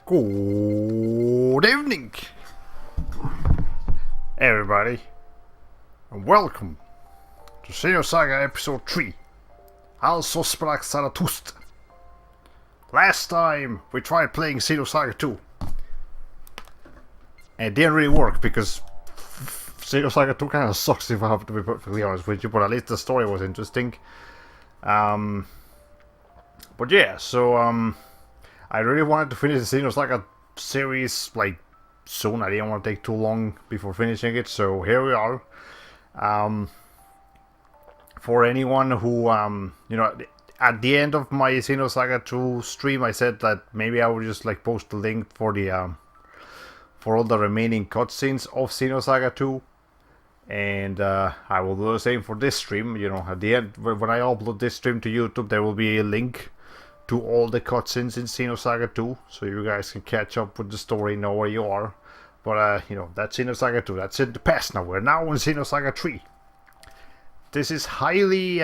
Good evening, everybody, and welcome to Xenosaga Episode 3, also Sprach Zarathustra. Last time we tried playing Xenosaga 2, and it didn't really work because Xenosaga 2 kind of sucks, if I have to be perfectly honest with you, but at least the story was interesting. But yeah, so I really wanted to finish the Xenosaga series like soon. I didn't want to take too long before finishing it, so here we are. For anyone who at the end of my Xenosaga 2 stream, I said that maybe I would just like post the link for the for all the remaining cutscenes of Xenosaga 2. And I will do the same for this stream. You know, at the end, when I upload this stream to YouTube, there will be a link to all the cutscenes in Xenosaga 2, so you guys can catch up with the story, know where you are. But that's Xenosaga 2. That's in the past now. We're now in Xenosaga 3. This is highly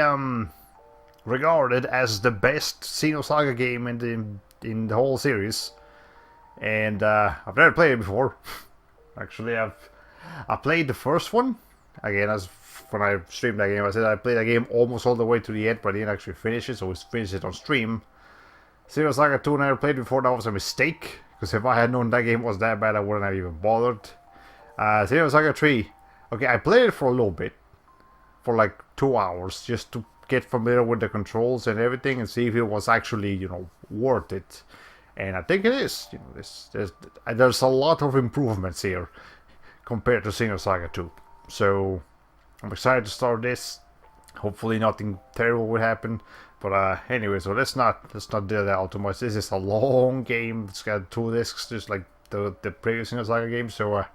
regarded as the best Xenosaga game in the whole series, and I've never played it before. Actually, I played the first one again. As when I streamed that game, I said I played that game almost all the way to the end, but I didn't actually finish it, so we finished it on stream. Xenosaga 2 I never played before. That was a mistake, because if I had known that game was that bad, I wouldn't have even bothered. Xenosaga 3, okay, I played it for a little bit, for like 2 hours, just to get familiar with the controls and everything, and see if it was actually, worth it. And I think it is. There's a lot of improvements here compared to Xenosaga 2. So I'm excited to start this. Hopefully nothing terrible will happen. But anyway, so let's not do that out too much. This is a long game. It's got 2 discs, just like the previous Xenosaga game. So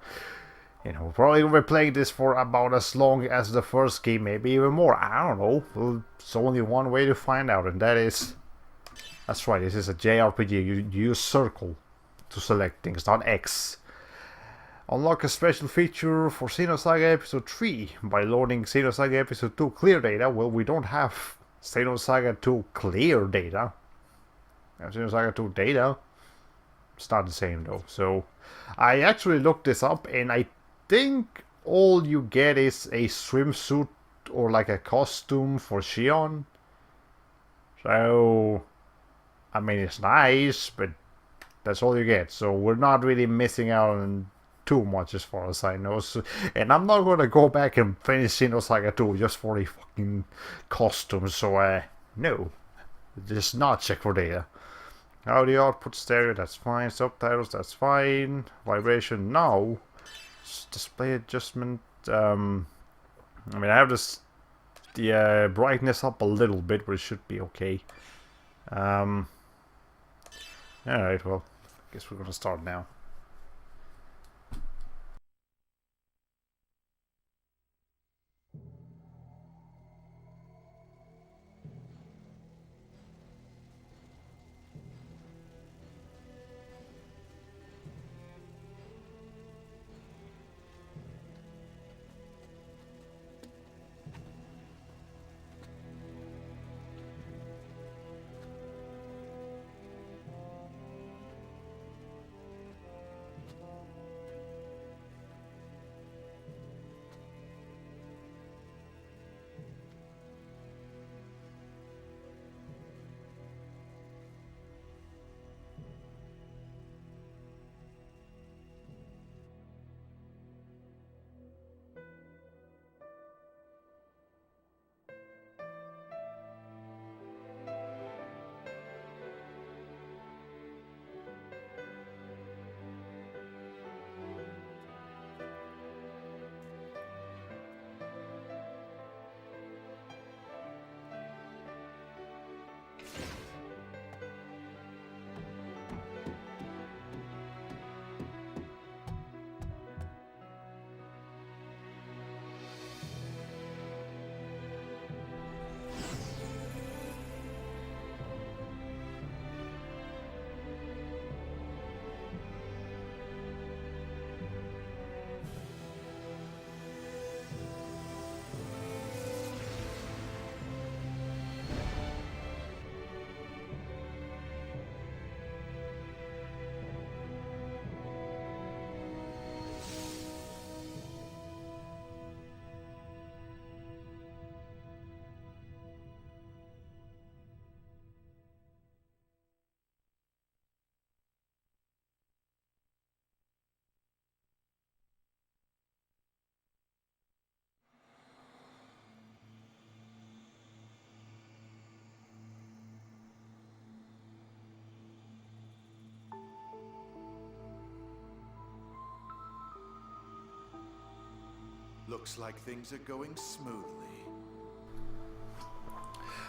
we're probably gonna be playing this for about as long as the first game, maybe even more. I don't know. Well, it's only one way to find out, and that's right. This is a JRPG. You use circle to select things, not X. Unlock a special feature for Xenosaga Episode 3 by loading Xenosaga Episode 2 clear data. Well, we don't have Xenosaga 2 clear data. Xenosaga 2 data. It's not the same though. So I actually looked this up, and I think all you get is a swimsuit or like a costume for Shion. So I mean, it's nice, but that's all you get. So we're not really missing out on too much as far as I know. So, and I'm not going to go back and finish Xenosaga 2 just for the fucking costume. So, no. Just not check for data. Audio output stereo, that's fine. Subtitles, that's fine. Vibration, no. Display adjustment. I mean, I have the brightness up a little bit, but it should be okay. Alright, well, I guess we're going to start now. Looks like things are going smoothly.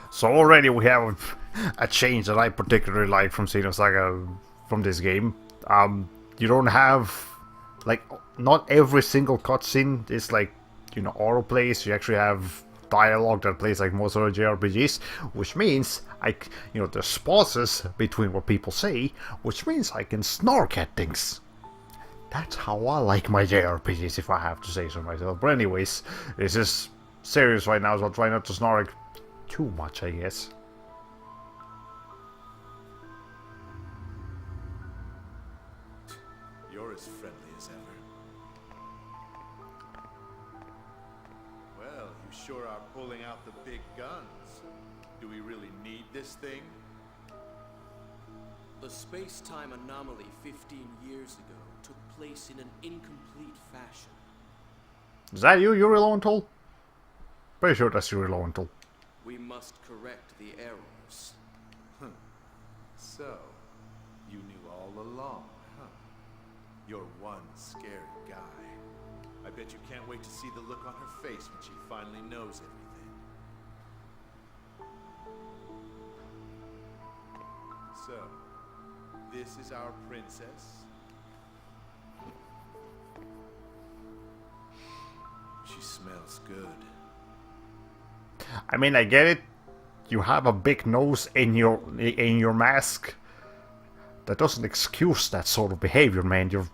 So already we have a change that I particularly like from Xenosaga from this game. You don't have, like, not every single cutscene is like, you know, autoplays. You actually have dialogue that plays like most other JRPGs, which means you know, there's pauses between what people say, which means I can snark at things. That's how I like my JRPGs, if I have to say so myself. But anyways, this is serious right now, so I'll try not to snark too much, I guess. You're as friendly as ever. Well, you sure are pulling out the big guns. Do we really need this thing? The space-time anomaly 15 years ago took place in an incomplete fashion. Is that you, Yuri Lowenthal? Pretty sure that's Yuri Lowenthal. We must correct the errors. So, you knew all along, huh? You're one scary guy. I bet you can't wait to see the look on her face when she finally knows everything. So, this is our princess? She smells good. I mean, I get it. You have a big nose in your mask. That doesn't excuse that sort of behavior, man. You're,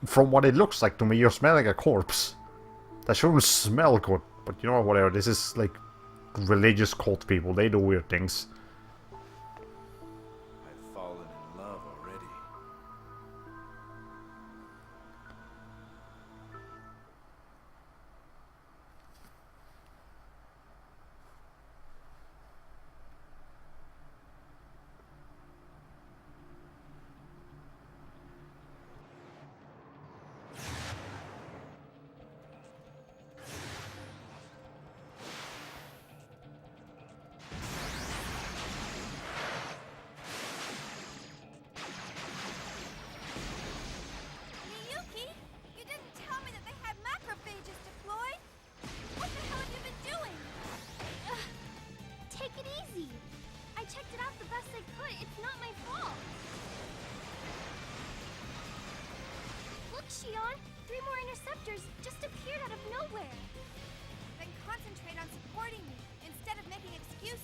from what it looks like to me, you're smelling a corpse. That shouldn't smell good. But you know, whatever. This is like religious cult people. They do weird things. I've fallen in love already. Miyuki, you didn't tell me that they had macrophages deployed. What the hell have you been doing? Take it easy. I checked it out the best I could. It's not my fault. Look, Shion, 3 more interceptors just appeared out of nowhere. Then concentrate on supporting me instead of making excuses.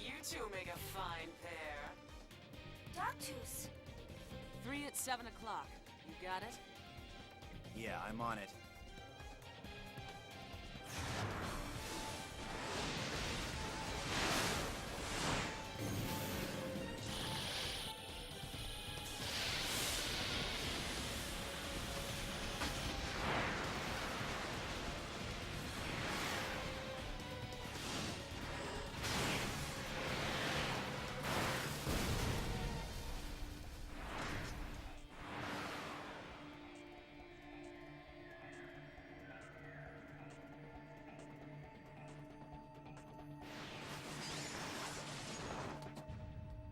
You two make a fine pair. Dogtooth. 3 at 7 o'clock. You got it? Yeah, I'm on it.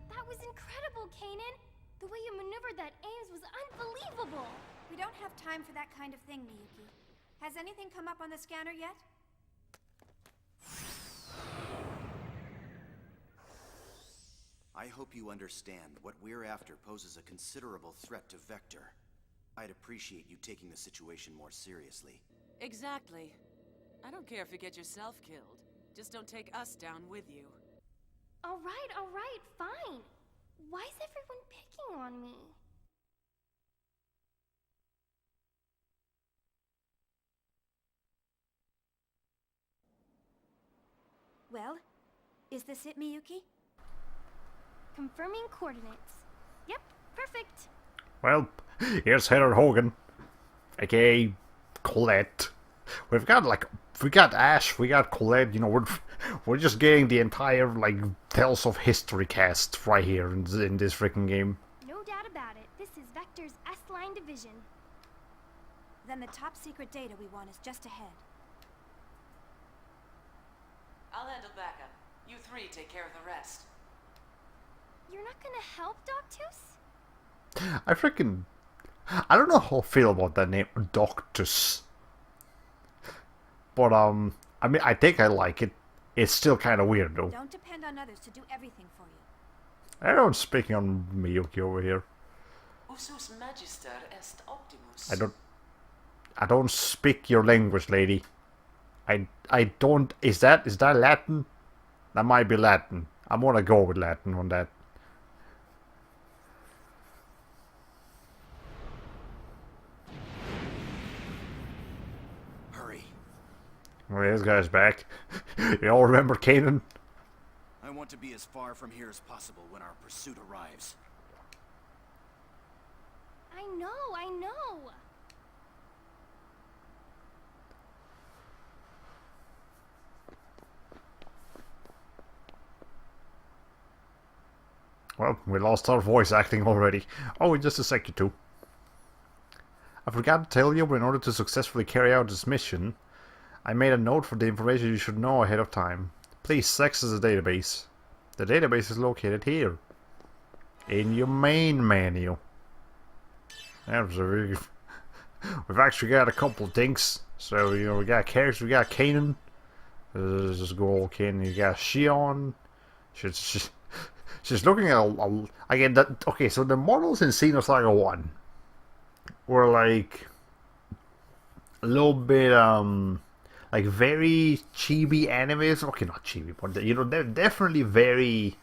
That was incredible, Kanan. The way you maneuvered that Ames was unbelievable. We don't have time for that kind of thing, Miyuki. Has anything come up on the scanner yet? I hope you understand what we're after poses a considerable threat to Vector. I'd appreciate you taking the situation more seriously. Exactly. I don't care if you get yourself killed. Just don't take us down with you. All right, fine. Why is everyone picking on me? Well, is this it, Miyuki? Confirming coordinates. Yep, perfect. Well, here's Heather Hogan, aka Colette. We got Ash, we got Colette. You know, we're just getting the entire like Tales of History cast right here in this freaking game. No doubt about it. This is Vector's S-Line division. Then the top secret data we want is just ahead. I'll handle backup. You three take care of the rest. You're not gonna help, Doctus? I freaking... I don't know how I feel about that name, Doctus. But, I mean, I think I like it. It's still kind of weird, though. Don't depend on others to do everything for you. Everyone's speaking on Miyuki over here. Usus magister est optimus. I don't speak your language, lady. I don't... Is that Latin? That might be Latin. I'm gonna go with Latin on that. Hurry. Well, this guy's back. You all remember Kanan? I want to be as far from here as possible when our pursuit arrives. I know. Well, we lost our voice acting already. Oh, in just a sec or two. I forgot to tell you, but in order to successfully carry out this mission, I made a note for the information you should know ahead of time. Please access the database. The database is located here. In your main menu. We've actually got a couple of things. So, you know, we got characters, we got Kanan. Let's just go all Kanan. You got Shion. She's looking at again. Okay, so the models in Xenosaga 1 were like a little bit like very chibi animes. Okay, not chibi, but you know they're definitely very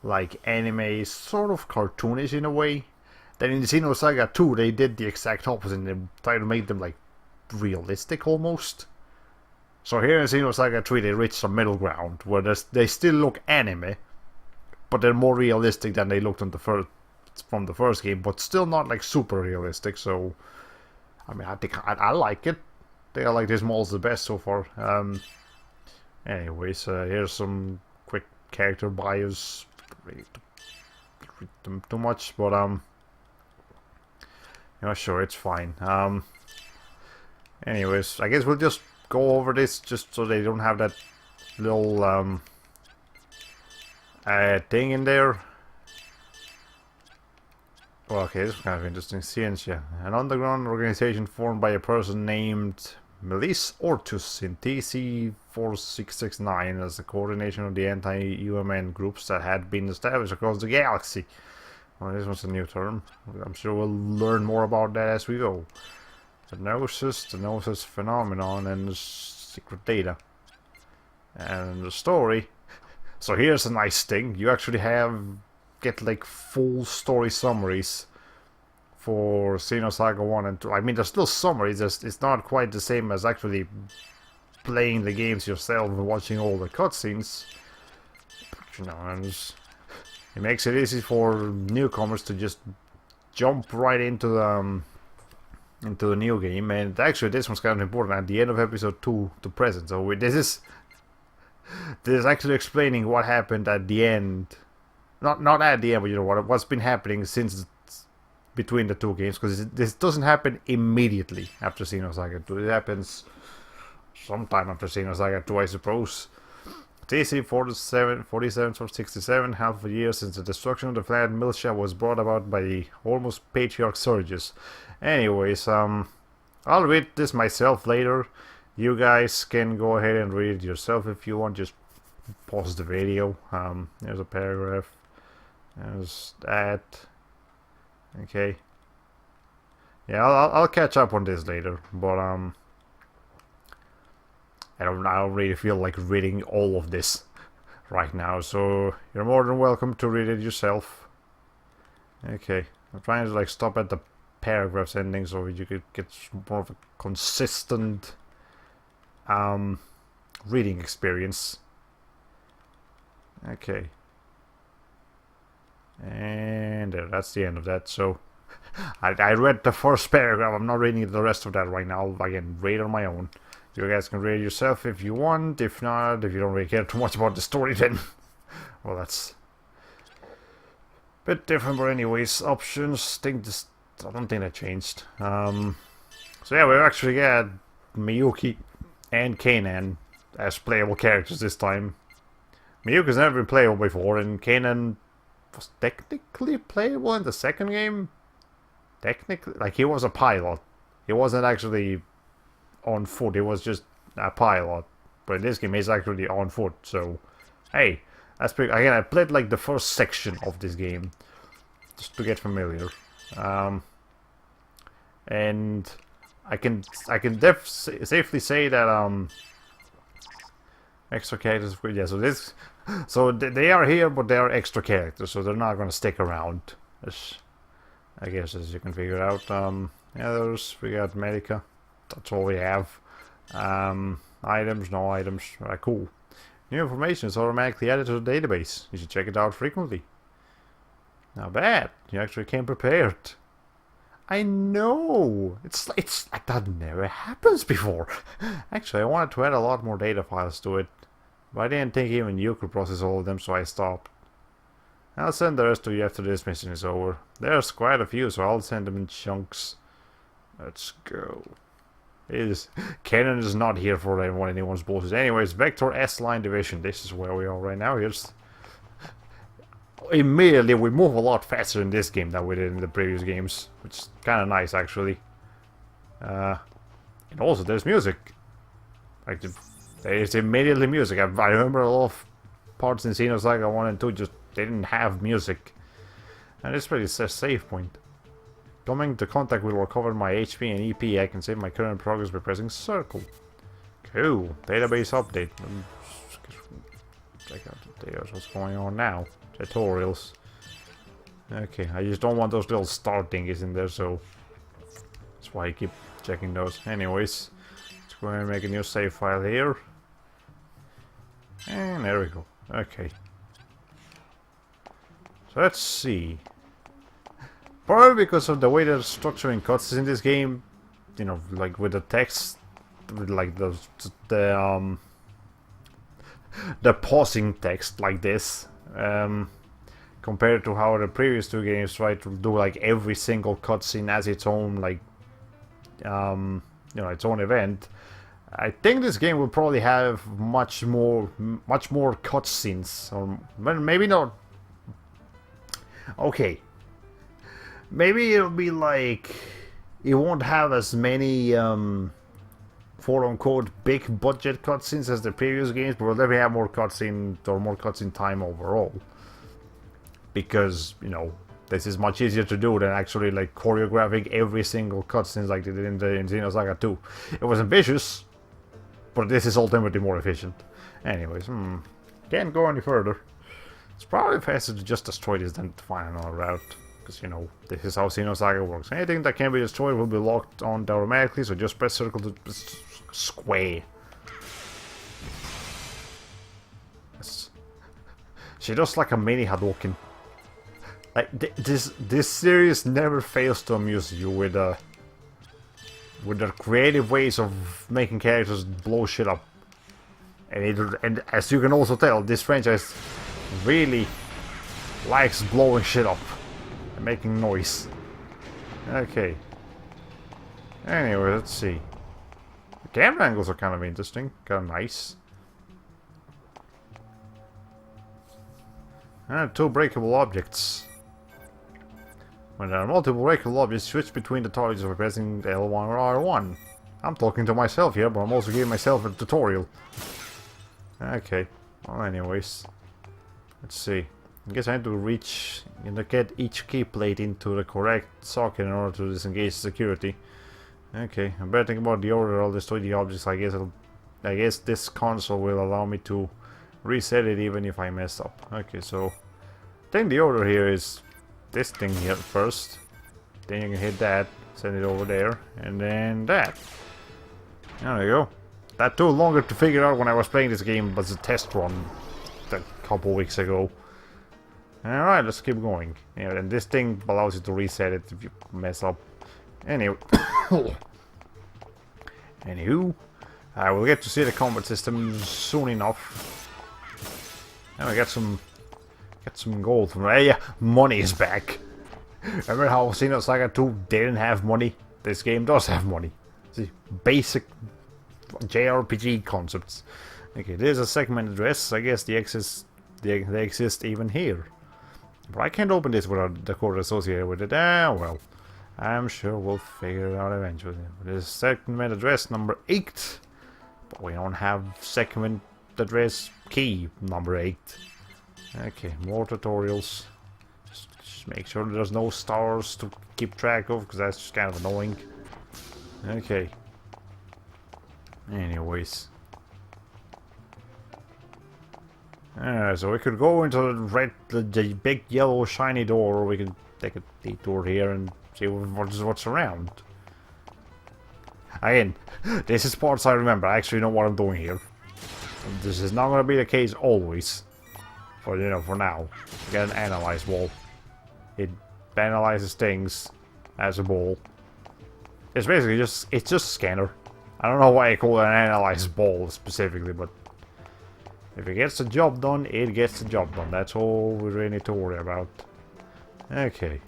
like anime, sort of cartoonish in a way. Then in Xenosaga 2 they did the exact opposite. And they tried to make them like realistic almost. So here in Xenosaga 3 they reached some middle ground where they still look anime, but they're more realistic than they looked on from the first game, but still not like super realistic. So, I mean, I think I like it. I think I like this models the best so far. Anyways, here's some quick character bios. Read them too much, but you know, sure, it's fine. Anyways, I guess we'll just go over this just so they don't have that little thing in there. Well, okay, this is kind of interesting. Scientia, an underground organization formed by a person named Melis Ortus in TC-4669 as the coordination of the anti-UMN groups that had been established across the galaxy. Well, this was a new term. I'm sure we'll learn more about that as we go. The Gnosis phenomenon, and the secret data. And the story. So here's a nice thing. You actually get like full story summaries for Xenosaga 1 and 2. I mean, there's still summaries. It's not quite the same as actually playing the games yourself and watching all the cutscenes. But, you know, and it makes it easy for newcomers to just jump right into the new game. And actually, this one's kind of important. At the end of episode 2 to present. So this is actually explaining what happened at the end. Not at the end, but you know what's been happening since between the two games, because this doesn't happen immediately after Xenosaga 2. It happens sometime after Xenosaga 2, I suppose. TC 47/67, half a year since the destruction of the planet Miltia was brought about by the almost patriarch Surges. Anyways, I'll read this myself later. You guys can go ahead and read it yourself if you want. Just pause the video. There's a paragraph. There's that. Okay. Yeah, I'll catch up on this later, but I don't really feel like reading all of this right now, so you're more than welcome to read it yourself. Okay, I'm trying to like stop at the paragraphs ending so you could get more of a consistent reading experience. Okay. And there, that's the end of that. So I read the first paragraph. I'm not reading the rest of that right now. I can read on my own. You guys can read it yourself if you want. If not, if you don't really care too much about the story, then well, that's a bit different. But anyways, options. I don't think that changed. So yeah, we've actually got Miyuki and Kanan as playable characters this time. Miyuki's never been playable before, and Kanan was technically playable in the second game. Technically, like, he was a pilot. He wasn't actually on foot, he was just a pilot. But in this game, he's actually on foot, so... Hey, that's pretty... Again, I played, like, the first section of this game, just to get familiar. And I can safely say that, extra characters... Yeah, so this... So they are here, but they are extra characters, so they're not gonna stick around. I guess, as you can figure out. Yeah, we got Medica. That's all we have. Items, no items. Alright, cool. New information is automatically added to the database. You should check it out frequently. Not bad. You actually came prepared. I know. It's like that never happens before. Actually, I wanted to add a lot more data files to it, but I didn't think even you could process all of them, so I stopped. I'll send the rest to you after this mission is over. There's quite a few, so I'll send them in chunks. Let's go. Canon is not here for anyone's bullshit. Anyways, Vector S-Line Division. This is where we are right now. Here's... Immediately, we move a lot faster in this game than we did in the previous games. Which is kind of nice, actually. And also, there's music. Like, there's immediately music. I remember a lot of parts in Xenosaga 1 and 2 just didn't have music. And it's pretty a save point. Coming into contact will recover my HP and EP. I can save my current progress by pressing circle. Cool. Database update. Check out the data. What's going on now? Tutorials. Okay, I just don't want those little start thingies in there, so that's why I keep checking those. Anyways, let's go ahead and make a new save file here. And there we go. Okay. So let's see. Probably because of the way they're structuring cutscenes in this game, you know, like with the text, with like the pausing text like this, compared to how the previous two games tried to do like every single cutscene as its own, like, you know, its own event. I think this game will probably have much more cutscenes, or well, maybe not. Okay. Maybe it'll be like, it won't have as many quote-unquote big budget cutscenes as the previous games, but we'll definitely have more cutscene or more cutscene time overall. Because, you know, this is much easier to do than actually like choreographing every single cutscene like they did in Xenosaga 2. It was ambitious, but this is ultimately more efficient. Anyways, can't go any further. It's probably faster to just destroy this than to find another route. Because, you know, this is how Xenosaga works. Anything that can be destroyed will be locked on automatically, so just press circle to square. Yes. She does like a mini Hadouken. Like, this series never fails to amuse you with their creative ways of making characters blow shit up. And as you can also tell, this franchise really likes blowing shit up. Making noise. Okay. Anyway, let's see. The camera angles are kind of interesting. Kind of nice. And two breakable objects. When there are multiple breakable objects, switch between the targets by pressing L1 or R1. I'm talking to myself here, but I'm also giving myself a tutorial. Okay. Well, anyways. Let's see. I guess I have to reach and get each key plate into the correct socket in order to disengage security. Okay, I better think about the order I'll destroy the objects. I guess this console will allow me to reset it even if I mess up. Okay, so I think the order here is this thing here first. Then you can hit that, send it over there, and then that. There you go. That took longer to figure out when I was playing this game, but it's a test run a couple weeks ago. Alright, let's keep going. Yeah, and this thing allows you to reset it if you mess up. Anyway. Anywho, we'll get to see the combat system soon enough. And we get some gold from there. Yeah, money is back. Remember how Xenosaga 2 didn't have money? This game does have money. See, basic JRPG concepts. Okay, there's a segment address. I guess they exist even here. But I can't open this without the code associated with it. Ah, well. I'm sure we'll figure it out eventually. There's segment address number 8. But we don't have segment address key number 8. Okay, more tutorials. Just make sure there's no stars to keep track of, because that's just kind of annoying. Okay. Anyways. So we could go into the big yellow shiny door, or we could take a detour here and see what's around. Again, this is parts I remember. I actually know what I'm doing here. This is not going to be the case always. For, you know, for now. We get an analyze ball. It analyzes things as a ball. It's basically just a scanner. I don't know why I call it an analyze ball specifically, but if it gets the job done, it gets the job done. That's all we really need to worry about. Okay.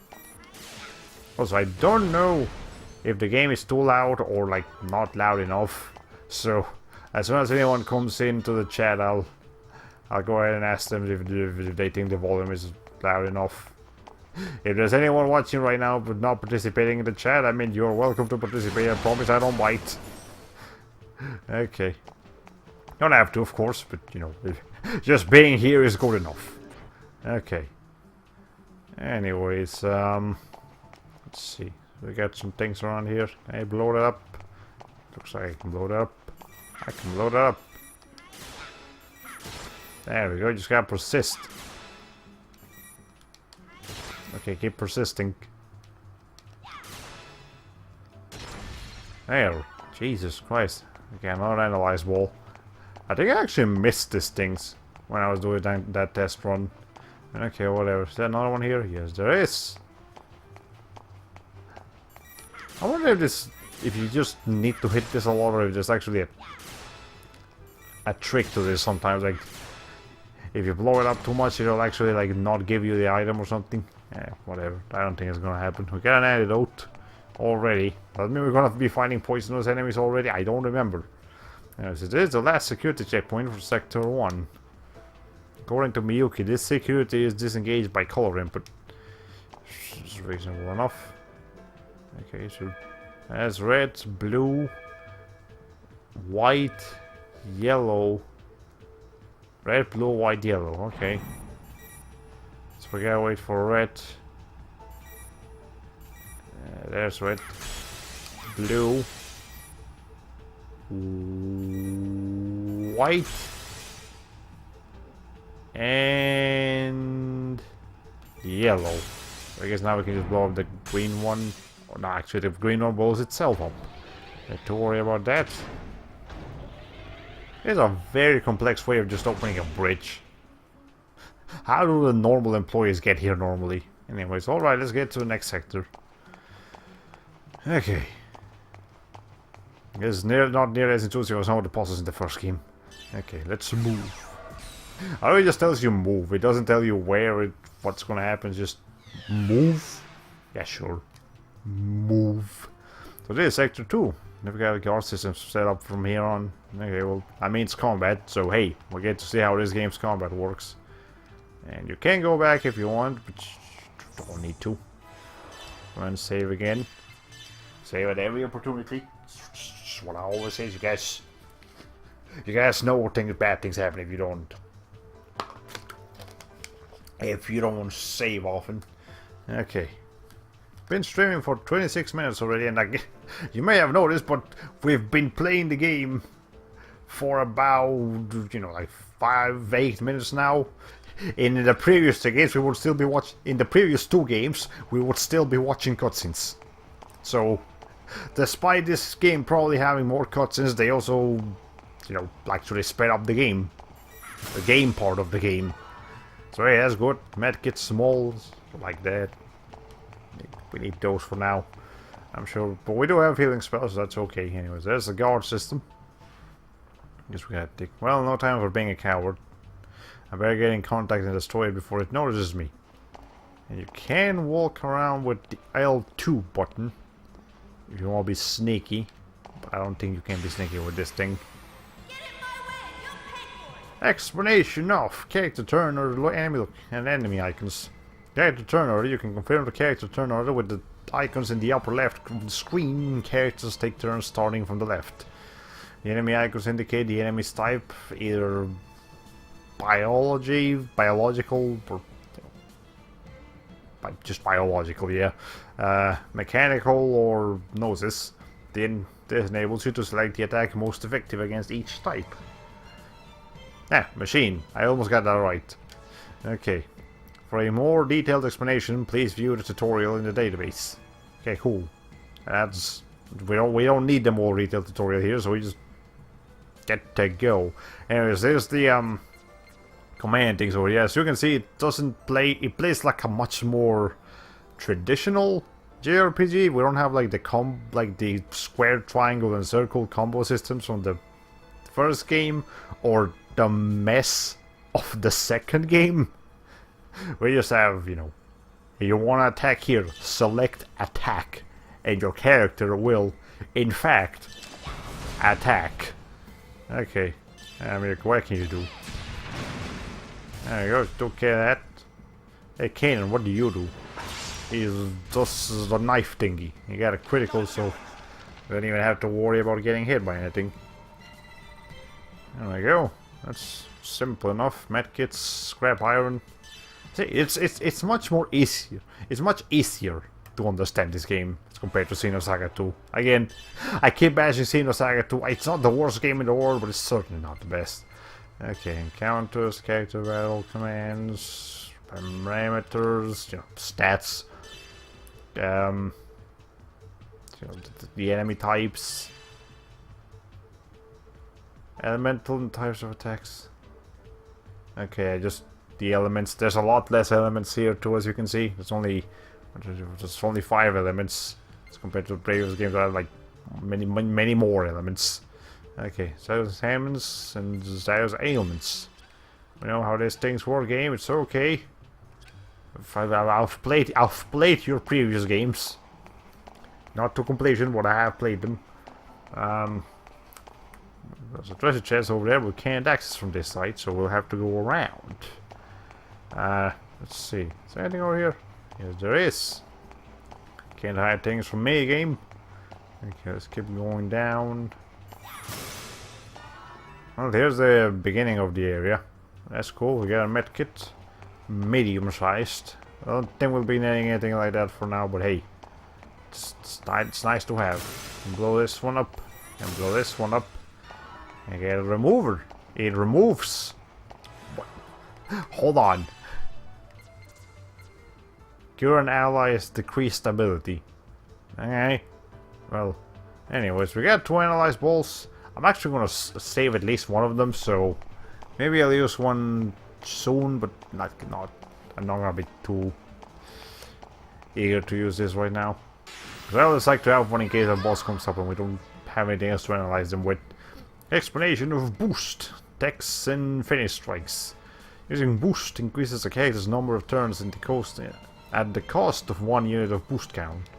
Also, I don't know if the game is too loud or like not loud enough. So as soon as anyone comes into the chat, I'll go ahead and ask them if they think the volume is loud enough. If there's anyone watching right now but not participating in the chat, I mean, you're welcome to participate. I promise I don't bite. Okay. Don't have to, of course, but, you know, just being here is good enough. Okay. Anyways, let's see. We got some things around here. Can I blow it up? Looks like I can blow it up. I can blow it up. There we go, just gotta persist. Okay, keep persisting. There. Jesus Christ. Okay, another analyze wall. I think I actually missed these things when I was doing that test run. Okay, whatever. Is there another one here? Yes, there is. I wonder if you just need to hit this a lot, or if there's actually a trick to this sometimes. Like, if you blow it up too much, it'll actually like not give you the item or something. Yeah, whatever. I don't think it's gonna happen. We got an antidote already. Doesn't mean we're gonna be fighting poisonous enemies already. I don't remember. Yes, it is the last security checkpoint for Sector 1. According to Miyuki, this security is disengaged by color input. It's reasonable enough. Okay, so that's red, blue, white, yellow. Red, blue, white, yellow. Okay. So we gotta wait for red. There's red. Blue. White. And yellow. So I guess now we can just blow up the green one. Or no, actually the green one blows itself up. Don't have to worry about that. It's a very complex way of just opening a bridge. How do the normal employees get here normally? Anyways, alright, let's get to the next sector. Okay. It's not near as intuitive as some of the puzzles in the first game. Okay, let's move. Oh, it just tells you move. It doesn't tell you what's gonna happen. Just move. Yeah, sure. Move. So this is Sector 2. We've got a guard system set up from here on. Okay, well, I mean, it's combat, so hey, we get to see how this game's combat works. And you can go back if you want, but you don't need to. Go and save again. Save at every opportunity. That's what I always say. You guys know bad things happen if you don't. If you don't save often. Okay. Been streaming for 26 minutes already, and like, you may have noticed, but we've been playing the game for about, you know, like 5-8 minutes now. In the previous two games, we would still be watching. In the previous two games, we would still be watching cutscenes. So, despite this game probably having more cutscenes, they also, you know, actually sped up the game part of the game. So hey, that's good. Medkit smalls like that. We need those for now, I'm sure. But we do have healing spells, so that's okay. Anyways, there's the guard system. Guess we gotta take. Well, no time for being a coward. I better get in contact and destroy it before it notices me. And you can walk around with the L2 button if you want to be sneaky. But I don't think you can be sneaky with this thing. Get in my way, you Explanation of character turn order, enemy look, and enemy icons. Character turn order, you can confirm the character turn order with the icons in the upper left of the screen. Characters take turns starting from the left. The enemy icons indicate the enemy's type, either biological, or just biological, yeah. Mechanical or gnosis. Then this enables you to select the attack most effective against each type. Machine. I almost got that right. Okay. For a more detailed explanation, please view the tutorial in the database. Okay, cool. That's we don't need the more detailed tutorial here, so we just get to go. Anyways, there's the command things over here. As you can see, it plays like a much more traditional JRPG. We don't have like the square, triangle, and circle combo systems from the first game, or the mess of the second game. We just have, you want to attack here, select attack, and your character will, in fact, attack. Okay, what can you do? There you go, took care of that. Hey Kanan, what do you do? He's just the knife thingy. You got a critical, so you don't even have to worry about getting hit by anything. There we go. That's simple enough. Medkits, scrap iron. See, it's much more easier. It's much easier to understand this game as compared to Xenosaga 2. Again, I keep bashing Xenosaga 2. It's not the worst game in the world, but it's certainly not the best. Okay, encounters, character battle commands, parameters, stats. The enemy types. Elemental and types of attacks. Okay, just the elements. There's a lot less elements here too, as you can see. There's only 5 elements as compared to the previous games that have like many more elements. Okay, Zio's ailments and Zio's ailments. We know how these things work, game. It's okay. I've played your previous games. Not to completion, but I have played them. There's a treasure chest over there we can't access from this side, so we'll have to go around. Let's see. Is there anything over here? Yes, there is. Can't hide things from me, game. Okay, let's keep going down. Well, here's the beginning of the area. That's cool. We got a medkit. Medium-sized. I don't think we'll be needing anything like that for now, but hey. It's nice to have. Blow this one up. And blow this one up. And get a remover. It removes. What? Hold on. Cure an ally's decreased ability. Okay. Well, anyways, we got 2 analyze balls. I'm actually gonna save at least one of them, so maybe I'll use one soon, but I'm not gonna be too eager to use this right now. Because I always like to have one in case a boss comes up and we don't have anything else to analyze them with. Explanation of boost, attacks and finish strikes. Using boost increases a character's number of turns in the coast at the cost of 1 unit of boost count.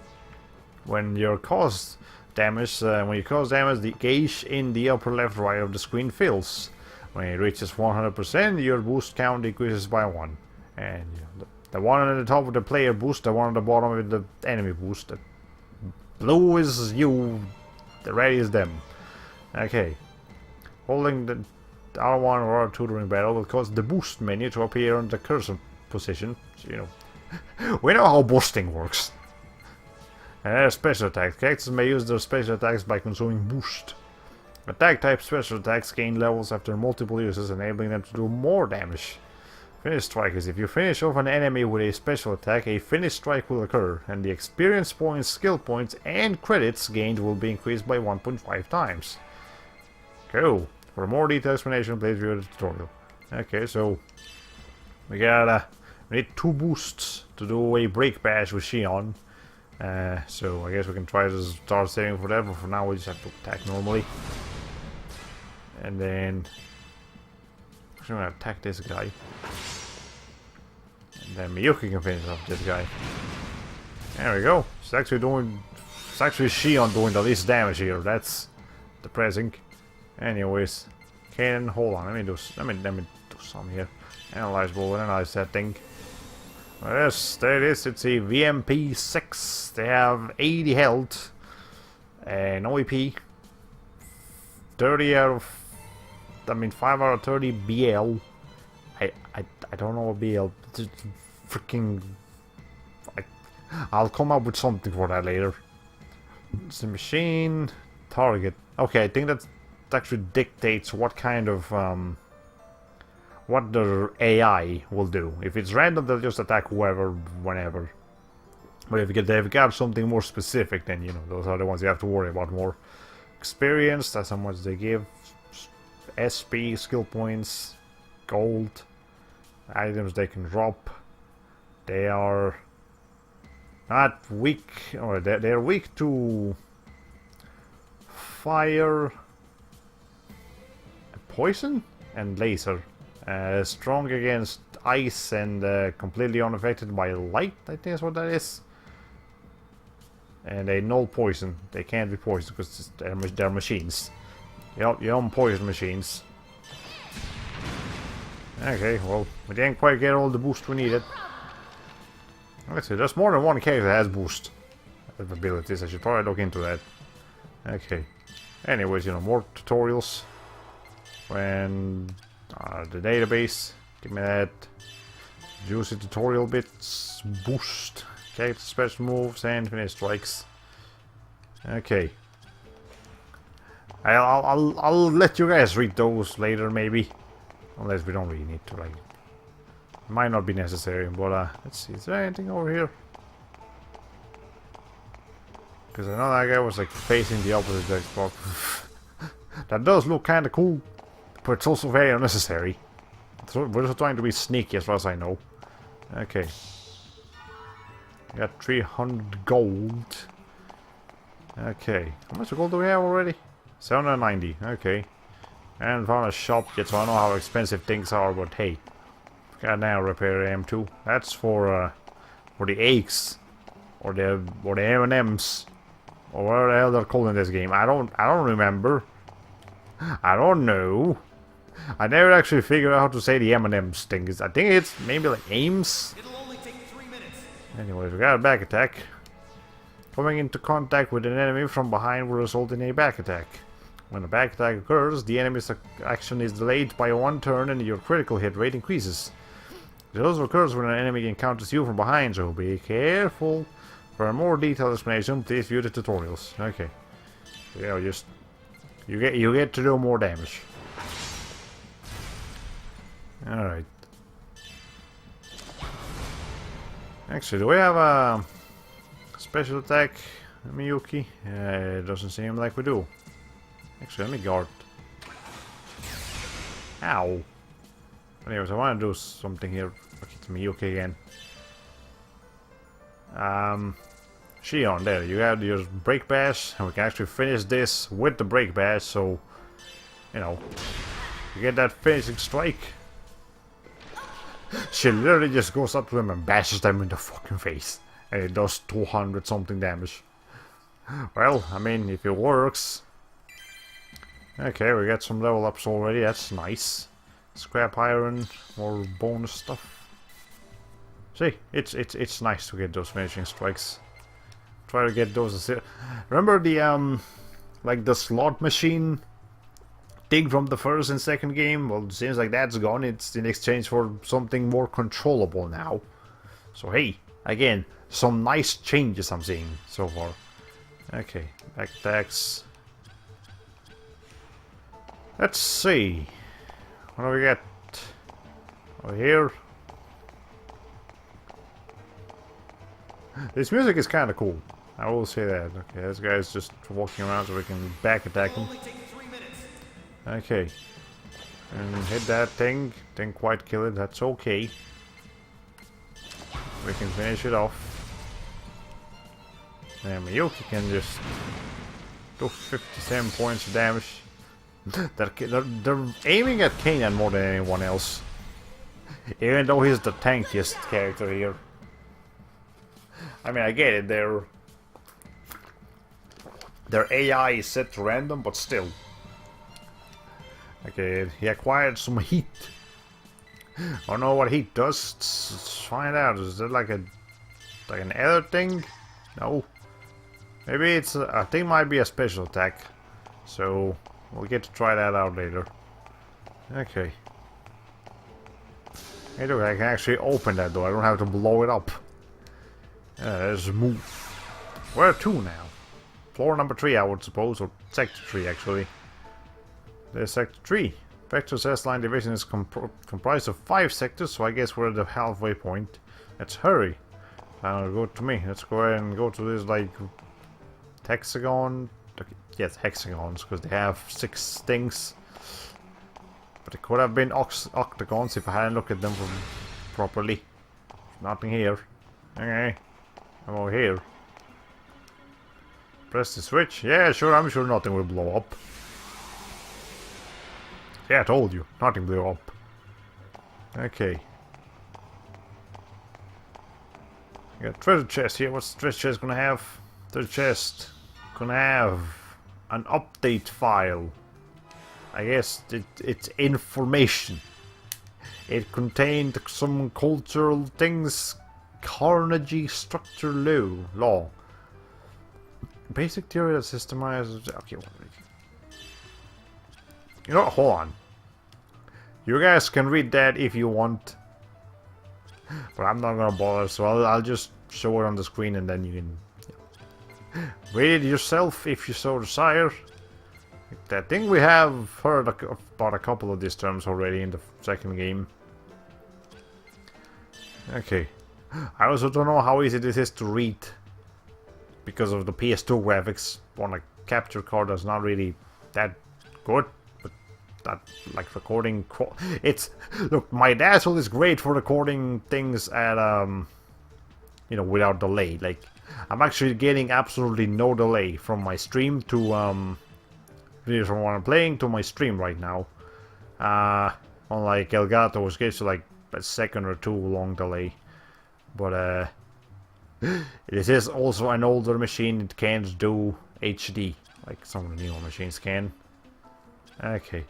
When you cause damage, the gauge in the upper left right of the screen fills. When it reaches 100%, your boost count decreases by 1. And the one at the top of the player boost, the one at the bottom is the enemy boost. The blue is you, the red is them. Okay. Holding the R1 or R2 during battle will cause the boost menu to appear on the cursor position. So, we know how boosting works. And special attacks. Characters may use their special attacks by consuming boost. Attack type special attacks gain levels after multiple uses, enabling them to do more damage. Finish strike is if you finish off an enemy with a special attack, a finish strike will occur, and the experience points, skill points, and credits gained will be increased by 1.5 times. Cool. For a more detailed explanation, please view the tutorial. Okay, so we need 2 boosts to do a break bash with Shion. So I guess we can try to start saving for that, but for now we just have to attack normally. And then I'm gonna attack this guy. And then Miyuki can finish off this guy. There we go. It's actually Shion doing the least damage here. That's depressing. Anyways, Okay, then hold on. Let me do some here. Analyze, we'll analyze that thing. Well, yes, there it is. It's a VMP6. They have 80 health, no EP. 30 out of, 5 out of 30 BL. I don't know what BL. Freaking. I'll come up with something for that later. It's a machine target. Okay, I think that actually dictates what kind of what the AI will do. If it's random, they'll just attack whoever, whenever. But if they've got something more specific, then you know those are the ones you have to worry about more. Experience, that's how much they give. SP, skill points, gold, items they can drop. They are not weak, or they're weak to fire, poison, and laser. Strong against ice and completely unaffected by light, I think is what that is. And they null poison. They can't be poisoned because they're machines. You don't poison machines. Okay, well, we didn't quite get all the boost we needed. Let's see, there's more than one character that has boost abilities. I should probably look into that. Okay. Anyways, you know, more tutorials. When the database, give me that juicy tutorial bits, boost, character special moves, and finish strikes. Okay. I'll let you guys read those later, maybe, unless we don't really need to. Like, it might not be necessary, but let's see. Is there anything over here? Because I know that guy was like facing the opposite Xbox. That does look kind of cool, but it's also very unnecessary. So we're just trying to be sneaky as far as I know. Okay. Got 300 gold. Okay. How much gold do we have already? 790. Okay. And found a shop yet, so I don't know how expensive things are, but hey. Got now repair M2. That's for the aches. Or the M&Ms. Or whatever the hell they're called in this game. I don't remember. I don't know. I never actually figured out how to say the M&M's thing. I think it's maybe like aims. It'll only take 3 minutes. Anyways, we got a back attack. Coming into contact with an enemy from behind will result in a back attack. When a back attack occurs, the enemy's action is delayed by 1 turn and your critical hit rate increases. It also occurs when an enemy encounters you from behind, so be careful. For a more detailed explanation, please view the tutorials. Okay. Yeah, just you get to do more damage. Alright. Actually, do we have a special attack, Miyuki? It doesn't seem like we do. Actually, let me guard. Ow. Anyways, I want to do something here. Okay, it's Miyuki again. Shion, there. You have your break bash, and we can actually finish this with the break bash, so, you know, you get that finishing strike. She literally just goes up to them and bashes them in the fucking face. And it does 200 something damage. Well, I mean, if it works. Okay, we got some level ups already, that's nice. Scrap iron, more bonus stuff. See, it's nice to get those finishing strikes. Try to get those. Remember the like the slot machine thing from the first and second game? Well, it seems like that's gone. It's in exchange for something more controllable now. So hey, again, some nice changes I'm seeing so far. Okay, back attacks. Let's see. What do we get over here? This music is kind of cool. I will say that. Okay, this guy's just walking around so we can back attack him. Okay. And hit that thing. Didn't quite kill it. That's okay. We can finish it off. And Miyuki can just do 57 points of damage. They're aiming at Kanan more than anyone else. Even though he's the tankiest character here. I mean, I get it, their AI is set to random, but still. Okay, he acquired some heat. I don't know what heat does. Let's find out. Is it like an other thing? No. Maybe it's I think it might be a special attack. So we'll get to try that out later. Okay. Hey look, I can actually open that door. I don't have to blow it up. There's a move. Where to now? Floor number 3, I would suppose, or sector 3 actually. There's sector 3. Vector's S-line division is comprised of 5 sectors, so I guess we're at the halfway point. Let's hurry. Go to me. Let's go ahead and go to this, like, hexagon. Okay, yes, hexagons, because they have 6 things. But it could have been octagons if I hadn't looked at them properly. Nothing here. Okay. I'm over here. Press the switch. Yeah, sure, I'm sure nothing will blow up. Yeah, I told you. Nothing blew up. Okay. I got treasure chest here. What's the treasure chest gonna have? Treasure chest gonna have an update file. I guess it's information. It contained some cultural things. Carnegie structure law. Basic theory that systemizes. Okay, you know, hold on. You guys can read that if you want, but I'm not gonna bother. So I'll just show it on the screen, and then you can read it yourself if you so desire. I think we have heard about a couple of these terms already in the second game. Okay. I also don't know how easy this is to read because of the PS2 graphics on a capture card that's not really that good, but that like recording it's look, my dazzle is great for recording things at you know, without delay. Like I'm actually getting absolutely no delay from my stream to from what I'm playing to my stream right now. Unlike Elgato, which gives you like a second or two long delay. But this is also an older machine. It can't do HD like some of the newer machines can. Okay.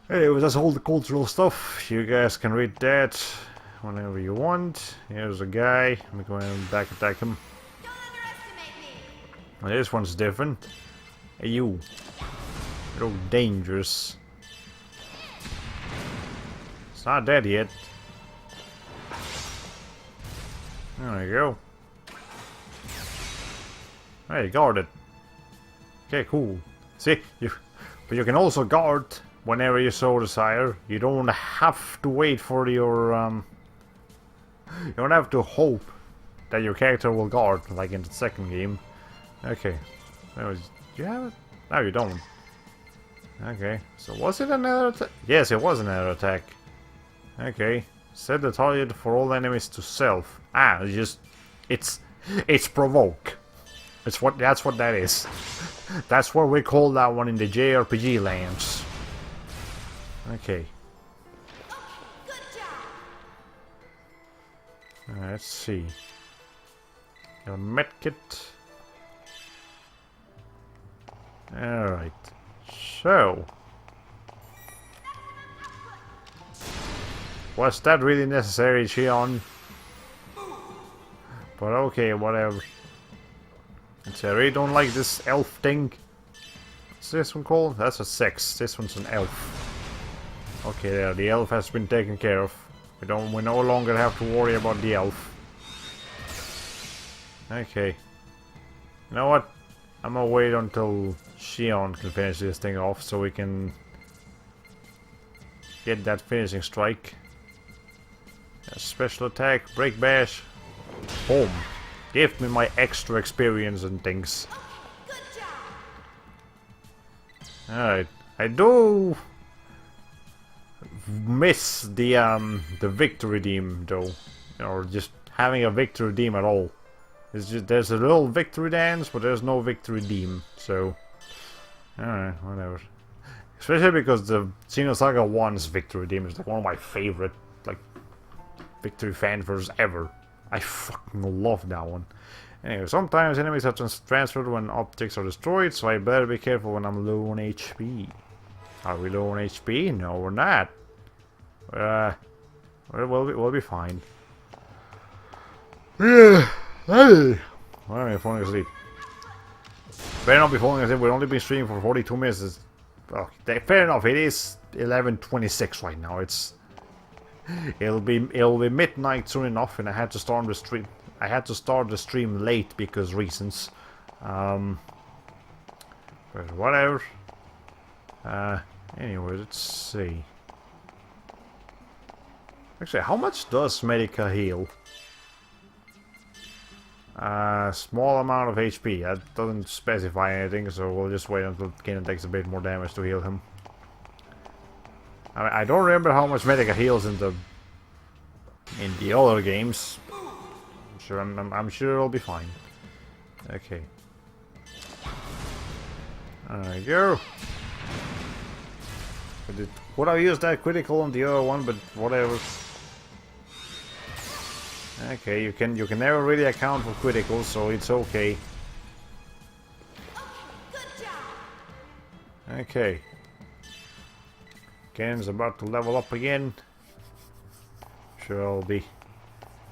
Anyway, that's all the cultural stuff. You guys can read that whenever you want. Here's a guy. Let me go ahead and back attack him. Don't underestimate me. Well, this one's different. Hey, you. You're all dangerous. It's not dead yet. There you go. Hey, guard it. Okay, cool. See, but you can also guard whenever you so desire. You don't have to wait for your you don't have to hope that your character will guard like in the second game. Okay. Do you have it? No, you don't. Okay. So was it another attack? Yes, it was another attack. Okay. Set the target for all enemies to self. Ah, it's provoke. That's what that is. That's what we call that one in the JRPG lands. Okay. Good job. Let's see. Got a medkit. Alright. So. Was that really necessary, Shion? But okay, whatever. I really don't like this elf thing. What's this one called? That's a 6. This one's an elf. Okay, there, the elf has been taken care of. We no longer have to worry about the elf. Okay. You know what? I'm gonna wait until Shion can finish this thing off so we can get that finishing strike. A special attack, break bash. Boom. Give me my extra experience and things. Good job. Alright. I do miss the victory theme though. Or just having a victory theme at all. It's just, there's a little victory dance, but there's no victory theme, so alright, whatever. Especially because the Xenosaga 1's victory theme is like one of my favorite like victory fanfares ever. I fucking love that one. Anyway, sometimes enemies are transferred when objects are destroyed, so I better be careful when I'm low on HP. Are we low on HP? No, we're not. We'll be fine. Yeah. Hey. Why am I falling asleep? Better not be falling asleep. We've only been streaming for 42 minutes. Okay, fair enough. It is 11:26 right now. It'll be midnight soon enough, and I had to start the stream. I had to start the stream late because reasons. But whatever. Anyway, let's see. Actually, how much does Medica heal? Small amount of HP. That doesn't specify anything, so we'll just wait until Kenan takes a bit more damage to heal him. I don't remember how much Medica heals in the other games. I'm sure it'll be fine. Okay. There we go. Would I use that critical on the other one, but whatever. Okay, you can never really account for criticals, so it's okay. Okay. Ken's about to level up again. Sure, it'll be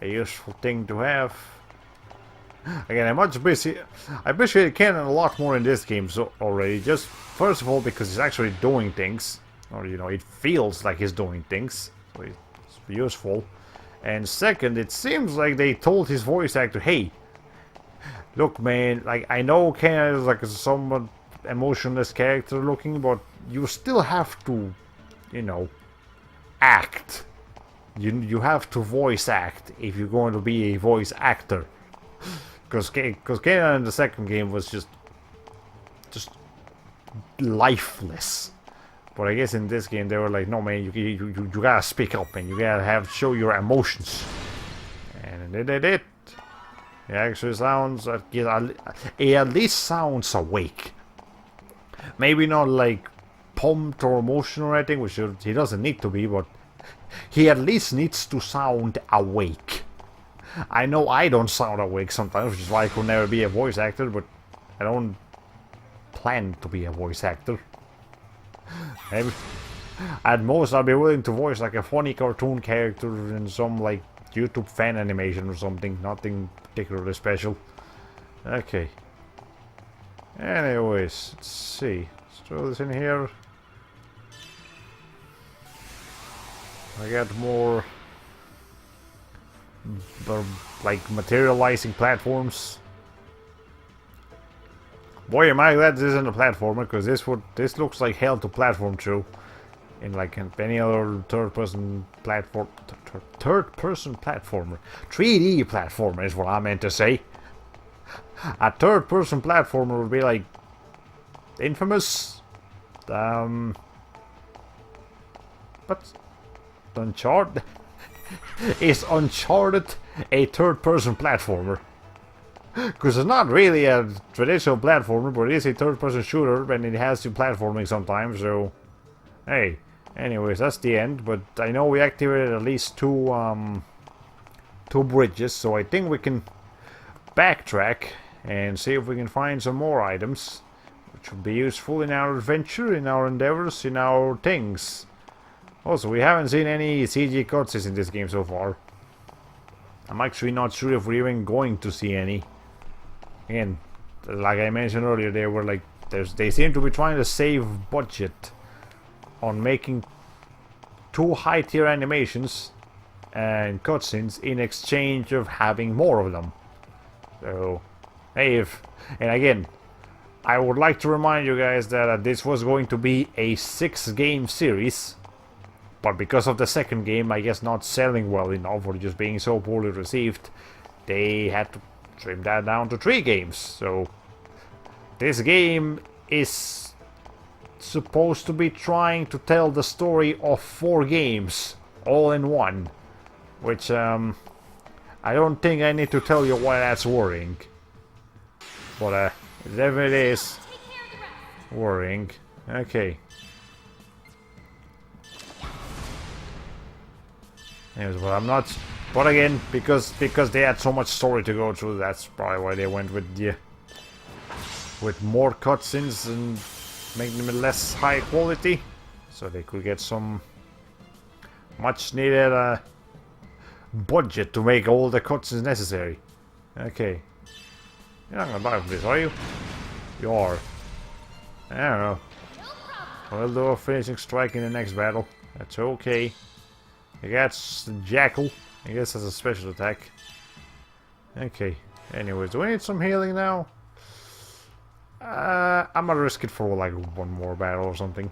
a useful thing to have. Again, I appreciate Kenan a lot more in this game already. Just first of all because he's actually doing things, or you know, it feels like he's doing things, so it's useful. And second, it seems like they told his voice actor, "Hey, look, man. Like I know Kenan is like a somewhat emotionless character looking, but you still have to, you know, act. You have to voice act if you're going to be a voice actor." Because Kenan in the second game was just lifeless. But I guess in this game they were like, no man, you gotta speak up and you gotta show your emotions. And they did it. It actually sounds, it at least sounds awake. Maybe not like pumped or emotional or anything, which he doesn't need to be, but he at least needs to sound awake. I know I don't sound awake sometimes, which is why I could never be a voice actor, but I don't plan to be a voice actor. Maybe at most I'll be willing to voice like a funny cartoon character in some like YouTube fan animation or something. Nothing particularly special. Okay. Anyways, let's see. Let's throw this in here. I got more like materializing platforms. Boy, am I glad this isn't a platformer, because this looks like hell to platform through in like any other third-person platformer. 3D platformer is what I meant to say. A third-person platformer would be like Infamous. But Uncharted. Is Uncharted a third-person platformer? Because it's not really a traditional platformer, but it is a third-person shooter, and it has you platforming sometimes, so... Hey, anyways, that's the end, but I know we activated at least two bridges, so I think we can backtrack and see if we can find some more items, which will be useful in our adventure, in our endeavors, in our things. Also, we haven't seen any CG cutscenes in this game so far. I'm actually not sure if we're even going to see any. Again, like I mentioned earlier, they were like, they seem to be trying to save budget on making 2 high-tier animations and cutscenes in exchange of having more of them. So, hey, and again, I would like to remind you guys that this was going to be a 6-game series. But because of the second game, I guess not selling well enough or just being so poorly received, they had to trim that down to 3 games. So this game is supposed to be trying to tell the story of 4 games all in one, which I don't think I need to tell you why that's worrying. But it definitely is worrying. Okay. Anyways, but I'm not. But again, because they had so much story to go through, that's probably why they went with more cutscenes and making them less high quality. so they could get some much needed budget to make all the cutscenes necessary. Okay. You're not gonna die for this, are you? You are. I don't know. We'll do a finishing strike in the next battle. That's okay. I got the Jackal. I guess that's a special attack. Okay. Anyways, do we need some healing now? I'm gonna risk it for like one more battle or something.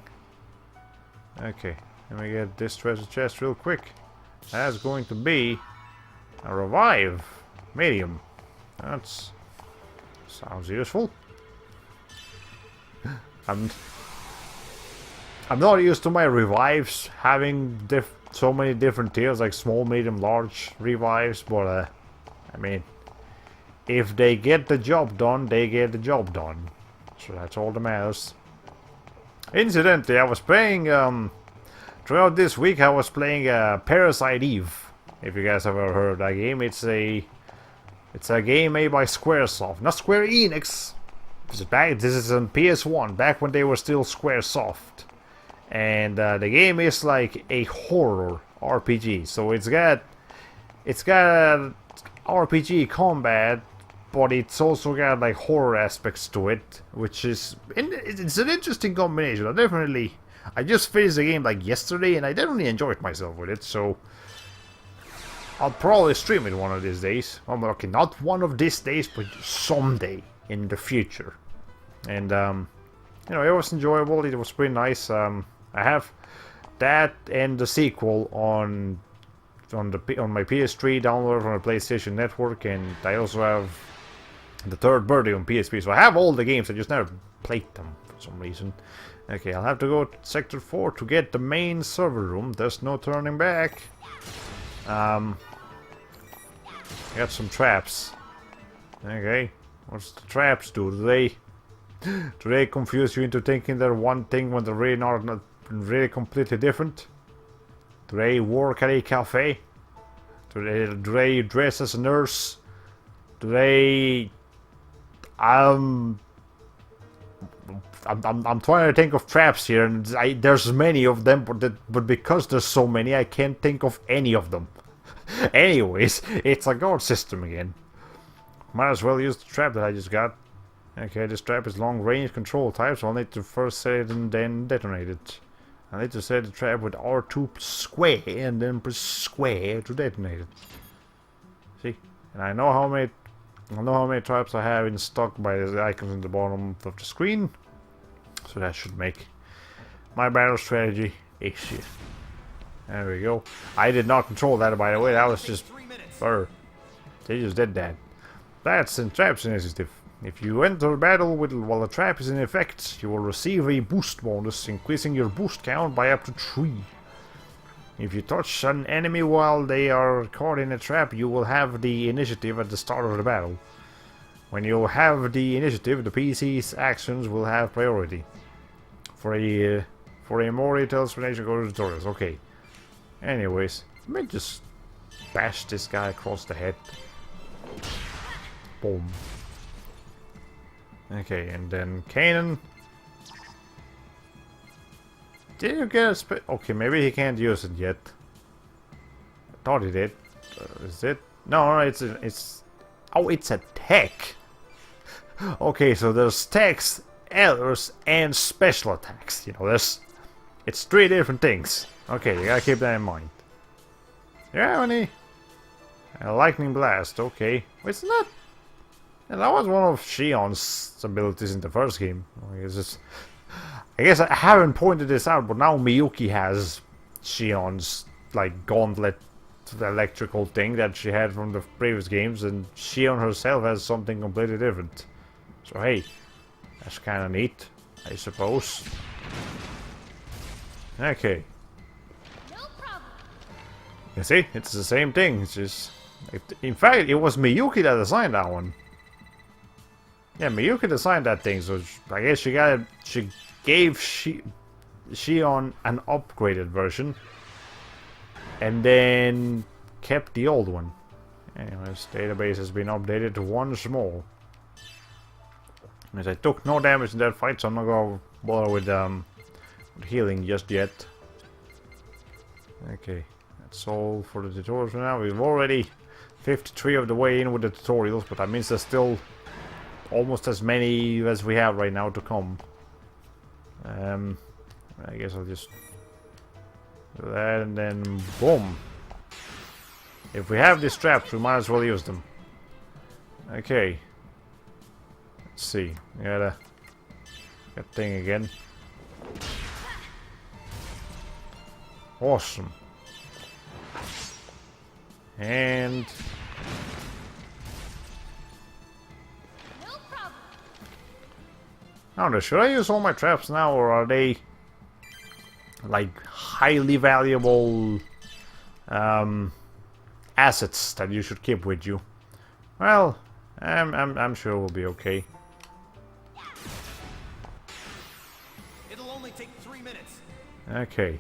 Okay. Let me get this treasure chest real quick. That's going to be a revive. Medium. That's... sounds useful. I'm not used to my revives having so many different tiers, like small, medium, large revives, but I mean, if they get the job done, they get the job done. So that's all that matters. Incidentally, I was playing, throughout this week I was playing Parasite Eve. If you guys have ever heard of that game, it's a game made by Squaresoft, not Square Enix. This is on PS1, back when they were still Squaresoft. And the game is like a horror RPG, so it's got RPG combat, but it's also got like horror aspects to it, which is it's an interesting combination. I just finished the game like yesterday, and I definitely enjoyed myself with it. So I'll probably stream it one of these days. Well, okay, not one of these days, but someday in the future. And you know, it was enjoyable. It was pretty nice. I have that and the sequel on my PS3 downloaded from the PlayStation Network, and I also have the third birthday on PSP. So I have all the games. I just never played them for some reason. Okay, I'll have to go to Sector 4 to get the main server room. There's no turning back. I got some traps. Okay, what's the traps do? Do they confuse you into thinking they're one thing when they're really not really completely different? Do they work at a cafe? Do they dress as a nurse? Do they... I'm trying to think of traps here, and there's many of them, but because there's so many, I can't think of any of them. Anyways, it's a guard system again. Might as well use the trap that I just got. Okay, this trap is long-range control type, so I'll need to first set it and then detonate it. I need to set the trap with R2 square and then press square to detonate it. See? And I know how many traps I have in stock by the icons in the bottom of the screen. So that should make my battle strategy easier. There we go. I did not control that, by the way. That was just fur. They just did that. That's in traps initiative. If you enter battle while the trap is in effect, you will receive a boost bonus, increasing your boost count by up to 3. If you touch an enemy while they are caught in a trap, you will have the initiative at the start of the battle. When you have the initiative, the PC's actions will have priority. For a more detailed explanation, go to tutorials. Okay. Anyways, let me just bash this guy across the head. Boom. Okay, and then Kanan. Did you get a okay, maybe he can't use it yet. I thought he did. Is it? No, it's oh, it's a tech. Okay, so there's techs, errors, and special attacks. You know, it's 3 different things. Okay, you gotta keep that in mind. Yeah, any? A lightning blast. Okay, it's not. And that was one of Shion's abilities in the first game. I guess I haven't pointed this out, but now Miyuki has Shion's like gauntlet electrical thing that she had from the previous games, and Shion herself has something completely different. So hey, that's kind of neat, I suppose. Okay. No problem. You see, it's the same thing. It's just, in fact, it was Miyuki that designed that one. Yeah, Miyuki designed that thing, so I guess she gave Shion an upgraded version, and then kept the old one. Anyways, database has been updated once more. As I took no damage in that fight, so I'm not gonna bother with healing just yet. Okay, that's all for the tutorials for now. We've already 53 of the way in with the tutorials, but that means there's still almost as many as we have right now to come. I guess I'll just do that and then boom. If we have these traps, we might as well use them. Okay. Let's see. We got that thing again. Awesome. And No problem. I don't know, should I use all my traps now, or are they like highly valuable assets that you should keep with you? Well, I'm sure we'll be okay. It'll only take 3 minutes. Okay.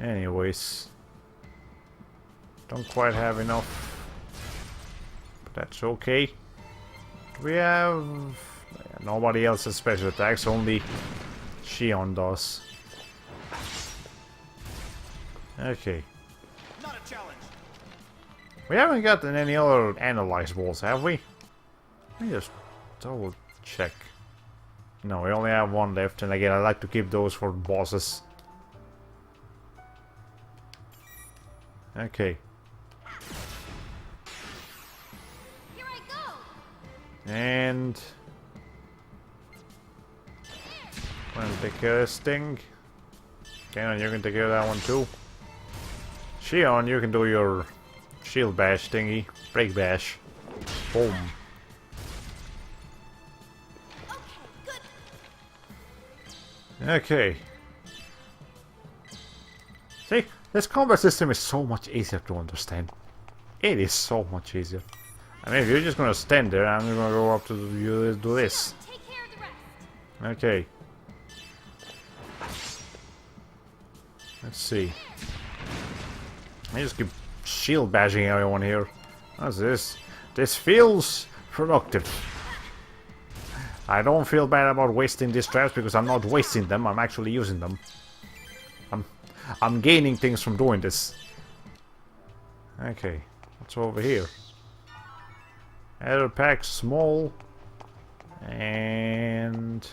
Anyways, don't quite have enough, but that's okay. We have nobody else has special attacks, only Shion does. Okay. Not a challenge. We haven't gotten any other analyze balls, have we? Let me just double check. No, we only have one left, and again, I like to keep those for bosses. Okay. Here I go. And I'm gonna take care of this thing. Canon, you can take care of that one too. Shion, you can do your shield bash thingy. Break bash. Boom. Okay, good. Okay. See, this combat system is so much easier to understand. It is so much easier. I mean, if you're just gonna stand there, I'm gonna go up to you do this. Take care of the rest. Okay. Let's see. I just keep shield bashing everyone here. What's this? This feels productive. I don't feel bad about wasting these traps because I'm not wasting them, I'm actually using them. I'm gaining things from doing this. Okay, what's over here? Error pack small. And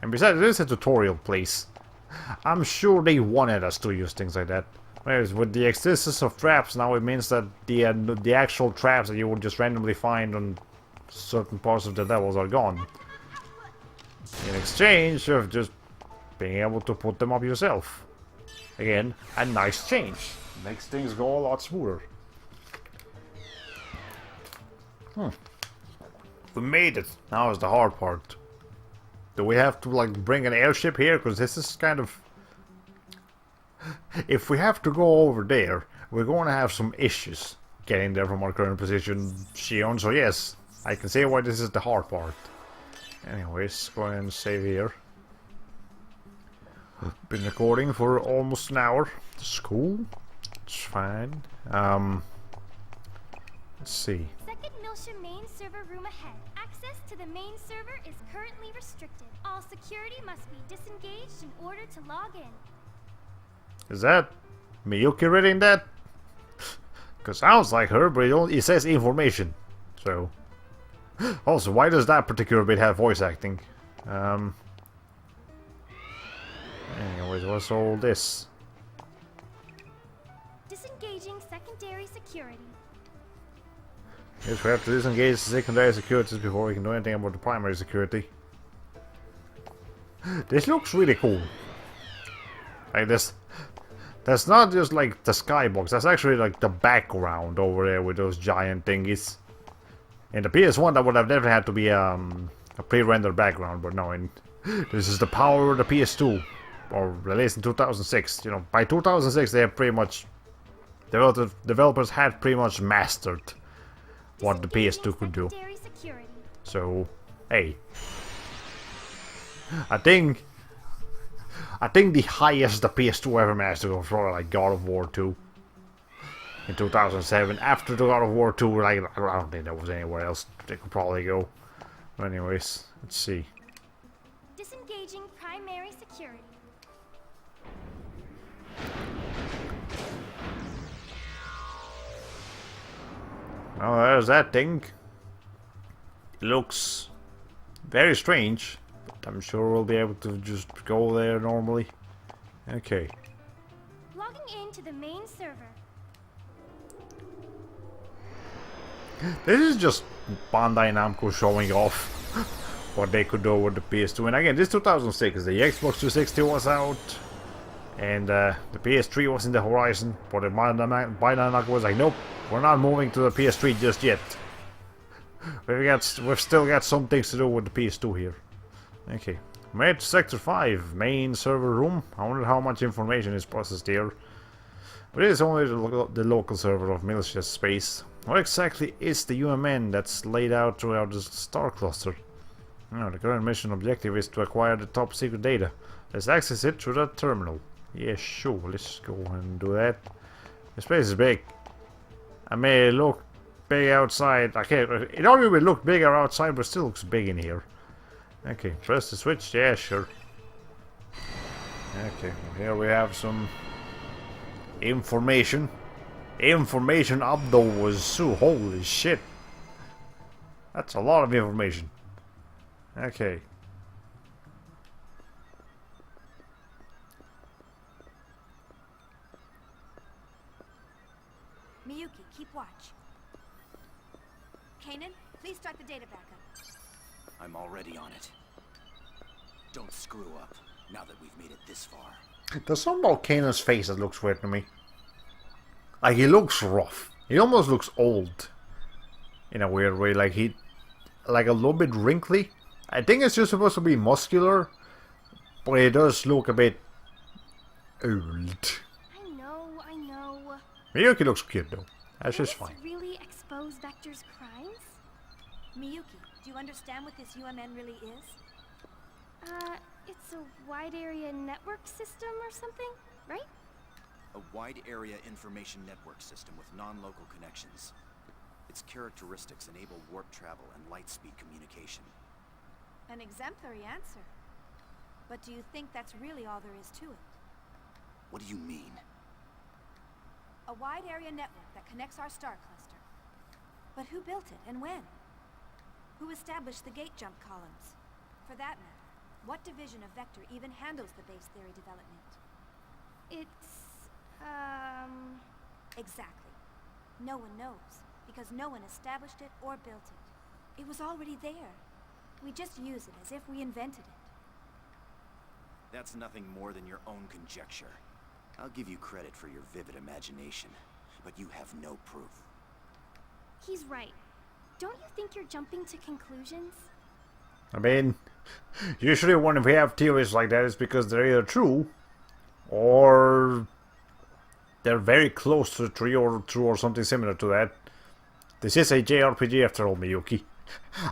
besides, this is a tutorial place. I'm sure they wanted us to use things like that. Whereas with the existence of traps, now it means that the actual traps that you would just randomly find on certain parts of the levels are gone. In exchange of just being able to put them up yourself. Again, a nice change. Makes things go a lot smoother. We made it. Now is the hard part. Do we have to like bring an airship here? Because this is kind of... If we have to go over there, we're going to have some issues getting there from our current position, Shion. So yes, I can see why this is the hard part. Anyways, go ahead and save here. Been recording for almost an hour. It's cool. It's fine. Let's see. Second Milsha main server room ahead. Access to the main server is currently restricted. All security must be disengaged in order to log in. Is that Miyuki reading that? Cause sounds like her, but it says information. So. Also, why does that particular bit have voice acting? Anyways, what's all this? Disengaging secondary security. Yes, we have to disengage the secondary securities before we can do anything about the primary security. This looks really cool. Like this. That's not just like the skybox, that's actually like the background over there with those giant thingies. In the PS1 that would have definitely had to be a pre-rendered background, but no, this is the power of the PS2. Or released in 2006. You know, by 2006 they have pretty much... Developers had pretty much mastered what the PS2 could do. So, hey. I think the highest the PS2 ever managed to go for, like God of War 2 in 2007. After the God of War 2, like I don't think there was anywhere else they could probably go. But anyways, let's see. Disengaging primary security. Oh, there's that thing. It looks very strange, but I'm sure we'll be able to just go there normally. Okay. Logging into the main server. This is just Bandai Namco showing off what they could do with the PS2. And again, this 2006, the Xbox 360 was out, and the PS3 was in the horizon, but the Bandai Namco was like, nope, we're not moving to the PS3 just yet. We've still got some things to do with the PS2 here. Okay. Made to Sector 5, main server room. I wonder how much information is processed here. But it is only the local server of malicious space. What exactly is the UMN that's laid out throughout the star cluster? The current mission objective is to acquire the top secret data. Let's access it through that terminal. Yeah, sure, let's go and do that. This place is big. I may look big outside. Okay, it already looked bigger outside, but still looks big in here. Okay, press the switch. Yeah, sure. Okay, here we have some information. Information upload. So holy shit. That's a lot of information. Okay. Miyuki, keep watch. Kanan, please start the data backup. I'm already on it. Don't screw up, now that we've made it this far. There's something about Kanan's face that looks weird to me. Like, he looks rough. He almost looks old. In a weird way, like like a little bit wrinkly. I think it's just supposed to be muscular, but it does look a bit old. I know. Miyuki looks cute though. That's just fine. Really expose Vector's crimes? Miyuki, do you understand what this UMN really is? It's a wide area network system or something, right? A wide area information network system with non-local connections. Its characteristics enable warp travel and light-speed communication. An exemplary answer. But do you think that's really all there is to it? What do you mean? A wide area network that connects our star cluster. But who built it and when? Who established the gate jump columns? For that matter, what division of Vector even handles the base theory development? It's, Exactly. No one knows, because no one established it or built it. It was already there. We just use it as if we invented it. That's nothing more than your own conjecture. I'll give you credit for your vivid imagination, but you have no proof. He's right. Don't you think you're jumping to conclusions? I mean, usually when we have theories like that, it's because they're either true, or they're very close to true or something similar to that. This is a JRPG after all, Miyuki.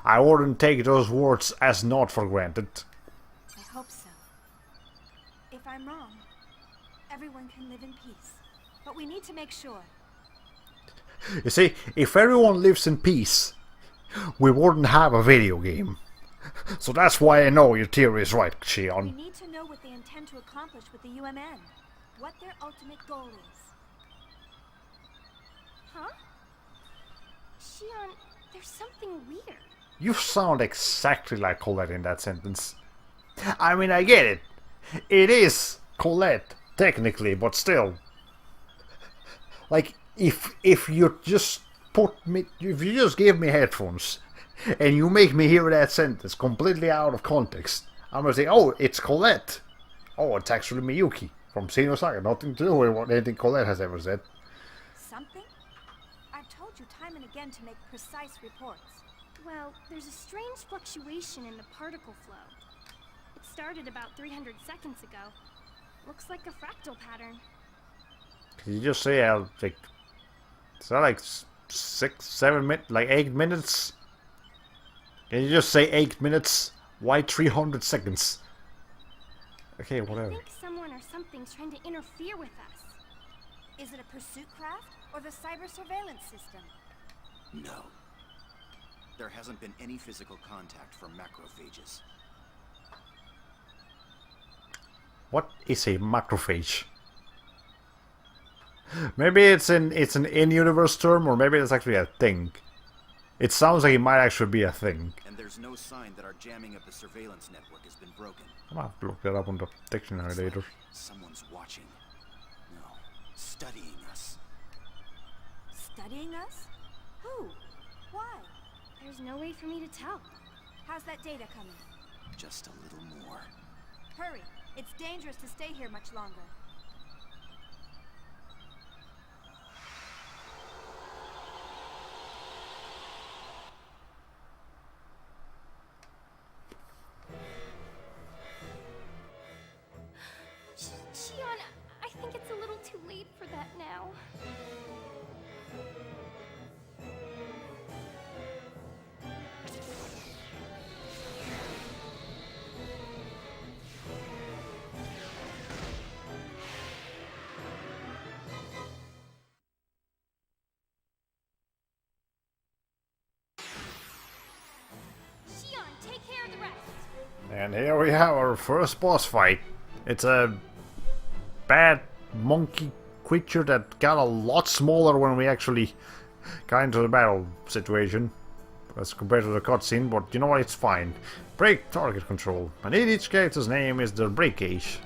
I wouldn't take those words as not for granted. I hope so. If I'm wrong, everyone can live in peace. But we need to make sure. You see, if everyone lives in peace, we wouldn't have a video game. So that's why I know your theory is right, Xion. We need to know what they intend to accomplish with the UMN. What their ultimate goal is. Huh? Xion, there's something weird. You sound exactly like Colette in that sentence. I mean, I get it. It is Colette, technically, but still. Like, if you just give me headphones and you make me hear that sentence completely out of context, I'm gonna say, oh, it's Colette. Oh, it's actually Miyuki from Xenosaga. Nothing to do with what anything Colette has ever said. Something? I've told you time and again to make precise reports. Well, there's a strange fluctuation in the particle flow. It started about 300 seconds ago. Looks like a fractal pattern. Can you just say, like, is that like 6, 7 minutes, like 8 minutes? Can you just say 8 minutes? Why 300 seconds? Okay, whatever. I think someone or something's trying to interfere with us. Is it a pursuit craft or the cyber surveillance system? No. There hasn't been any physical contact from macrophages. What is a macrophage? Maybe it's an in-universe term, or maybe it's actually a thing. It sounds like it might actually be a thing. And there's no sign that our jamming of the surveillance network has been broken. I'm gonna have to look that up on the dictionary It's later. like someone's watching. No, studying us. Studying us? Who? Why? There's no way for me to tell. How's that data coming? Just a little more. Hurry. It's dangerous to stay here much longer. Shion, I think it's a little too late for that now. Shion, take care of the rest. And here we have our first boss fight. It's a bad monkey creature that got a lot smaller when we actually got into the battle situation as compared to the cutscene, but you know what, it's fine. Break target control. And in each character's name is the break gauge.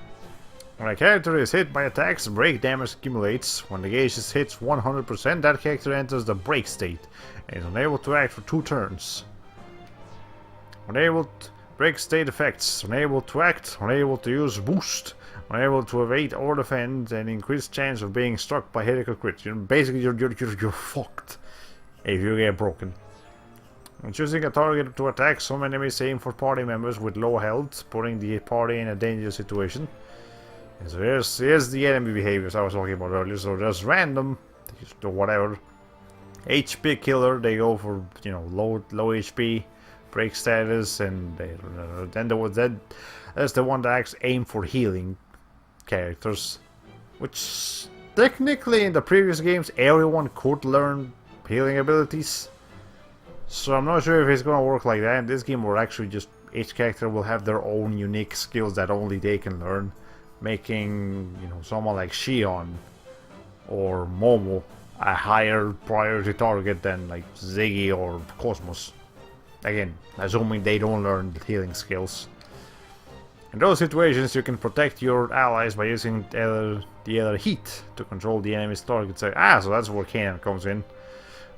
When a character is hit by attacks, break damage accumulates. When the gauge is hit 100%, that character enters the break state and is unable to act for 2 turns. Unable to break state effects, unable to act, unable to use boost, unable to evade or defend, and increased chance of being struck by critical crit. Basically, you're fucked if you get broken. When choosing a target to attack, some enemies aim for party members with low health, putting the party in a dangerous situation. And so here's the enemy behaviors I was talking about earlier. So there's random, just whatever, HP killer. They go for low HP. Break status, and then there's the one that actually aim for healing characters, which technically in the previous games everyone could learn healing abilities. So I'm not sure if it's gonna work like that. In this game, where actually just each character will have their own unique skills that only they can learn, making someone like Shion or Momo a higher priority target than like Ziggy or Cosmos. Again, assuming they don't learn the healing skills. In those situations, you can protect your allies by using the other heat to control the enemy's target. So that's where Kanan comes in.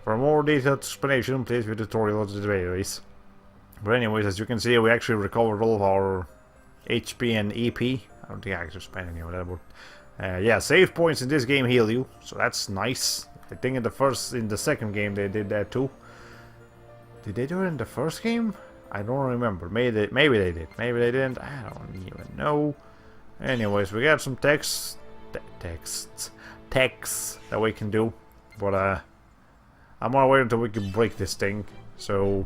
For a more detailed explanation, please view the tutorial of the database. But anyways, as you can see, we actually recovered all of our HP and EP. I don't think I actually spent any of that, but yeah, save points in this game heal you, so that's nice. I think in the second game they did that too. Did they do it in the first game? I don't remember. Maybe they did. Maybe they didn't. I don't even know. Anyways, we got some texts that we can do. But I'm gonna wait until we can break this thing. So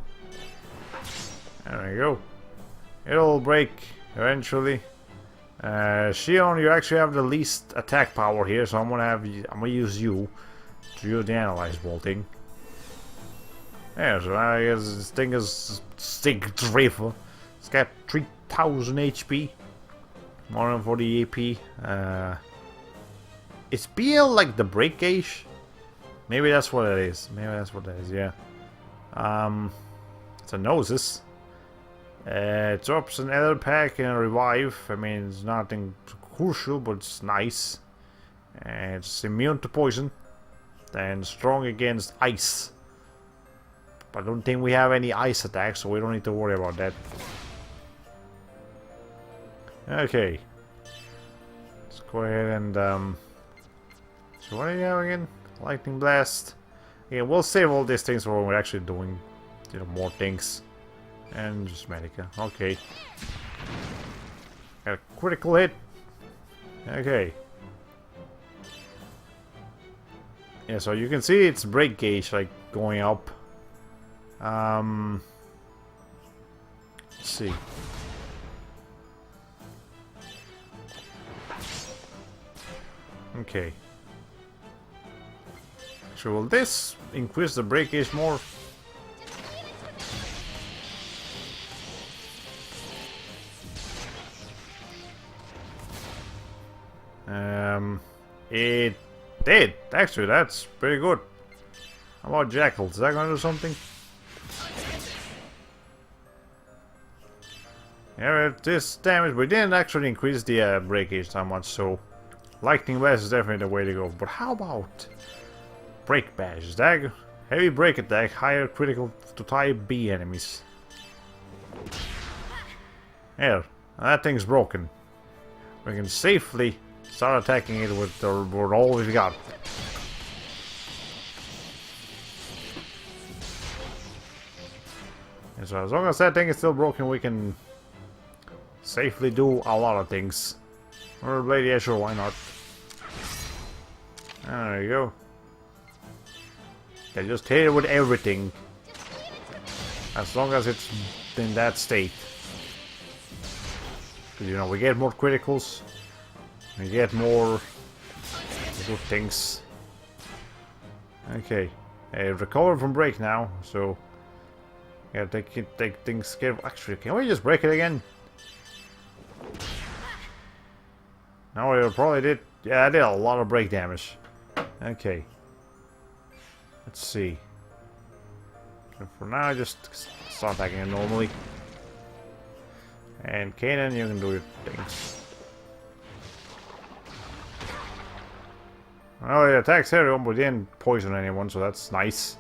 there we go. It'll break eventually. Shion, you actually have the least attack power here, so I'm gonna use you to use the analyze bolting. Yeah, so I guess this thing is Sig Drafer. It's got 3000 HP. More than 40 AP. Is BL like the break gauge? Maybe that's what it is. Yeah. It's a Gnosis. It drops an Elder Pack and a Revive. I mean, it's nothing crucial, but it's nice. It's immune to poison. And strong against ice. But I don't think we have any ice attacks, so we don't need to worry about that. Okay. Let's go ahead and so what do you have again? Lightning Blast. Yeah, we'll save all these things for when we're actually doing more things. And just Medica. Okay. Got a critical hit. Okay. Yeah, so you can see its break gauge like going up. Let's see. Okay. So will this increase the break gauge more? It did. Actually, that's pretty good. How about Jackal? Is that gonna do something? Yeah, with this damage, we didn't actually increase the breakage that much, so Lightning Blast is definitely the way to go. But how about Break Bash? Is that heavy break attack, higher critical to type B enemies? There, that thing's broken. We can safely start attacking it with all we've got. And so as long as that thing is still broken, we can safely do a lot of things. Or blade, yeah, sure, why not? There you go. Yeah, just hit it with everything. As long as it's in that state. Because, you know, we get more criticals. We get more good things. Okay. Recover from break now, so... Yeah, take things careful. Actually, can we just break it again? No, it probably did. Yeah, I did a lot of break damage. Okay. Let's see. So for now, just start attacking it normally. And Kanan, you can do your things. Well, it attacks everyone, but didn't poison anyone, so that's nice.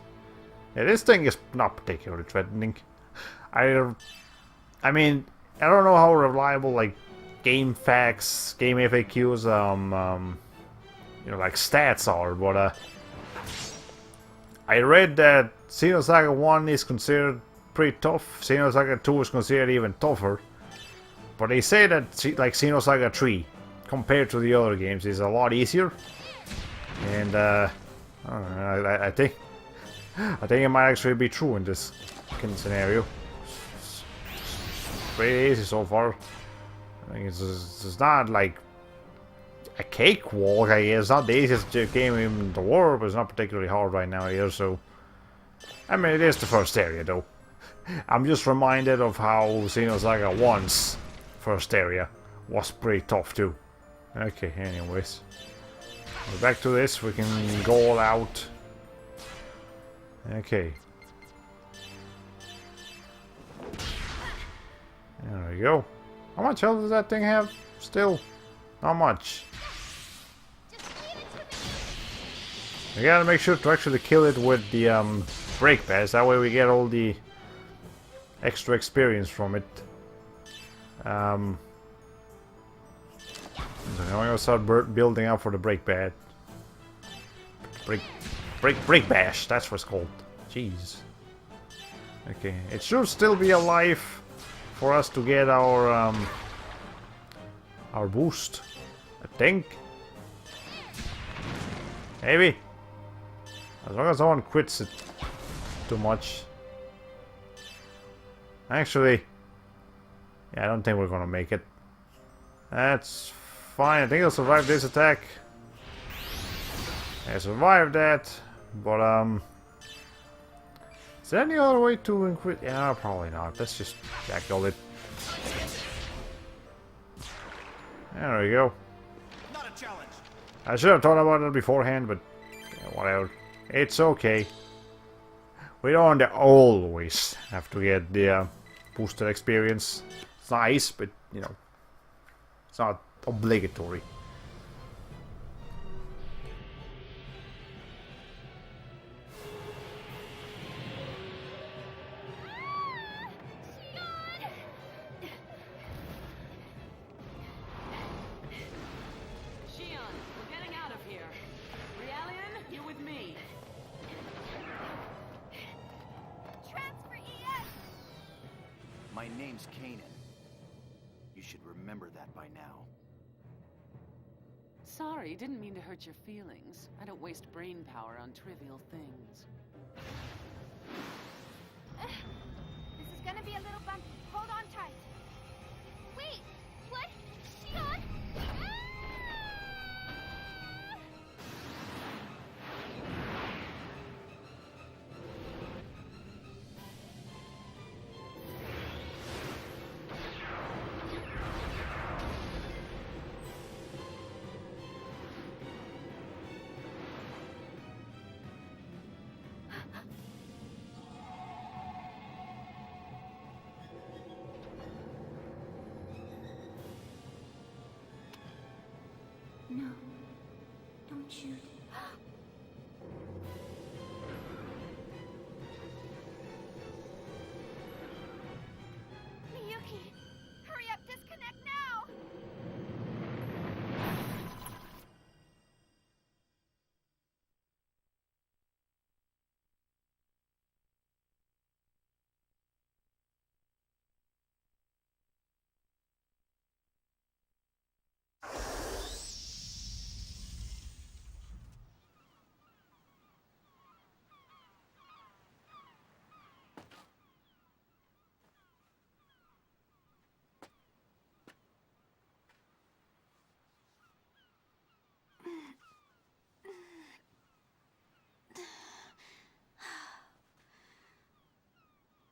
Yeah, this thing is not particularly threatening. I mean, I don't know how reliable, like, game facts, game FAQs, you know, like, stats are, but, I read that Xenosaga 1 is considered pretty tough, Xenosaga 2 is considered even tougher, but they say that, like, Xenosaga 3, compared to the other games, is a lot easier, and, I think it might actually be true in this scenario. It's pretty easy so far. I think it's not like a cakewalk, I guess. It's not the easiest game in the world, but it's not particularly hard right now either, so... I mean, it is the first area, though. I'm just reminded of how Xenosaga 1's first area was pretty tough, too. Okay, anyways. Back to this, we can go all out. Okay. There we go. How much health does that thing have? Still, not much. We gotta make sure to actually kill it with the break pass. That way we get all the extra experience from it. So now I'm gonna start building up for the break pad. Break bash, that's what it's called. Jeez. Okay, it should still be alive for us to get our boost, I think. Maybe. As long as no one quits it too much. Actually, yeah, I don't think we're gonna make it. That's fine. I think I'll survive this attack. I survived that. But, is there any other way to increase? Yeah, probably not. Let's just jackal it. There we go. Not a challenge. I should have thought about it beforehand, but yeah, whatever. It's okay. We don't always have to get the boosted experience. It's nice, but, you know, it's not obligatory. My name's Kanan. You should remember that by now. Sorry, didn't mean to hurt your feelings. I don't waste brain power on trivial things. This is gonna be a little bumpy. Hold on tight. Wait, what? Shion? you. Miyuki, hurry up, disconnect now!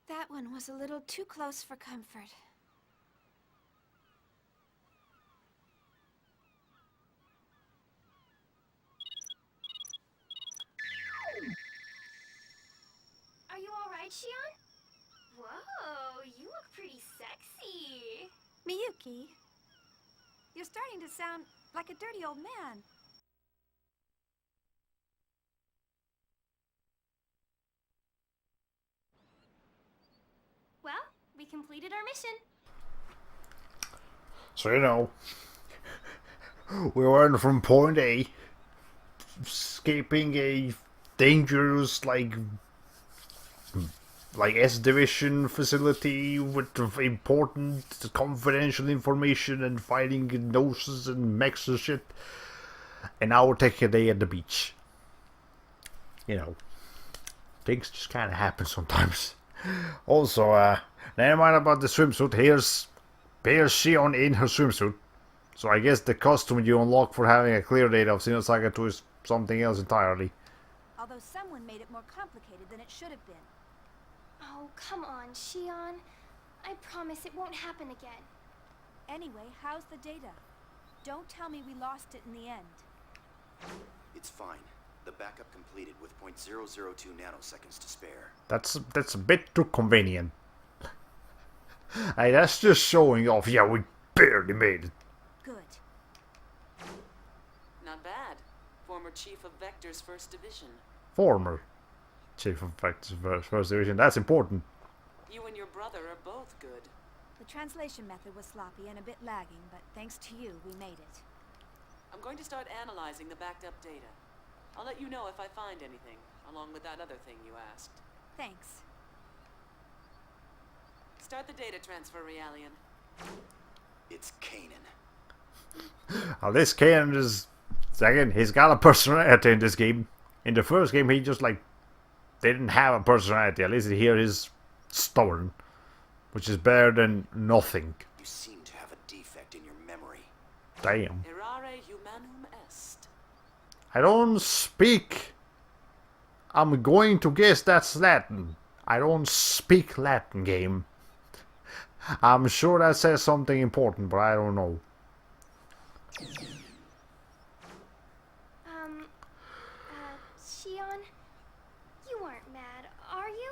That one was a little too close for comfort. Are you alright, Shion? Whoa, you look pretty sexy. Miyuki, you're starting to sound like a dirty old man. Well, we completed our mission. So, you know, we went from point A, escaping a dangerous, like S division facility with important confidential information and fighting Gnosis and mechs and shit. And now we're taking a day at the beach. You know, things just kind of happen sometimes. Also, never mind about the swimsuit. Here's Shion in her swimsuit. So I guess the costume you unlock for having a clear data of Xenosaga II is something else entirely. Although someone made it more complicated than it should have been. Oh, come on, Shion. I promise it won't happen again. Anyway, how's the data? Don't tell me we lost it in the end. It's fine. The backup completed with .002 nanoseconds to spare. That's a bit too convenient. Hey, that's just showing off. Yeah, we barely made it. Good. Not bad. Former chief of Vector's first division. Former chief of Vector's first division. That's important. You and your brother are both good. The translation method was sloppy and a bit lagging, but thanks to you, we made it. I'm going to start analyzing the backed up data. I'll let you know if I find anything, along with that other thing you asked. Thanks. Start the data transfer, Realian. It's Kanan. This Kanan is... Again, he's got a personality in this game. In the first game, he just, like, didn't have a personality. At least here he's stubborn. Which is better than nothing. You seem to have a defect in your memory. Damn. Errare humanum est. I don't speak... I'm going to guess that's Latin. I don't speak Latin, game. I'm sure that says something important, but I don't know. Shion, you aren't mad, are you?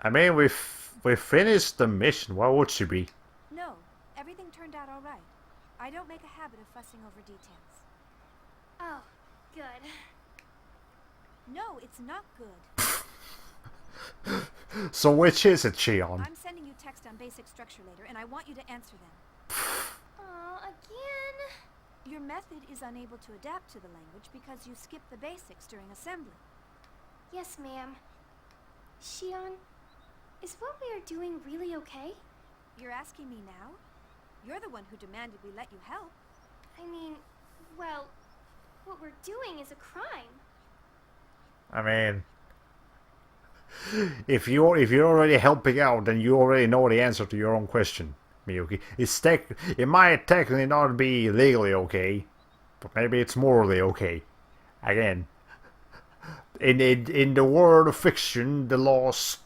I mean, we finished the mission. Why would she be? No, everything turned out all right. I don't make a habit of fussing over details. Oh, good. No, it's not good. So which is it, Shion? I'm sending you text on basic structure later, and I want you to answer them. Aw, again? Your method is unable to adapt to the language because you skipped the basics during assembly. Yes, ma'am. Shion, is what we are doing really okay? You're asking me now? You're the one who demanded we let you help. I mean, well, what we're doing is a crime. I mean, if you're already helping out, then you already know the answer to your own question, Miyuki. It might technically not be legally okay, but maybe it's morally okay. Again, in the world of fiction, the laws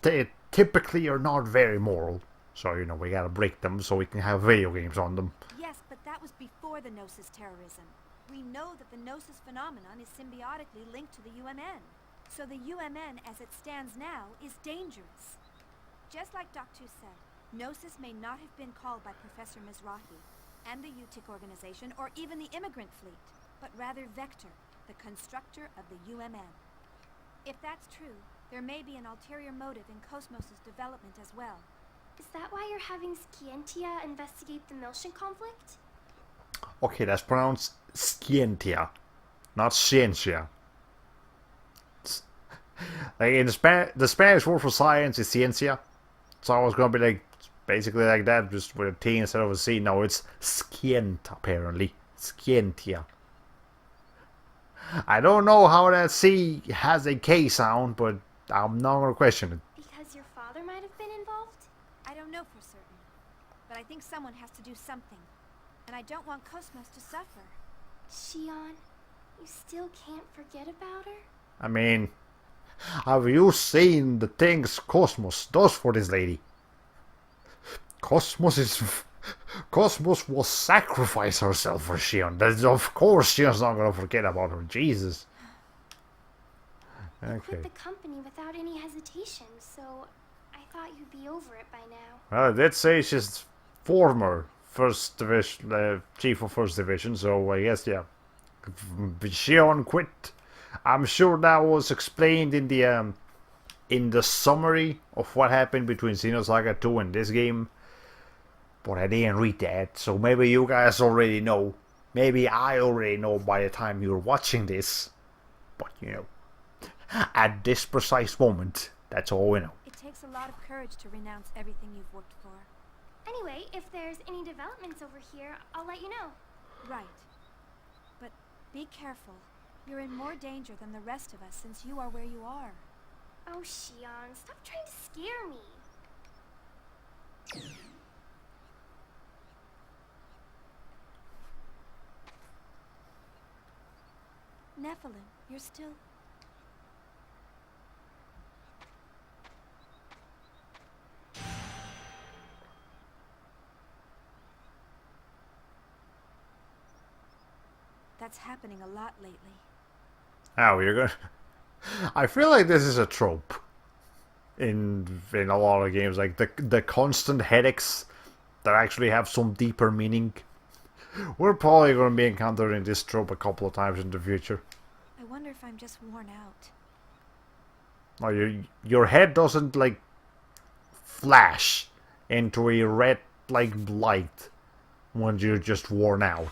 typically are not very moral. So, you know, we gotta break them so we can have video games on them. Yes, but that was before the Gnosis terrorism. We know that the Gnosis phenomenon is symbiotically linked to the UMN. So the UMN, as it stands now, is dangerous. Just like Doc 2 said, Gnosis may not have been called by Professor Mizrahi and the UTIC organization or even the immigrant fleet, but rather Vector, the constructor of the UMM. If that's true, there may be an ulterior motive in Cosmos' development as well. Is that why you're having Scientia investigate the Miltian conflict? Okay, that's pronounced Scientia, not Ciencia. Like in the Spanish word for science is ciencia, so I was gonna be like basically like that, just with a T instead of a C. No, it's Scient apparently, Scientia. I don't know how that C has a K sound, but I'm not gonna question it. Because your father might have been involved? I don't know for certain, but I think someone has to do something, and I don't want Cosmos to suffer. Shion, you still can't forget about her? I mean, have you seen the things Cosmos does for this lady? Cosmos will sacrifice herself for Shion. That's, of course Shion's not gonna forget about her. Jesus. You Okay. quit the company without any hesitation, so I thought you'd be over it by now. Well, I did say she's former first division, chief of first division, so I guess, yeah. Shion quit. I'm sure that was explained in the summary of what happened between Xenosaga 2 and this game. But I didn't read that, so maybe you guys already know. Maybe I already know by the time you're watching this. But, you know, at this precise moment, that's all we know. It takes a lot of courage to renounce everything you've worked for. Anyway, if there's any developments over here, I'll let you know. Right. But be careful. You're in more danger than the rest of us since you are where you are. Oh, Shion, stop trying to scare me. Nephilim, you're still... That's happening a lot lately. Oh, you're gonna... I feel like this is a trope in a lot of games, like the constant headaches that actually have some deeper meaning. We're probably going to be encountering this trope a couple of times in the future. I wonder if I'm just worn out. Like your head doesn't like flash into a red like light when you're just worn out,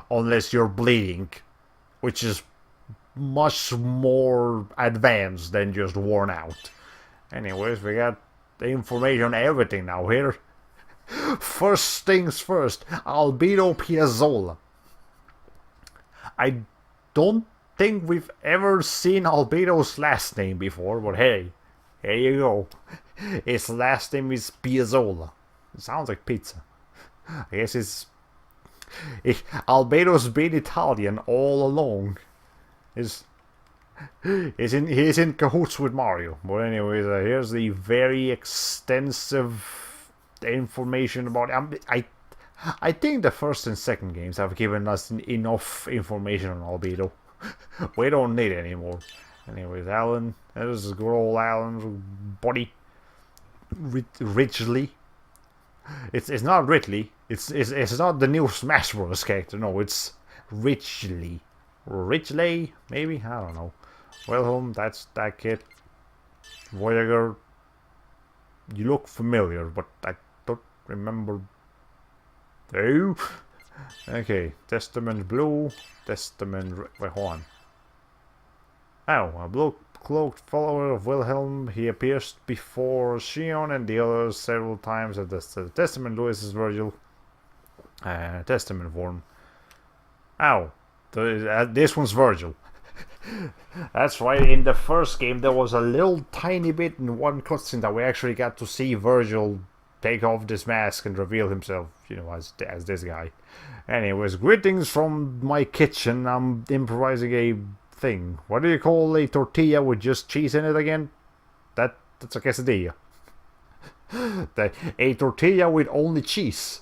unless you're bleeding, which is much more advanced than just worn out. Anyways, we got the information on everything now here. First things first, Albedo Piazzolla. I don't think we've ever seen Albedo's last name before, but hey, here you go. His last name is Piazzolla. It sounds like pizza. I guess Albedo's been Italian all along. He's in cahoots with Mario. But anyways, here's the very extensive information about... I think the first and second games have given us enough information on Albedo. We don't need it anymore. Anyways, Alan. There's good old Alan's body. Ridgely. It's not Ridley. It's not the new Smash Bros. Character. No, it's Ridgely. Ridgely, maybe? I don't know. Wilhelm, that's that kid. Voyager. You look familiar, but I don't remember. Oh. Okay, Testament Blue. Testament... Wait, hold on. Oh, a blue-cloaked follower of Wilhelm. He appears before Shion and the others several times at the Testament. Louis is Virgil. Testament form. Oh. This one's Virgil. That's right, in the first game there was a little tiny bit in one cutscene that we actually got to see Virgil take off this mask and reveal himself, you know, as this guy. Anyways, greetings from my kitchen. I'm improvising a thing. What do you call a tortilla with just cheese in it again? That's a quesadilla. A tortilla with only cheese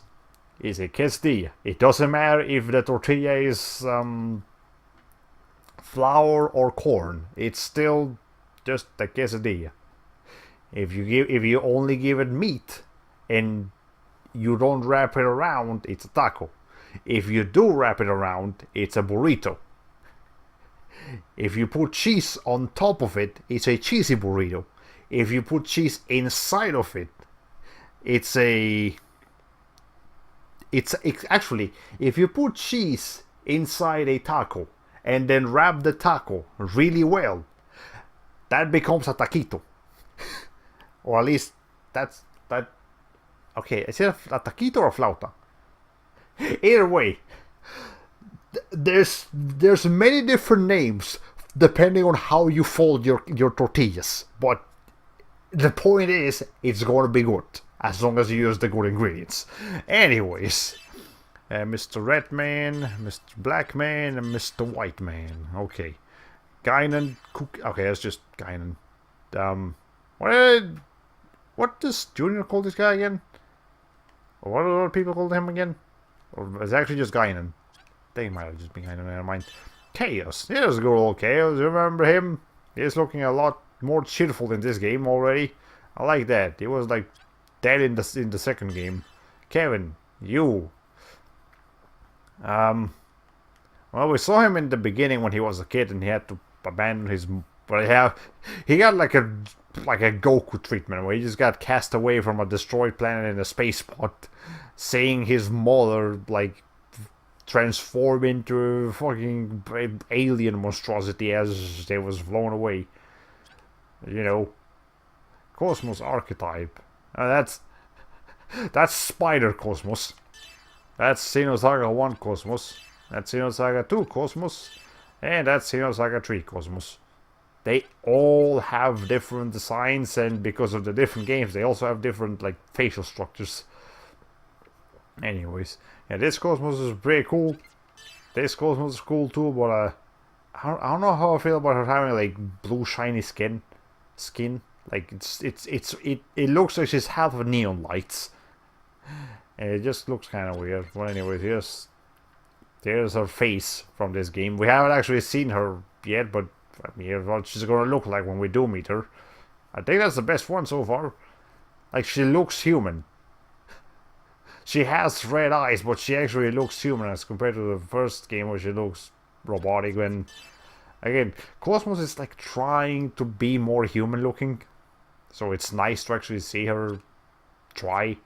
is a quesadilla. It doesn't matter if the tortilla is flour or corn. It's still just a quesadilla. If you only give it meat and you don't wrap it around, it's a taco. If you do wrap it around, it's a burrito. If you put cheese on top of it, it's a cheesy burrito. If you put cheese inside of it, it's actually, if you put cheese inside a taco and then wrap the taco really well, that becomes a taquito. Or at least that. Okay, is it a taquito or a flauta? Either way, there's many different names depending on how you fold your tortillas. But the point is, it's gonna be good as long as you use the good ingredients. Anyways, Mr. Red Man, Mr. Black Man, and Mr. White Man. Okay, Guinan Cook. Okay, that's just Guinan. What does Junior call this guy again? Or what other people call him again? Or it's actually just Guinan. They might have just been Guinan, never mind. Chaos. Here's good old Chaos. Remember him? He's looking a lot more cheerful in this game already. I like that. He was like dead in the second game. Kevin, you. Well, we saw him in the beginning when he was a kid and he had to abandon his. But he got like a Goku treatment where he just got cast away from a destroyed planet in a space pod, seeing his mother like transform into a fucking alien monstrosity as they was flown away. You know, Cosmos archetype. That's Spider Cosmos. That's Xenosaga 1 Cosmos. That's Xenosaga 2 Cosmos. And that's Xenosaga 3 Cosmos. They all have different designs, and because of the different games, they also have different like facial structures. Anyways, yeah, this Cosmos is pretty cool. This Cosmos is cool too, but I don't know how I feel about her having like blue shiny skin. Like it looks like she's half of neon lights. And it just looks kind of weird. But anyways, there's her face from this game. We haven't actually seen her yet, but here's what she's gonna look like when we do meet her. I think that's the best one so far. Like, she looks human. She has red eyes, but she actually looks human as compared to the first game where she looks robotic. When again, Cosmos is like trying to be more human looking, so it's nice to actually see her try.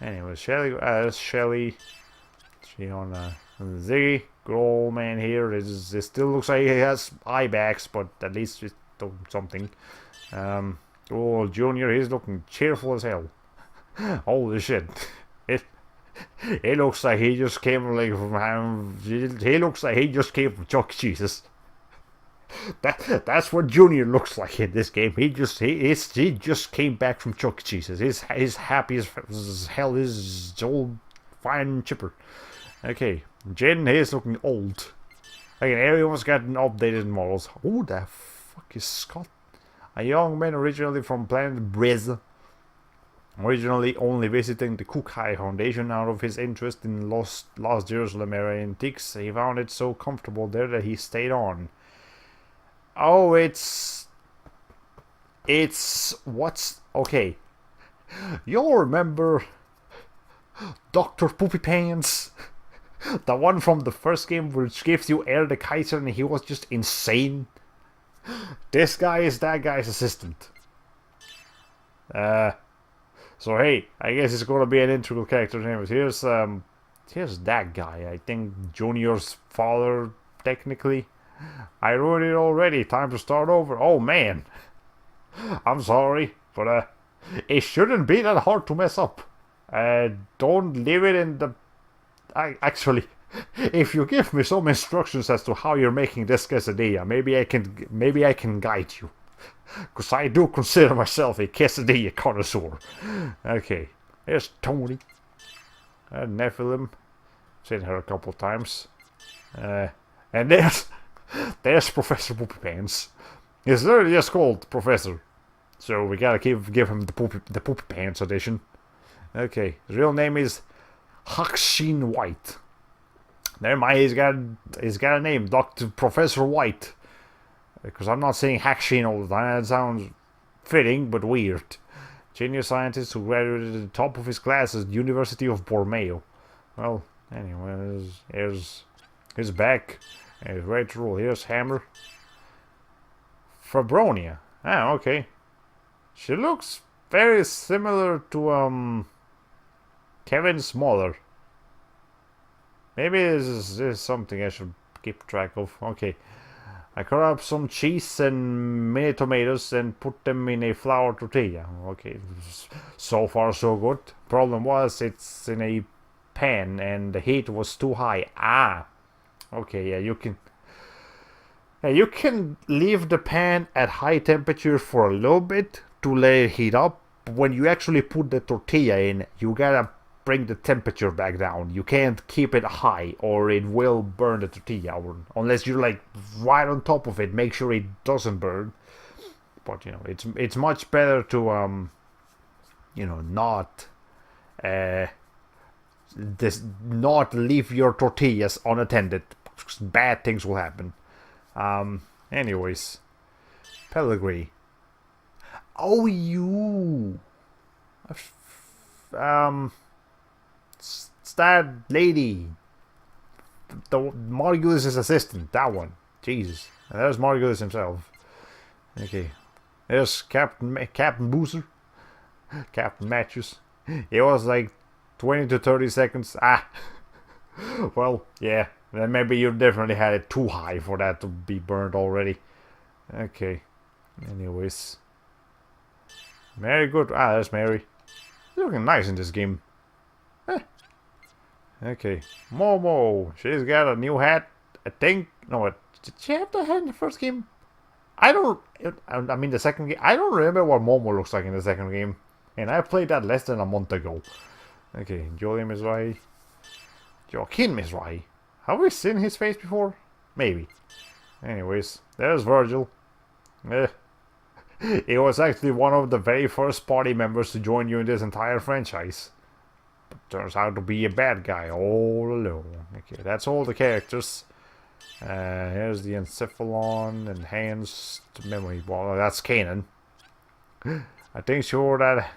Anyway, Shelly. She on Ziggy. Good old man here. It still looks like he has eye bags, but at least it's something. Oh, Junior, he's looking cheerful as hell. Holy shit. It looks like he just came from he looks like he just came from Chuck E. Cheese's. That's what Junior looks like in this game. He just came back from Chuck E. Cheese's. He's happy as hell. He's all fine and chipper. Okay, Jin is looking old. Again, everyone's gotten updated models. Who the fuck is Scott? A young man originally from planet Briz. Originally only visiting the Kukai Foundation out of his interest in Lost Jerusalem area antiques, he found it so comfortable there that he stayed on. Oh, it's what's okay. You'll remember Dr. Poopy Pants? The one from the first game which gives you Air the Kaiser and he was just insane. This guy is that guy's assistant. So hey, I guess it's gonna be an integral character. Anyways, here's that guy. I think Junior's father, technically. I ruined it already. Time to start over. Oh man, I'm sorry, but it shouldn't be that hard to mess up. Don't leave it in the. Actually, if you give me some instructions as to how you're making this quesadilla, maybe I can guide you. Because I do consider myself a quesadilla connoisseur. Okay, here's Tony. Nephilim. Seen her a couple times. And there's Professor Poopy Pants. He's literally just called Professor. So we gotta give him the Poopy Pants edition. Okay, his real name is Hakshin White. Never mind, he's got a name, Dr. Professor White. Because I'm not saying Hakshin all the time, that sounds fitting, but weird. Genius scientist who graduated at the top of his class at the University of Borneo. Well, anyway, here's back. Anyways, ready to roll. Here's Hammer. Fabronia. Ah, okay. She looks very similar to Kevin's mother. Maybe this is something I should keep track of. Okay. I cut up some cheese and mini tomatoes and put them in a flour tortilla. Okay, so far so good. Problem was it's in a pan and the heat was too high. Ah, okay, yeah, you can leave the pan at high temperature for a little bit to let it heat up. But when you actually put the tortilla in, you gotta bring the temperature back down. You can't keep it high or it will burn the tortilla. Or unless you're like right on top of it, make sure it doesn't burn. But you know, it's much better to not not leave your tortillas unattended. Bad things will happen. Anyways, Pellegrini. Oh, you. It's that lady. The Margulis' assistant. That one. Jesus. And there's Margulis himself. Okay. There's Captain Boozer. Captain Matthews. It was like 20 to 30 seconds. Ah. Well, yeah. Then maybe you definitely had it too high for that to be burned already. Okay. Anyways. Very good. Ah, there's Mary. Looking nice in this game. Okay. Momo. She's got a new hat. I think. No, did she have the hat in the first game? I mean, the second game. I don't remember what Momo looks like in the second game. And I played that less than a month ago. Okay. Joachim Mizrahi. Joachim Mizrahi. Have we seen his face before? Maybe. Anyways. There's Virgil. He was actually one of the very first party members to join you in this entire franchise. But turns out to be a bad guy all alone. Okay, that's all the characters. Here's the Encephalon, Enhanced Memory Ball. That's Kanan. I think sure that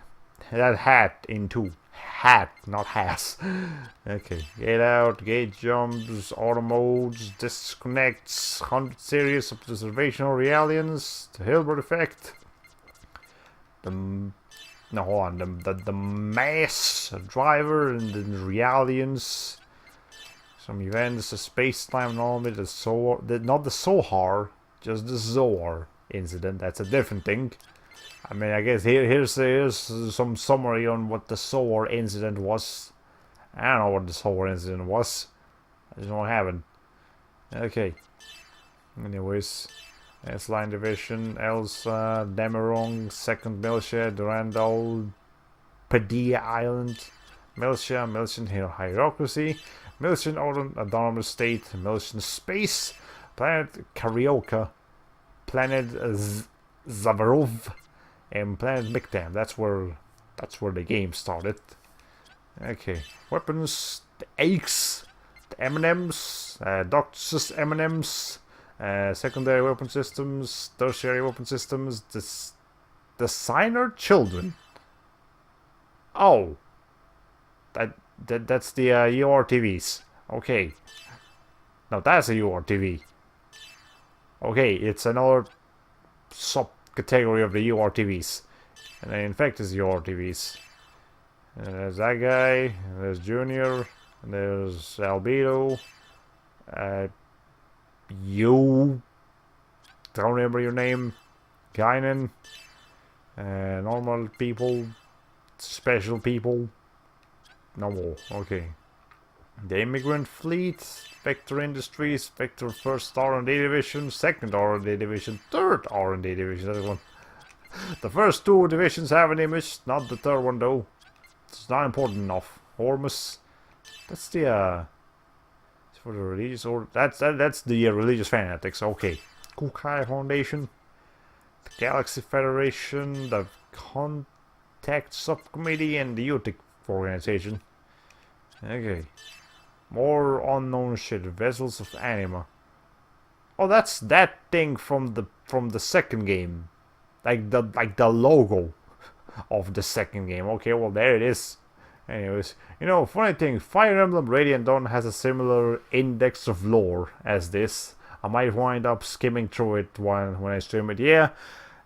hat into hat, not has. Okay, get out, gate jumps, auto modes, disconnects, 100 series of observational realians, the Hilbert effect. The mass driver and the realians. Some events, the space-time anomaly, not the Sohar, just the Zohar incident. That's a different thing. I mean, I guess here's some summary on what the Sohar incident was. I don't know what the Sohar incident was. I just don't have it. Okay. Anyways. S-Line Division, Elsa, Demerong, 2nd Militia, Durandal, Padilla Island, Militian Hierocracy, Militian Autonomous State, Militian Space, Planet Karioka, Planet Zavarov, and Planet Miktam. That's where the game started. Okay, weapons, the Aches, the M&Ms, Doctor's M&Ms, secondary weapon systems, tertiary weapon systems, the Signer Children. Oh, that's the URTVs. Okay, now that's a URTV. Okay, it's another subcategory of the URTVs, and in fact, it's URTVs. There's that guy. There's Junior. And there's Albedo. You don't remember your name. Guinan. Normal people. Special people. No more. Okay. The Immigrant Fleet. Vector Industries. Vector 1st R&D Division. 2nd R&D Division. 3rd R&D Division. That one. The first 2 divisions have an image. Not the 3rd one though. It's not important enough. Hormus. That's the it's for the religious order. That's the religious fanatics. Okay. Kukai Foundation, the Galaxy Federation, the Contact Subcommittee, and the UTIC organization. Okay. More unknown shit. Vessels of Anima. Oh, that's that thing from the second game. Like the logo of the second game. Okay, well there it is. Anyways, you know, funny thing, Fire Emblem Radiant Dawn has a similar index of lore as this. I might wind up skimming through it when I stream it. Yeah,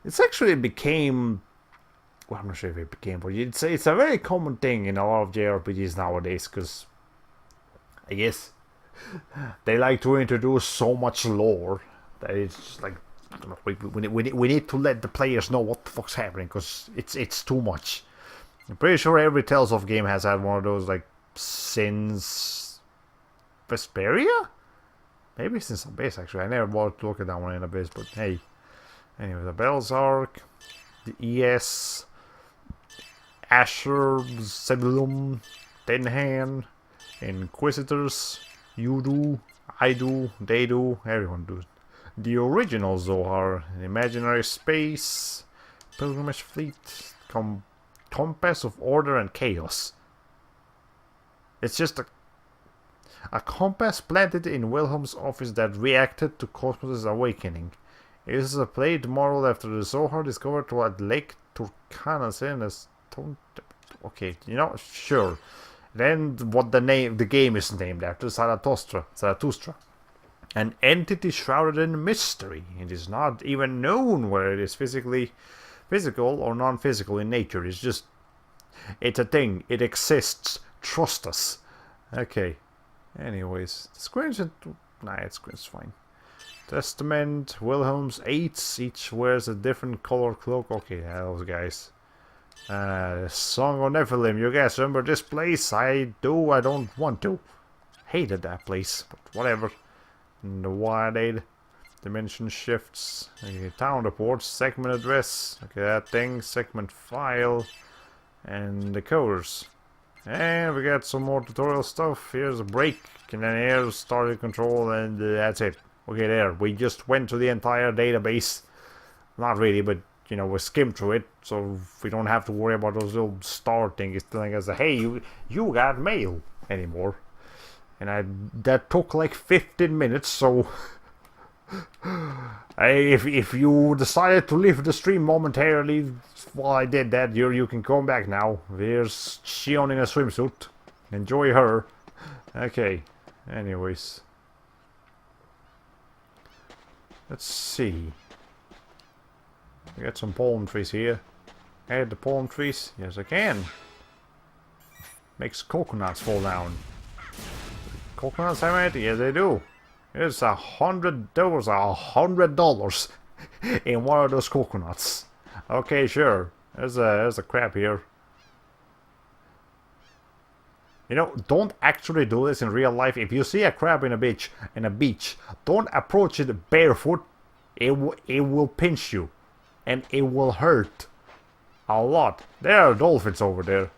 it's actually became. Well, I'm not sure if it became, but it's a very common thing in a lot of JRPGs nowadays, because I guess they like to introduce so much lore that it's just like we need to let the players know what the fuck's happening, because it's too much. I'm pretty sure every Tales of game has had one of those, like, since Vesperia? Maybe since Abyss, actually. I never bothered to look at that one in Abyss, but hey. Anyway, the Bell's Arc, the ES, Asher, Sebulum, Tenhan, Inquisitors, you do, I do, they do, everyone does. The original Zohar, Imaginary Space, Pilgrimage Fleet, Compass of Order and Chaos. It's just a compass planted in Wilhelm's office that reacted to Cosmos' awakening. It is a plate modeled after the Zohar discovered what Lake Turkana in a stone. Okay, you know, sure. Then what the game is named after, Zarathustra. An entity shrouded in mystery. It is not even known whether it is physical or non-physical in nature. It's a thing. It exists. Trust us. Okay. Anyways, the screen's screen's fine. Testament, Wilhelm's 8s, each wears a different color cloak. Okay, those guys. Song of Nephilim, you guys remember this place? I do, I don't want to. Hated that place, but whatever. And the Wide Aid, Dimension Shifts, okay, Town Reports, Segment Address, okay, that thing, Segment File, and the coders. And we got some more tutorial stuff. Here's a break, and then here's starting control, and that's it. Okay, there. We just went to the entire database. Not really, but, you know, we skimmed through it, so we don't have to worry about those little star things telling us, hey, you got mail anymore. And that took like 15 minutes, so if you decided to leave the stream momentarily while I did that, you can come back now. There's Shion in a swimsuit. Enjoy her. Okay, anyways. Let's see. We got some palm trees here. Add the palm trees? Yes, I can. Makes coconuts fall down. Coconuts have it? Yes, they do. It's $100 in one of those coconuts. Okay, sure. There's a crab here. You know, don't actually do this in real life. If you see a crab in a beach, don't approach it barefoot. It will pinch you, and it will hurt a lot. There are dolphins over there.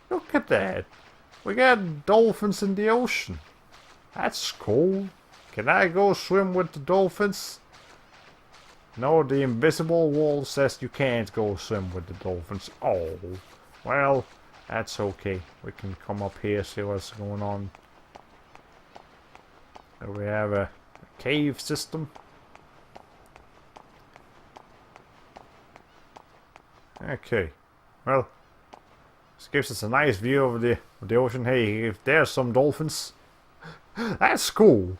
Look at that. We got dolphins in the ocean. That's cool. Can I go swim with the dolphins? No, the invisible wall says you can't go swim with the dolphins. Oh, well, that's okay. We can come up here, see what's going on. There we have a cave system. Okay, well, this gives us a nice view of the ocean. Hey, if there's some dolphins, that's cool.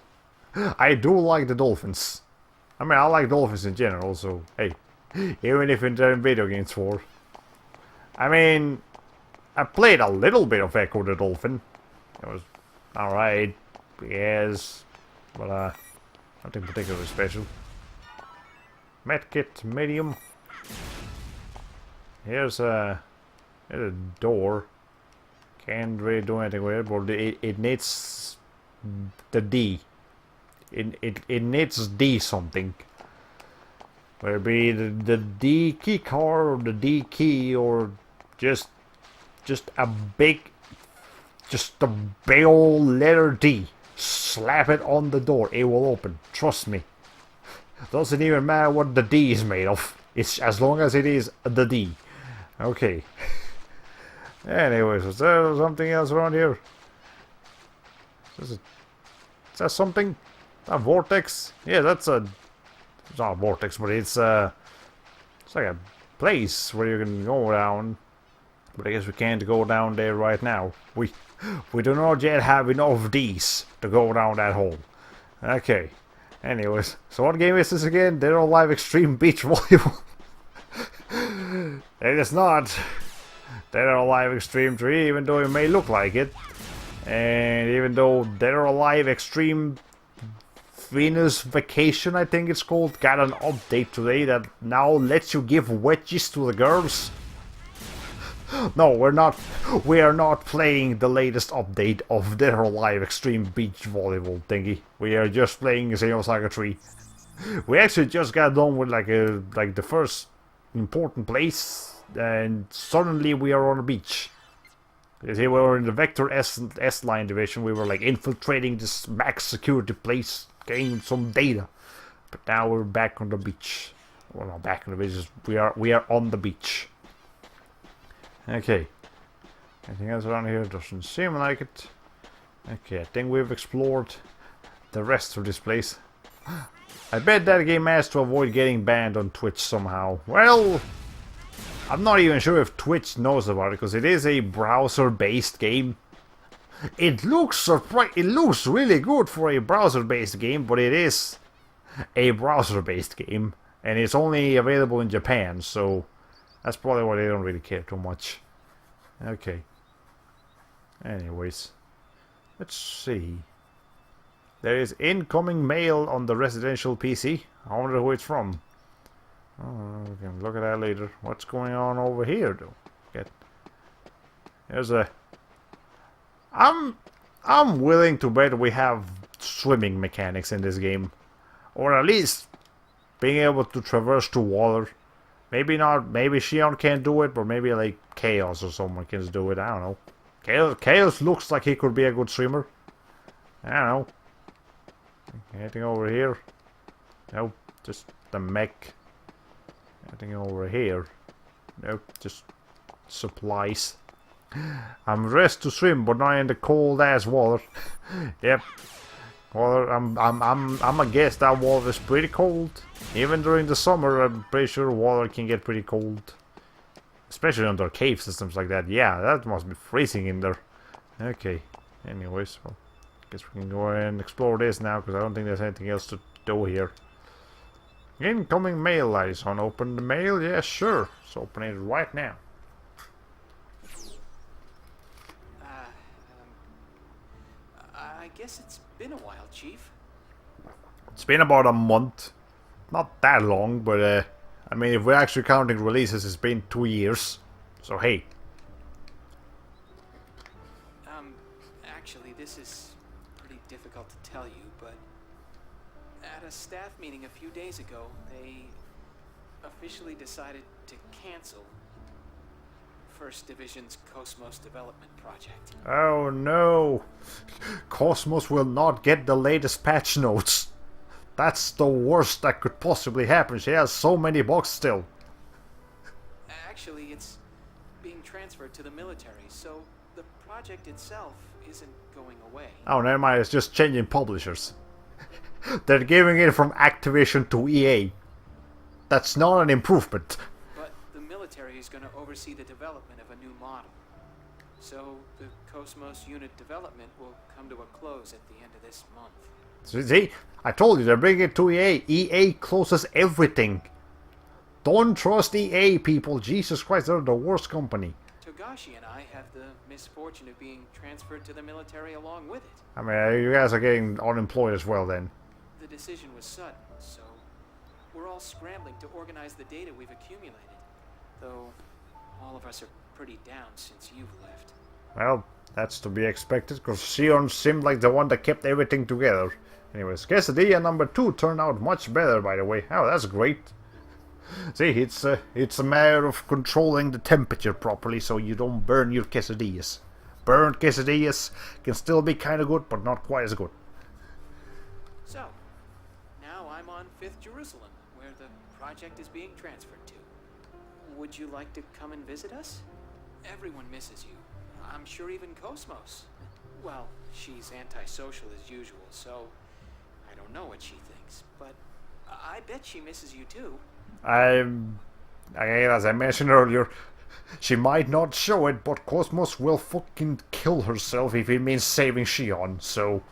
I do like the dolphins. I mean, I like dolphins in general, so hey, even if they're in video games for. I mean, I played a little bit of Echo the Dolphin. It was alright, yes, but nothing particularly special. Medkit, medium. Here's a door. Can't really do anything with it, but it needs the D. It needs D something. Whether it be the D key card or the D key or just a big old letter D. Slap it on the door, it will open. Trust me. Doesn't even matter what the D is made of. It's as long as it is the D. Okay. Anyways, is there something else around here? Is that something? A vortex? Yeah, that's a... It's not a vortex, but it's like a place where you can go down. But I guess we can't go down there right now. We do not yet have enough D's to go down that hole. Okay. Anyways, so what game is this again? Dead or Alive Extreme Beach Volleyball. It is not Dead or Alive Extreme 3, even though it may look like it. And even though Dead or Alive Extreme Venus Vacation, I think it's called, got an update today that now lets you give wedgies to the girls. No, we are not playing the latest update of Dead or Alive Extreme Beach Volleyball thingy. We are just playing Xenosaga 3. We actually just got done with like the first important place, and suddenly we are on a beach. You see, we were in the Vector S line division. We were like infiltrating this max security place, getting some data. But now we're back on the beach. Well, not back on the beach. We are on the beach. Okay. Anything else around here? Doesn't seem like it. Okay, I think we've explored the rest of this place. I bet that game has to avoid getting banned on Twitch somehow. Well, I'm not even sure if Twitch knows about it, because it is a browser-based game. It looks really good for a browser-based game, but it is a browser-based game, and it's only available in Japan, so that's probably why they don't really care too much. Okay. Anyways, let's see. There is incoming mail on the residential PC. I wonder who it's from. Oh, we can look at that later. What's going on over here, though? There's a. I'm willing to bet we have swimming mechanics in this game, or at least being able to traverse to water. Maybe not. Maybe Shion can't do it, but maybe like Chaos or someone can do it. I don't know. Chaos looks like he could be a good swimmer. I don't know. Anything over here? Nope, just the mech. Anything over here? Nope, just supplies. I'm dressed to swim, but not in the cold ass water. Yep. Water. I'm a guess that water is pretty cold. Even during the summer, I'm pretty sure water can get pretty cold. Especially under cave systems like that. Yeah, that must be freezing in there. Okay. Anyways, well, guess we can go and explore this now, because I don't think there's anything else to do here. Incoming mail, Addison. Open the mail? Yeah, sure. Let's open it right now. I guess it's been a while, Chief. It's been about a month. Not that long, but I mean, if we're actually counting releases, it's been 2 years. So hey. Actually, this is pretty difficult to tell you, but at a staff meeting a few days ago, they officially decided to cancel First Division's Cosmos development project. Oh no! Cosmos will not get the latest patch notes. That's the worst that could possibly happen. She has so many bugs still. Actually, it's being transferred to the military, so the project itself isn't going away. Oh, never mind. It's just changing publishers. They're giving it from Activision to EA. That's not an improvement. But the military is going to oversee the development of a new model. So the Cosmos unit development will come to a close at the end of this month. See, I told you, they're bringing it to EA. EA closes everything. Don't trust EA, people. Jesus Christ, they're the worst company. Togashi and I have the misfortune of being transferred to the military along with it. I mean, you guys are getting unemployed as well then. The decision was sudden, so we're all scrambling to organize the data we've accumulated. Though all of us are pretty down since you've left. Well, that's to be expected, because Sion seemed like the one that kept everything together. Anyways, Quesadilla number 2 turned out much better, by the way. Oh, that's great. See, it's a matter of controlling the temperature properly so you don't burn your quesadillas. Burnt quesadillas can still be kind of good, but not quite as good. So, now I'm on 5th Jerusalem, where the project is being transferred to. Would you like to come and visit us? Everyone misses you. I'm sure even Cosmos. Well, she's antisocial as usual, so I don't know what she thinks, but I bet she misses you too. Again, as I mentioned earlier, she might not show it, but Cosmos will fucking kill herself if it means saving Shion, so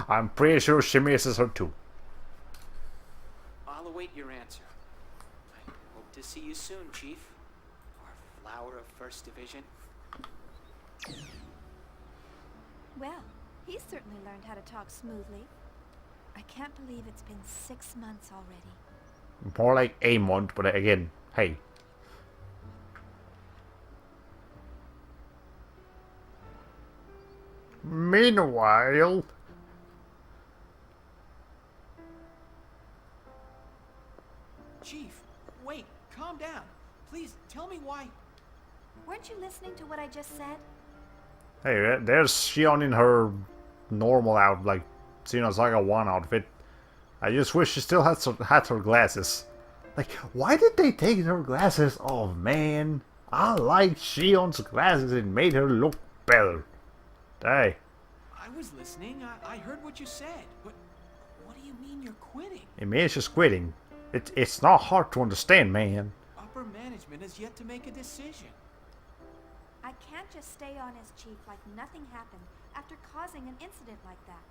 I'm pretty sure she misses her too. await your answer. I hope to see you soon, Chief. Our flower of First Division. Well, he's certainly learned how to talk smoothly. I can't believe it's been 6 months already. More like a month, but again, hey. Meanwhile... Chief, wait, calm down. Please, tell me why... Weren't you listening to what I just said? Hey, there's Shion in her normal out, like, Xenosaga 1 outfit. I just wish she still had her glasses. Like, why did they take her glasses off, man? I like Shion's glasses, it made her look better. Hey. I was listening. I heard what you said. But what do you mean you're quitting? It means she's quitting. It's not hard to understand, man. Upper management has yet to make a decision. I can't just stay on as chief like nothing happened after causing an incident like that.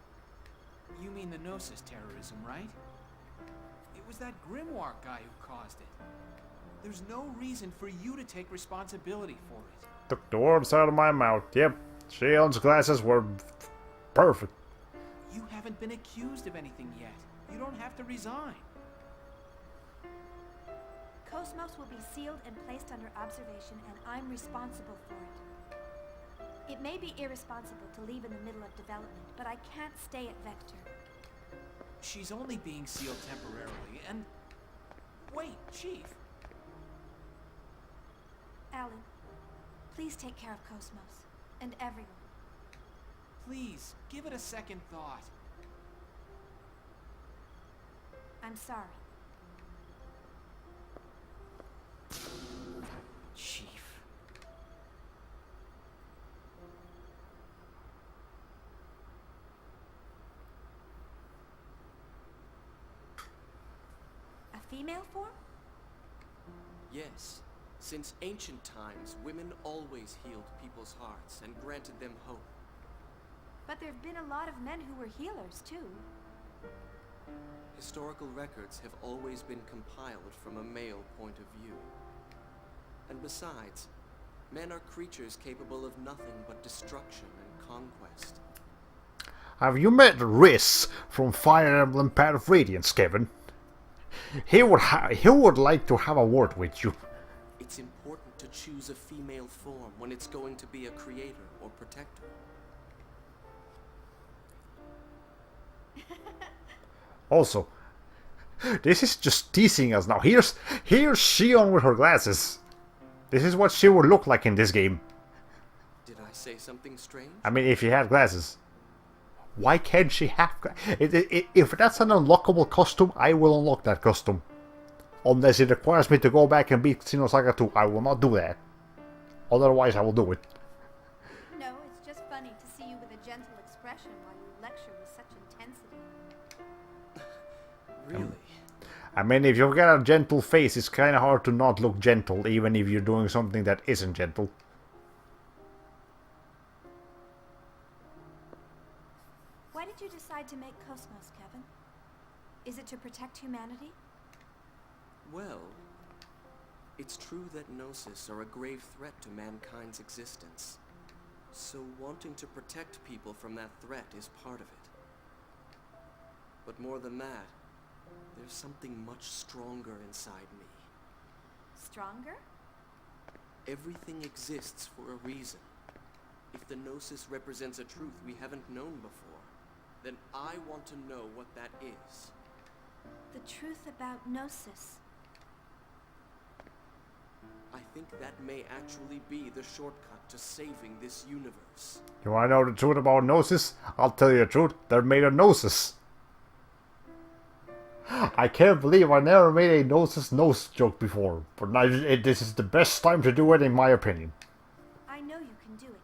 You mean the Gnosis terrorism, right? It was that Grimoire guy who caused it. There's no reason for you to take responsibility for it. Took the words out of my mouth. Yep, Shion's glasses were perfect. You haven't been accused of anything yet. You don't have to resign. Cosmos will be sealed and placed under observation, and I'm responsible for it. It may be irresponsible to leave in the middle of development, but I can't stay at Vector. She's only being sealed temporarily, and... Wait, Chief. Alan, please take care of Cosmos, and everyone. Please, give it a second thought. I'm sorry. Chief. A female form? Yes. Since ancient times, women always healed people's hearts and granted them hope. But there've been a lot of men who were healers, too. Historical records have always been compiled from a male point of view. And besides, men are creatures capable of nothing but destruction and conquest. Have you met Riss from Fire Emblem Path of Radiance, Kevin? He would like to have a word with you. It's important to choose a female form when it's going to be a creator or protector. Also, this is just teasing us now. Here's Shion with her glasses. This is what she would look like in this game. Did I say something strange? I mean, if she had glasses. Why can't she have... If that's an unlockable costume, I will unlock that costume. Unless it requires me to go back and beat Xenosaga 2, I will not do that. Otherwise, I will do it. No, it's just funny to see you with a gentle expression while you lecture with such intensity. Really? I mean, if you've got a gentle face, it's kind of hard to not look gentle, even if you're doing something that isn't gentle. Why did you decide to make Cosmos, Kevin? Is it to protect humanity? Well, it's true that Gnosis are a grave threat to mankind's existence. So wanting to protect people from that threat is part of it. But more than that, there's something much stronger inside me. Stronger? Everything exists for a reason. If the Gnosis represents a truth we haven't known before, then I want to know what that is. The truth about Gnosis. I think that may actually be the shortcut to saving this universe. You want to know the truth about Gnosis? I'll tell you the truth. They're made of Gnosis. I can't believe I never made a Gnosis joke before. But now this is the best time to do it, in my opinion. I know you can do it,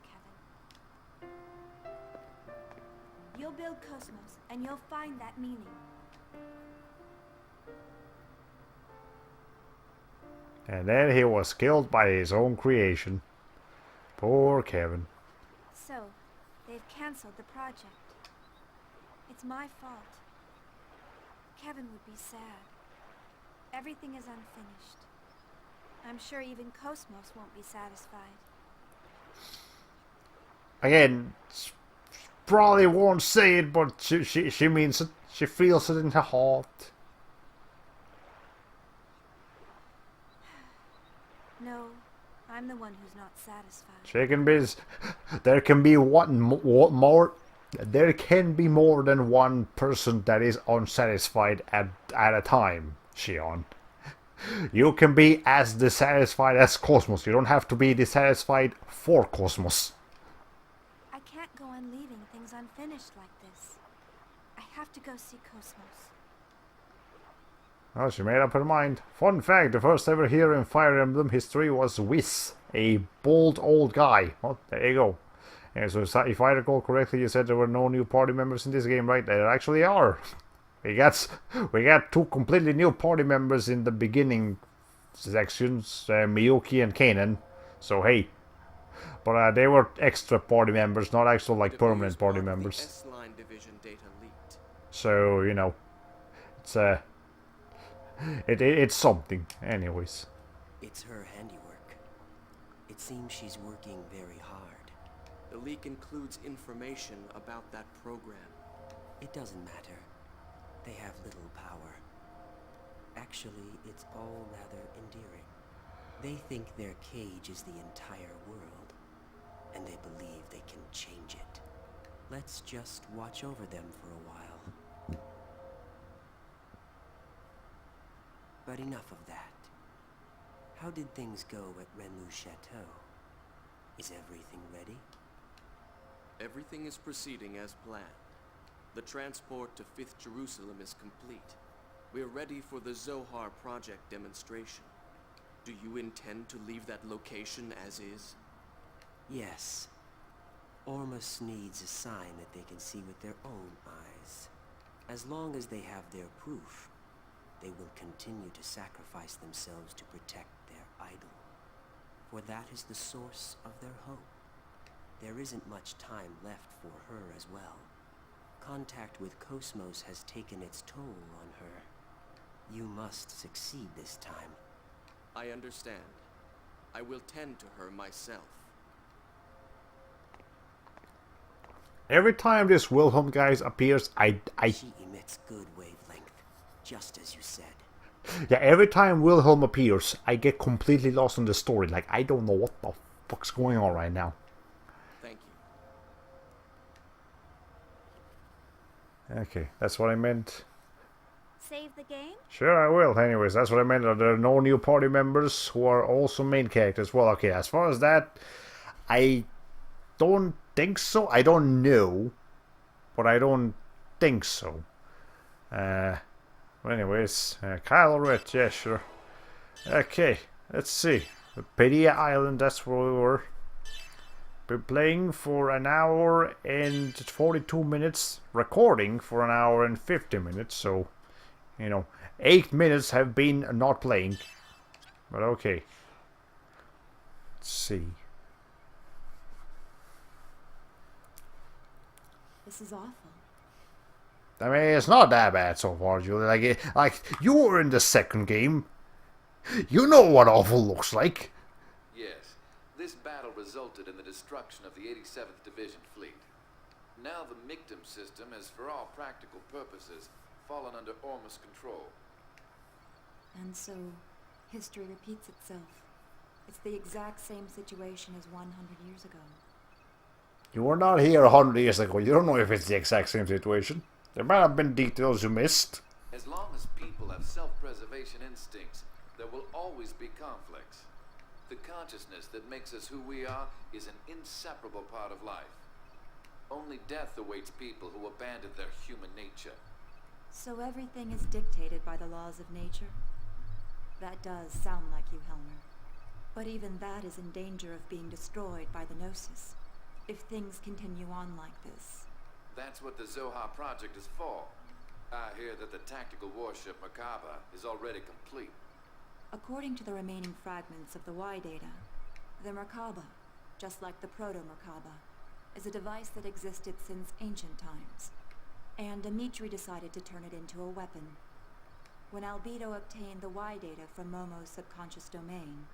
Kevin. You'll build Cosmos, and you'll find that meaning. And then he was killed by his own creation. Poor Kevin. So, they've cancelled the project. It's my fault. Kevin would be sad. Everything is unfinished. I'm sure even Cosmos won't be satisfied. Again, probably won't say it, but she means it. She feels it in her heart. No, I'm the one who's not satisfied. Chicken biz. There can be more. There can be more than one person that is unsatisfied at a time, Shion. You can be as dissatisfied as Cosmos. You don't have to be dissatisfied for Cosmos. I can't go on leaving things unfinished like this. I have to go see Cosmos. Oh, she made up her mind. Fun fact, the first ever hero in Fire Emblem history was Whis, a bald old guy. Well, there you go. And so if I recall correctly, you said there were no new party members in this game, right? There actually are. We got two completely new party members in the beginning sections, Miyuki and Kanan. So hey, but they were extra party members, not actual like permanent party members. S-line division data leaked. So you know, it's it's something, anyways. It's her handiwork. It seems she's working very hard. The leak includes information about that program. It doesn't matter. They have little power. Actually, it's all rather endearing. They think their cage is the entire world, and they believe they can change it. Let's just watch over them for a while. But enough of that. How did things go at Renmu's Chateau? Is everything ready? Everything is proceeding as planned. The transport to 5th Jerusalem is complete. We're ready for the Zohar project demonstration. Do you intend to leave that location as is? Yes. Ormus needs a sign that they can see with their own eyes. As long as they have their proof, they will continue to sacrifice themselves to protect their idol. For that is the source of their hope. There isn't much time left for her as well. Contact with Cosmos has taken its toll on her. You must succeed this time. I understand. I will tend to her myself. Every time this Wilhelm guy appears, She emits good wavelength, just as you said. Yeah, every time Wilhelm appears, I get completely lost in the story. Like, I don't know what the fuck's going on right now. Thank you. Okay, that's what I meant. Save the game? Sure, I will. Anyways, that's what I meant. There are no new party members who are also main characters. Well, okay, as far as that, I don't think so. I don't know, but I don't think so. But anyways, Kyle Red, yeah, sure. Okay, let's see. Pedia Island, that's where we were. Been playing for an hour and 42 minutes, recording for an hour and 50 minutes, so, you know, 8 minutes have been not playing. But okay. Let's see. This is awful. I mean, it's not that bad so far, Julie. Like you were in the second game. You know what awful looks like. Yes, this battle resulted in the destruction of the 87th Division fleet. Now the Mictum system has, for all practical purposes, fallen under Ormus control. And so, history repeats itself. It's the exact same situation as 100 years ago. You were not here 100 years ago. You don't know if it's the exact same situation. There might have been details you missed. As long as people have self-preservation instincts, there will always be conflicts. The consciousness that makes us who we are is an inseparable part of life. Only death awaits people who abandon their human nature. So everything is dictated by the laws of nature? That does sound like you, Helmer. But even that is in danger of being destroyed by the Gnosis, if things continue on like this. That's what the Zohar project is for. I hear that the tactical warship Merkaba is already complete. According to the remaining fragments of the Y data, the Merkaba, just like the Proto-Merkaba, is a device that existed since ancient times, and Dimitri decided to turn it into a weapon. when Albedo obtained the Y data from Momo's subconscious domain.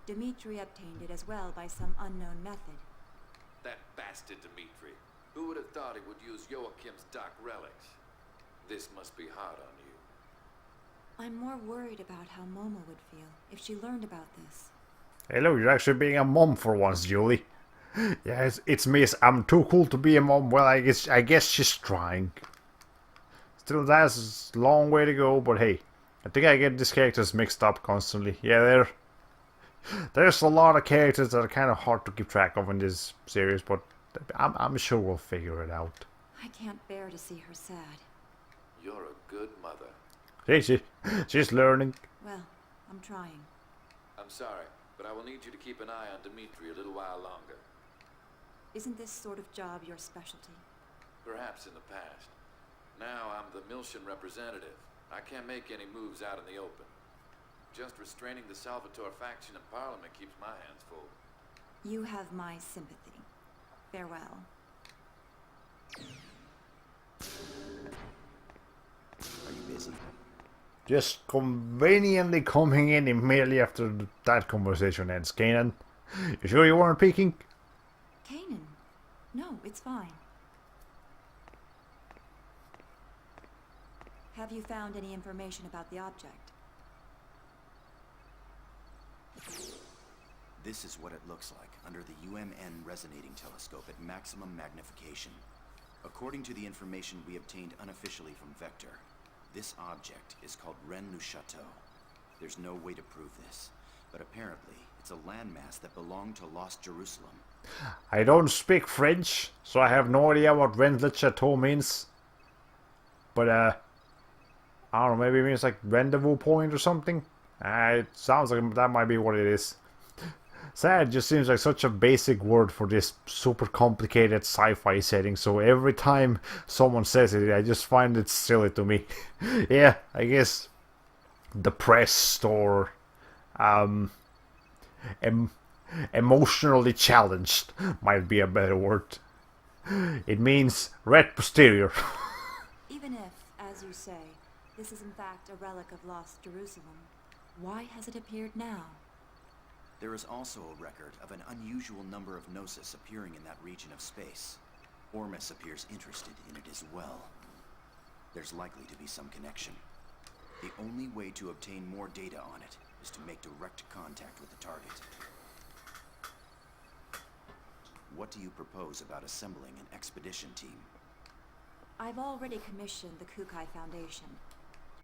Dimitri obtained it as well by some unknown method. That bastard Dimitri. Who would have thought he would use Joachim's dark relics? This must be hard on you. I'm more worried about how Momo would feel if she learned about this. Hello, you're actually being a mom for once, Julie. Yes, it's Miss. I'm too cool to be a mom. Well, I guess she's trying. Still, that's a long way to go, but hey, I think I get these characters mixed up constantly. Yeah, there's a lot of characters that are kind of hard to keep track of in this series, but I'm sure we'll figure it out. I can't bear to see her sad. You're a good mother. She's learning. Well, I'm trying. I'm sorry, but I will need you to keep an eye on Dimitri a little while longer. Isn't this sort of job your specialty? Perhaps in the past. Now I'm the Miltian representative. I can't make any moves out in the open. Just restraining the Salvatore faction in Parliament keeps my hands full. You have my sympathy. Farewell. Are you busy? Just conveniently coming in immediately after that conversation ends. Kanan, you sure you weren't peeking? Kanan. No, it's fine. Have you found any information about the object? This is what it looks like under the UMN resonating telescope at maximum magnification. According to the information we obtained unofficially from Vector, this object is called Rennes-le-Château. There's no way to prove this, but apparently it's a landmass that belonged to Lost Jerusalem. I don't speak French, so I have no idea what Rennes-le-Château means. But I don't know, maybe it means like rendezvous point or something? It sounds like that might be what it is. Sad just seems like such a basic word for this super complicated sci-fi setting, so every time someone says it, I just find it silly to me. Yeah, I guess depressed or emotionally challenged might be a better word. It means red posterior. Even if, as you say, this is in fact a relic of Lost Jerusalem, why has it appeared now? There is also a record of an unusual number of Gnosis appearing in that region of space. Ormus appears interested in it as well. There's likely to be some connection. The only way to obtain more data on it is to make direct contact with the target. What do you propose about assembling an expedition team? I've already commissioned the Kukai Foundation.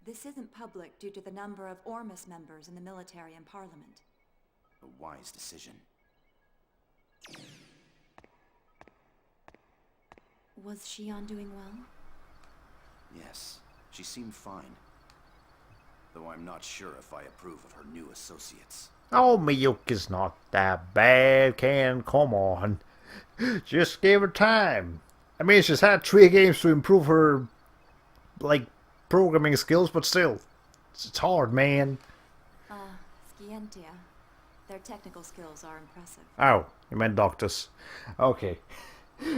This isn't public due to the number of Ormus members in the military and parliament. A wise decision. Was Shion doing well? Yes, she seemed fine. Though I'm not sure if I approve of her new associates. Oh, Miyuki's not that bad, Ken. Come on. Just give her time. I mean, she's had 3 games to improve her, like, programming skills, but still. It's hard, man. Scientia. Their technical skills are impressive. Oh, you meant Doctus. Okay.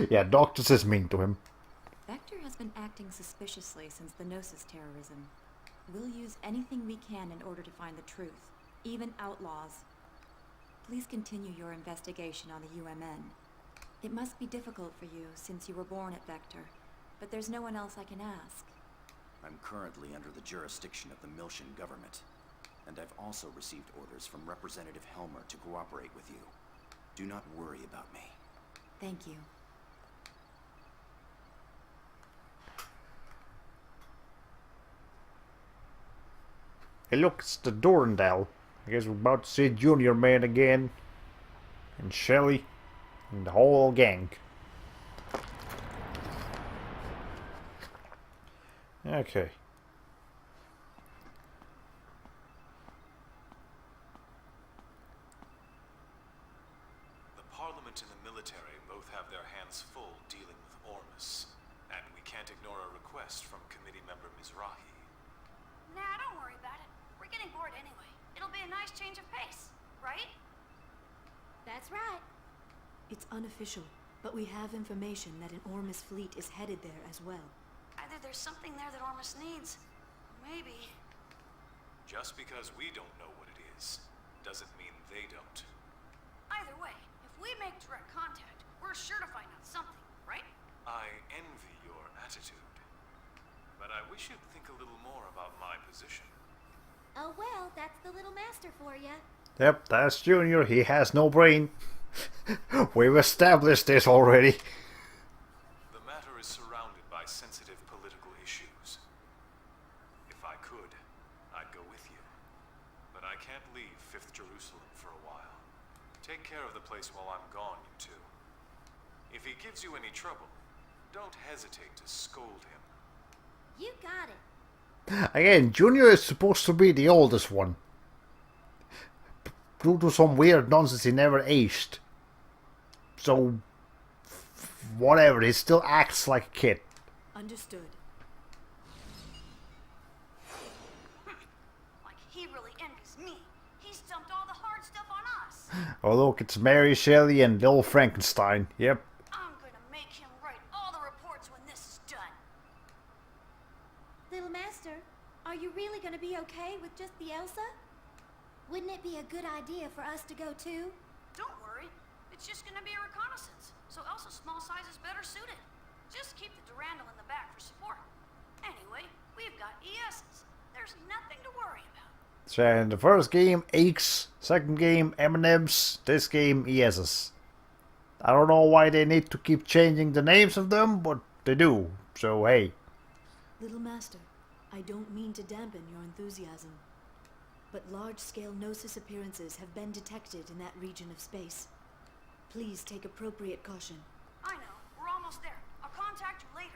Yeah, Doctus is mean to him. Vector has been acting suspiciously since the Gnosis terrorism. We'll use anything we can in order to find the truth, even outlaws. Please continue your investigation on the UMN. It must be difficult for you since you were born at Vector, but there's no one else I can ask. I'm currently under the jurisdiction of the Miltian government, and I've also received orders from Representative Helmer to cooperate with you. Do not worry about me. Thank you. Hey, look, it's the Dorndale. I guess we're about to see Junior Man again. And Shelly. And the whole gang. Okay. The Parliament and the military both have their hands full dealing with Ormus, and we can't ignore a request from committee member Mizrahi. Nah, don't worry about it. We're getting bored anyway. It'll be a nice change of pace, right? That's right. It's unofficial, but we have information that an Ormus fleet is headed there as well. Either there's something there that Ormus needs, or Maybe. Just because we don't know what it is, doesn't mean they don't. Either way, if we make direct contact, we're sure to find out something, right? I envy your attitude. But I wish you'd think a little more about my position. Oh well, that's the little master for you. Yep, that's Junior. He has no brain. We've established this already. The matter is surrounded by sensitive political issues. If I could, I'd go with you. But I can't leave 5th Jerusalem for a while. Take care of the place while I'm gone, you two. If he gives you any trouble, don't hesitate to scold him. You got it. Again, Junior is supposed to be the oldest one. Due to some weird nonsense, he never aged. So, whatever, he still acts like a kid. Understood. Like he really envies me. He's dumped all the hard stuff on us. Oh look, it's Mary Shelley and Little Frankenstein. Yep. I'm gonna make him write all the reports when this is done. Little master, are you really gonna be okay with just the Elsa? Wouldn't it be a good idea for us to go too? Don't worry. It's just gonna be a reconnaissance, so Elsa's small size is better suited. Just keep the Durandal in the back for support. Anyway, we've got ESs. There's nothing to worry about. So in the first game, Aches. Second game, M&M's. This game, ESs. I don't know why they need to keep changing the names of them, but they do. So hey. Little Master, I don't mean to dampen your enthusiasm, but large-scale Gnosis appearances have been detected in that region of space. Please take appropriate caution. I know. We're almost there. I'll contact you later.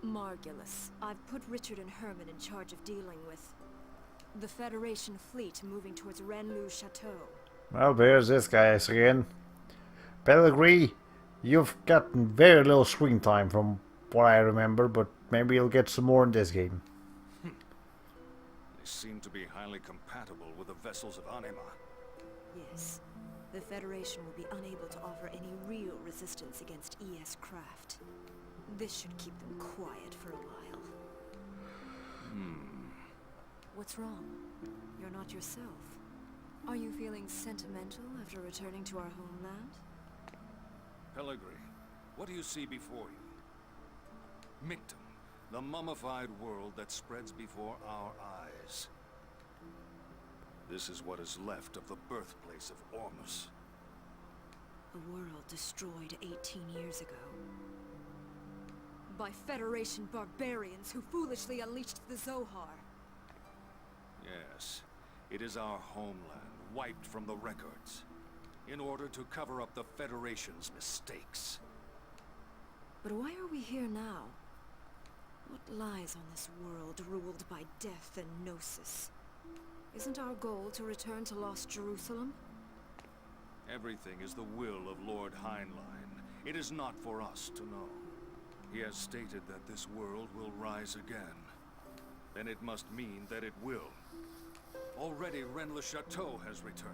Margulis, I've put Richard and Herman in charge of dealing with the Federation fleet moving towards Rennes Chateau. Well, there's this guy again. Pellegrini, you've gotten very little screen time from what I remember, but maybe you'll get some more in this game. They seem to be highly compatible with the vessels of Anima. Yes. The Federation will be unable to offer any real resistance against ES craft. This should keep them quiet for a while. What's wrong? You're not yourself. Are you feeling sentimental after returning to our homeland? Pellegrini, what do you see before you? Mictum, the mummified world that spreads before our eyes. This is what is left of the birthplace of Ormus. A world destroyed 18 years ago. By Federation barbarians who foolishly unleashed the Zohar. Yes, it is our homeland, wiped from the records, in order to cover up the Federation's mistakes. But why are we here now? What lies on this world ruled by death and gnosis? Isn't our goal to return to Lost Jerusalem? Everything is the will of Lord Heinlein. It is not for us to know. He has stated that this world will rise again. Then it must mean that it will. Already Rennes-le-Château has returned.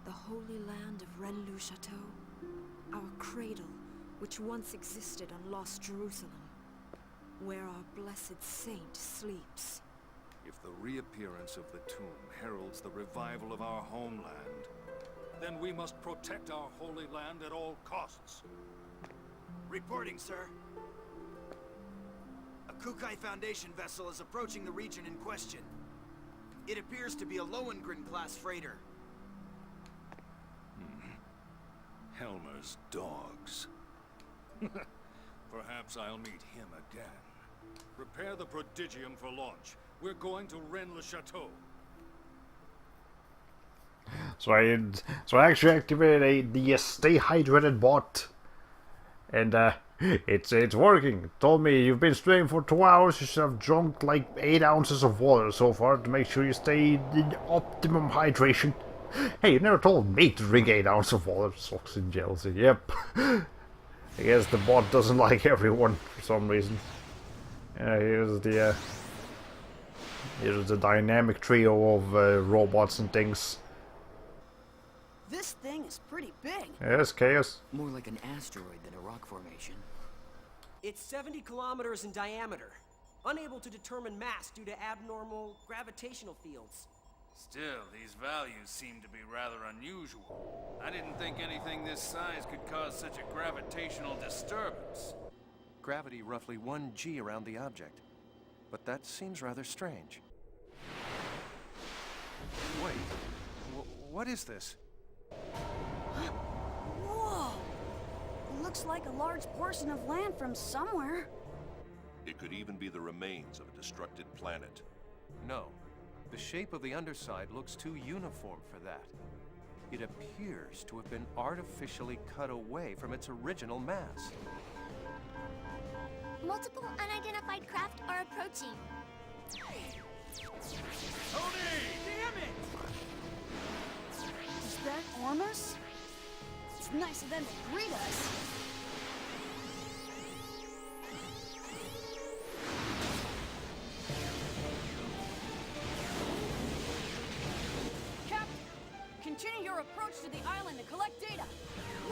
The holy land of Rennes-le-Château? Our cradle, which once existed on Lost Jerusalem. Where our blessed saint sleeps. If the reappearance of the tomb heralds the revival of our homeland, then we must protect our holy land at all costs. Reporting, sir. A Kukai Foundation vessel is approaching the region in question. It appears to be a Lohengrin-class freighter. Helmer's dogs. Perhaps I'll meet him again. Prepare the Prodigium for launch. We're going to Rennes-le-Château. So I actually activated the Stay Hydrated bot. And it's working. It told me you've been streaming for 2 hours, you should have drunk like 8 ounces of water so far to make sure you stay in optimum hydration. Hey, you never told me to drink 8 ounces of water. Sucks in jealousy. Yep. I guess the bot doesn't like everyone for some reason. Here's the There's a dynamic trio of robots and things. This thing is pretty big. Yes, chaos. More like an asteroid than a rock formation. It's 70 kilometers in diameter. Unable to determine mass due to abnormal gravitational fields. Still, these values seem to be rather unusual. I didn't think anything this size could cause such a gravitational disturbance. Gravity roughly 1 g around the object. But that seems rather strange. Wait, what is this? Whoa! It looks like a large portion of land from somewhere. It could even be the remains of a destructed planet. No. The shape of the underside looks too uniform for that. It appears to have been artificially cut away from its original mass. Multiple unidentified craft are approaching. Tony! Damn it! Is that Ormus? It's nice of them to greet us. Captain, continue your approach to the island and collect data.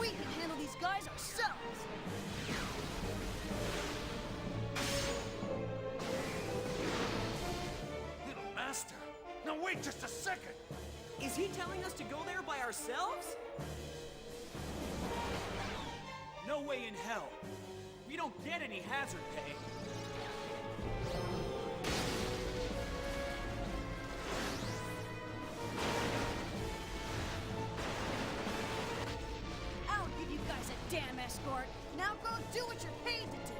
We can handle these guys ourselves. Little Master! Now wait just a second! Is he telling us to go there by ourselves? No way in hell. We don't get any hazard pay. I'll give you guys a damn escort. Now go do what you're paid to do.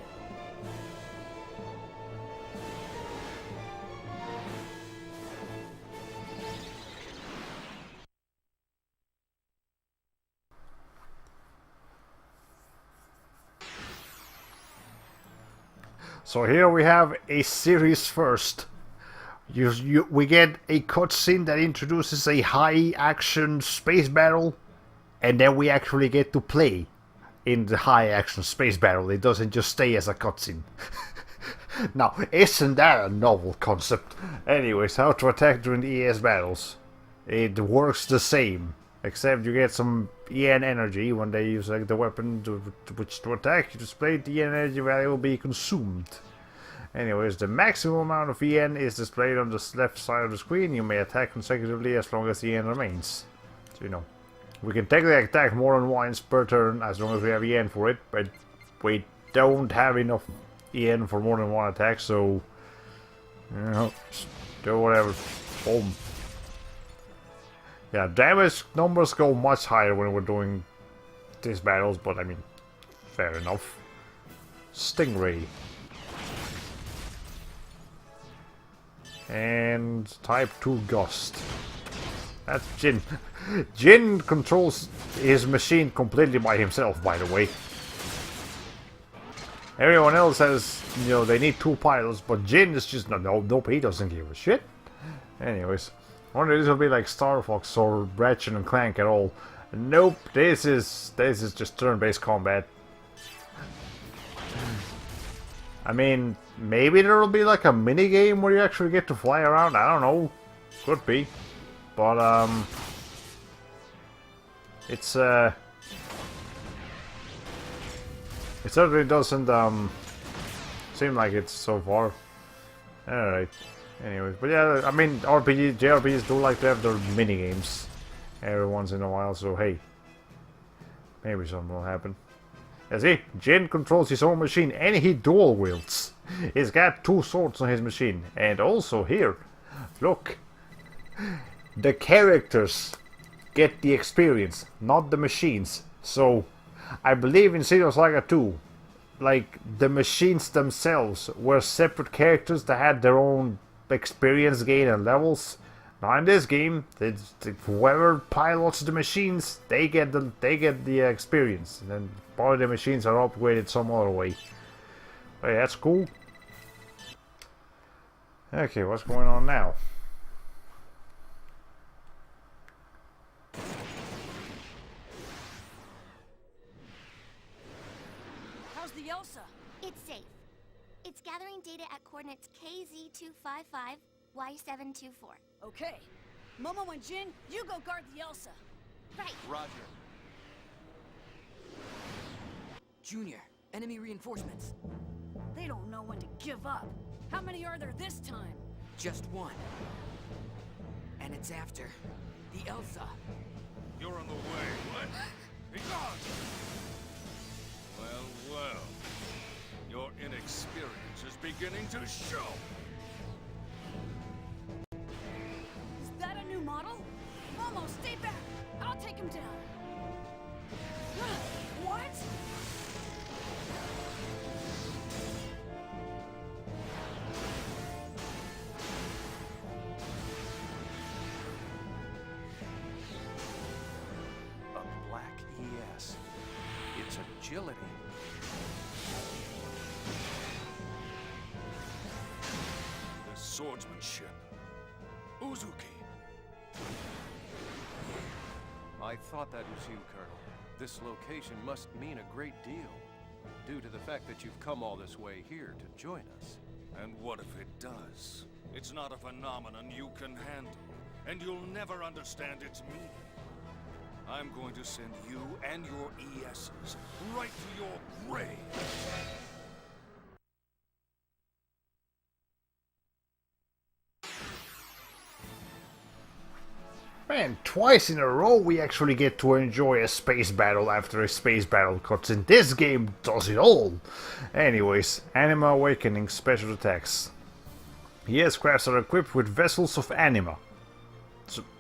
So here we have a series first. We get a cutscene that introduces a high-action space battle, and then we actually get to play in the high-action space battle. It doesn't just stay as a cutscene. Now, isn't that a novel concept? Anyways, how to attack during the ES battles. It works the same, except you get some EN energy when they use like the weapon to attack. You display the EN energy value will be consumed. Anyways, the maximum amount of EN is displayed on the left side of the screen. You may attack consecutively as long as the EN remains. So, you know, we can technically attack more than once per turn as long as we have EN for it, but we don't have enough EN for more than one attack, so, you know, just do whatever. Boom. Yeah, damage numbers go much higher when we're doing these battles, but I mean, fair enough. Stingray. And type 2 Gust. That's Jin. Jin controls his machine completely by himself, by the way. Everyone else has, you know, they need 2 pilots, but Jin is just, nope, he doesn't give a shit. Anyways, I wonder if this will be like Star Fox or Ratchet and Clank at all. Nope, this is just turn-based combat. I mean, maybe there will be like a mini game where you actually get to fly around. I don't know, could be, but it certainly doesn't seem like it so far. All right. Anyways, but yeah, I mean, JRPGs do like to have their mini games every once in a while. So hey, maybe something will happen. Yeah, see, Jin controls his own machine and he dual wields. He's got 2 swords on his machine. And also here, look, the characters get the experience, not the machines. So, I believe in Xenosaga II, like, the machines themselves were separate characters that had their own experience gain and levels. Now in this game, whoever pilots the machines, they get the experience, and then probably the machines are upgraded some other way. Hey, that's cool. Okay, what's going on now? How's the Elsa? It's safe. It's gathering data at coordinates KZ255, Y724. Okay. Momo and Jin, you go guard the Elsa. Right. Roger. Junior, enemy reinforcements. They don't know when to give up. How many are there this time? Just one. And it's after the Elsa. You're on the way. What? Be gone! Well, well. Your inexperience is beginning to show. Is that a new model? Momo, stay back! I'll take him down. What? A black ES. Its agility. The swordsmanship. Uzuki. I thought that was you, Colonel. This location must mean a great deal, due to the fact that you've come all this way here to join us. And what if it does? It's not a phenomenon you can handle, and you'll never understand its meaning. I'm going to send you and your ESs right to your grave. Man, twice in a row we actually get to enjoy a space battle after a space battle cutscene. This game does it all! Anyways, Anima Awakening special attacks. Yes, crafts are equipped with vessels of anima.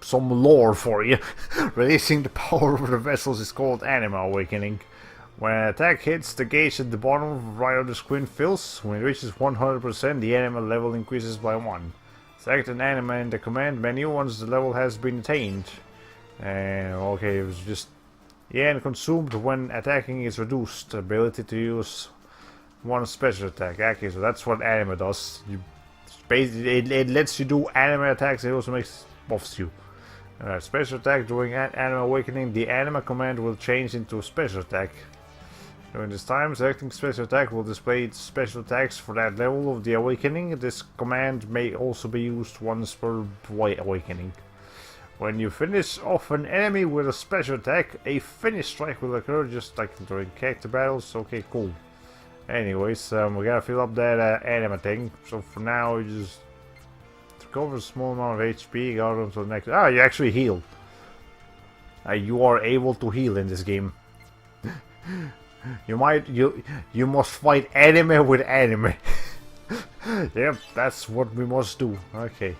Some lore for you. Releasing the power of the vessels is called Anima Awakening. When an attack hits, the gauge at the bottom right of the screen fills. When it reaches 100%, the anima level increases by 1. Select an anima in the command menu once the level has been attained. Okay, it was just... Yeah, and consumed when attacking is reduced. Ability to use one special attack. Okay, so that's what anima does. It lets you do anima attacks, it also makes buffs you. Special attack during Anima Awakening, the anima command will change into a special attack. During this time, selecting special attack will display special attacks for that level of the awakening. This command may also be used once per awakening. When you finish off an enemy with a special attack, a finish strike will occur just like during character battles. Okay, cool. Anyways, we gotta fill up that anima thing. So for now, you just recover a small amount of HP, go until the next... Ah, you actually heal. You are able to heal in this game. You must fight anime with anime. Yep, that's what we must do. Okay.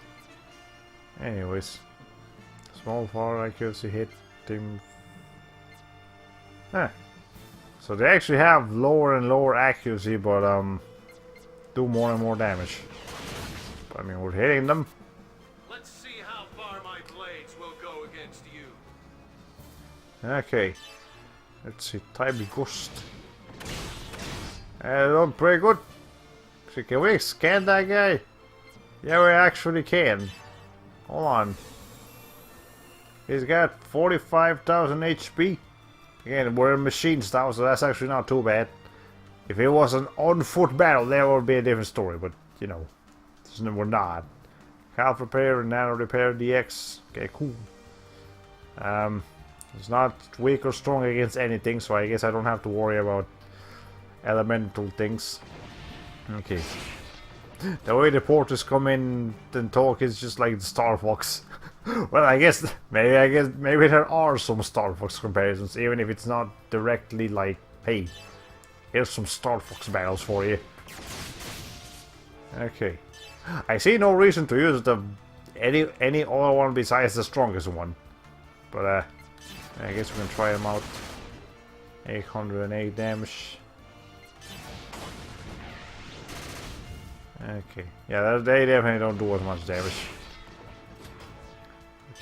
Anyways. Small fire accuracy hit him. Huh. So they actually have lower and lower accuracy, but do more and more damage. But, I mean, we're hitting them. Let's see how far my blades will go against you. Okay. Let's see, type Ghost. Done pretty good. So can we scan that guy? Yeah, we actually can. Hold on. He's got 45,000 HP. Again, we're in machine style, so that's actually not too bad. If it was an on-foot battle, there would be a different story, but, you know, we're not. Half repair and nano repair DX. Okay, cool. It's not weak or strong against anything, so I guess I don't have to worry about elemental things. Okay. The way the porters come in and talk is just like the Star Fox. Well, I guess maybe there are some Star Fox comparisons, even if it's not directly like, hey, here's some Star Fox battles for you. Okay. I see no reason to use any other one besides the strongest one. But I guess we can try them out. 808 damage. Okay. Yeah, they definitely don't do as much damage.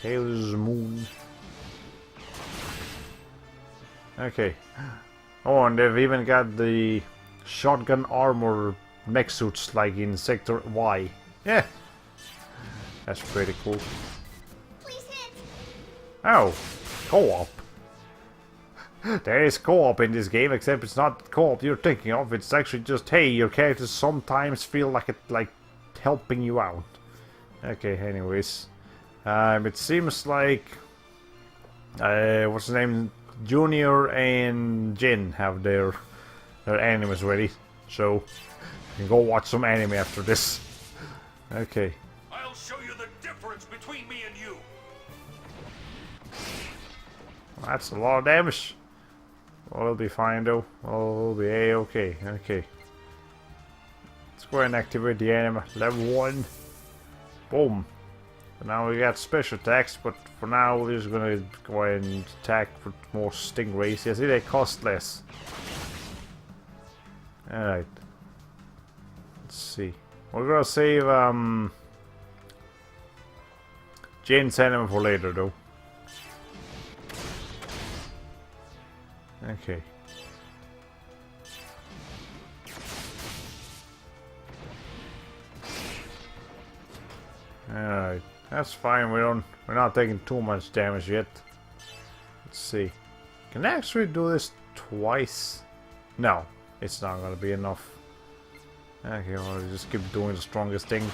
Taylor's Moon. Okay. Oh, and they've even got the shotgun armor mech suits like in Sector Y. Yeah. That's pretty cool. Oh, co-op. There is co-op in this game, except it's not co-op you're thinking of. It's actually just, hey, your characters sometimes feel like helping you out. Okay, anyways. It seems like... what's his name? Junior and Jin have their animes ready. So, we can go watch some anime after this. Okay. I'll show you the difference between me and you. That's a lot of damage. Well, we'll be fine though. We'll be a-okay. Okay. Let's go ahead and activate the anime. Level 1. Boom. So now we got special attacks, but for now we're just gonna go ahead and attack with more stingrays. Yeah, see, they cost less. Alright. Let's see. We're gonna save Jane's anime for later though. Okay. Alright, that's fine. We're not taking too much damage yet. Let's see. Can I actually do this twice? No, it's not gonna be enough. Okay, well, just keep doing the strongest thing.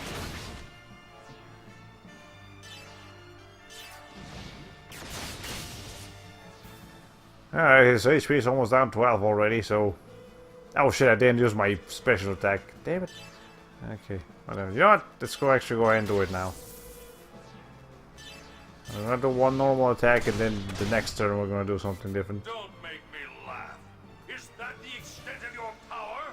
Alright, his HP is almost down 12 already, so... Oh shit, I didn't use my special attack. Damn it. Okay, whatever. You know what? Let's go ahead and do it now. I'm gonna do one normal attack and then the next turn we're gonna do something different. Don't make me laugh. Is that the extent of your power?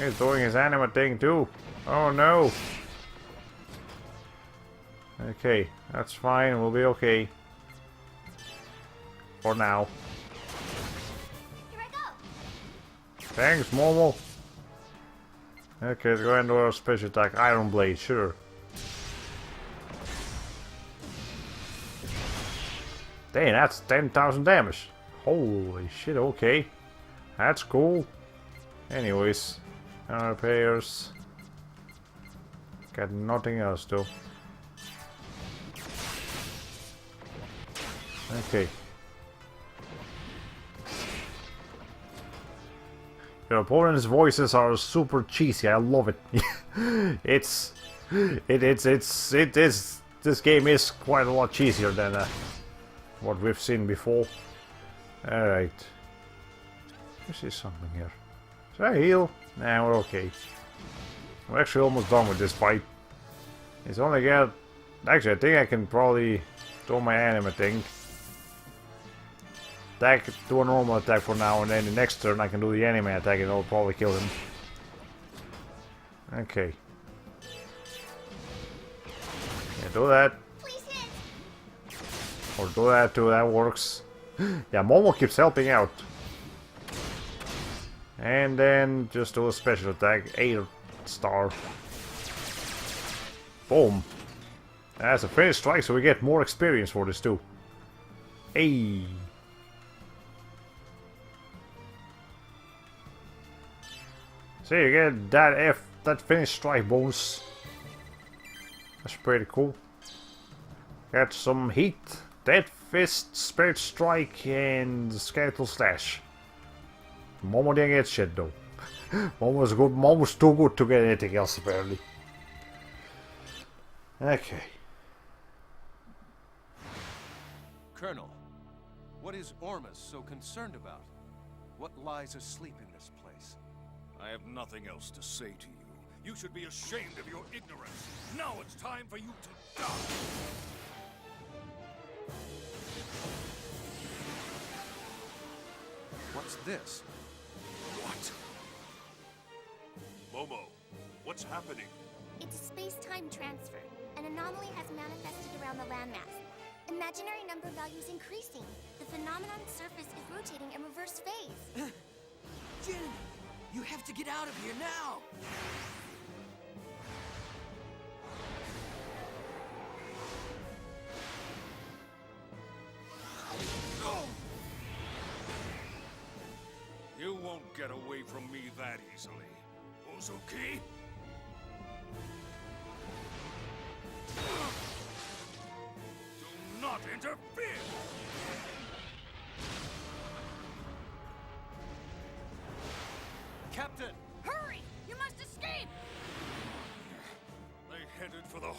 He's doing his anime thing too. Oh no. Okay, that's fine. We'll be okay. For now. Here I go. Thanks, Momo. Okay, let's go ahead and do our special attack. Iron Blade, sure. Dang, that's 10,000 damage. Holy shit, okay. That's cool. Anyways, repairs. Got nothing else though. Okay. Your opponent's voices are super cheesy. I love it. This game is quite a lot cheesier than what we've seen before. All right. Let's see something here. Should I heal? Nah, we're okay. We're actually almost done with this fight. It's only got... Actually, I think I can probably do my anime thing. Attack, do a normal attack for now, and then the next turn I can do the anime attack and I'll probably kill him. Okay. Yeah, do that. Or do that too, that works. Yeah, Momo keeps helping out. And then just do a special attack, 8 star. Boom. That's a finished strike, so we get more experience for this too. Hey. So you get that finished strike bonus. That's pretty cool. Got some heat, dead fist, spirit strike, and skeletal slash. Momo didn't get shit though. Momo's good. Momo's too good to get anything else apparently. Okay. Colonel, what is Ormus so concerned about? What lies asleep in this place? I have nothing else to say to you. You should be ashamed of your ignorance. Now it's time for you to die. What's this? What? Momo, what's happening? It's a space-time transfer. An anomaly has manifested around the landmass. Imaginary number values increasing. The phenomenon's surface is rotating in reverse phase. Jin! You have to get out of here now! You won't get away from me that easily, Uzuki. Do not interfere! Captain! Hurry! You must escape!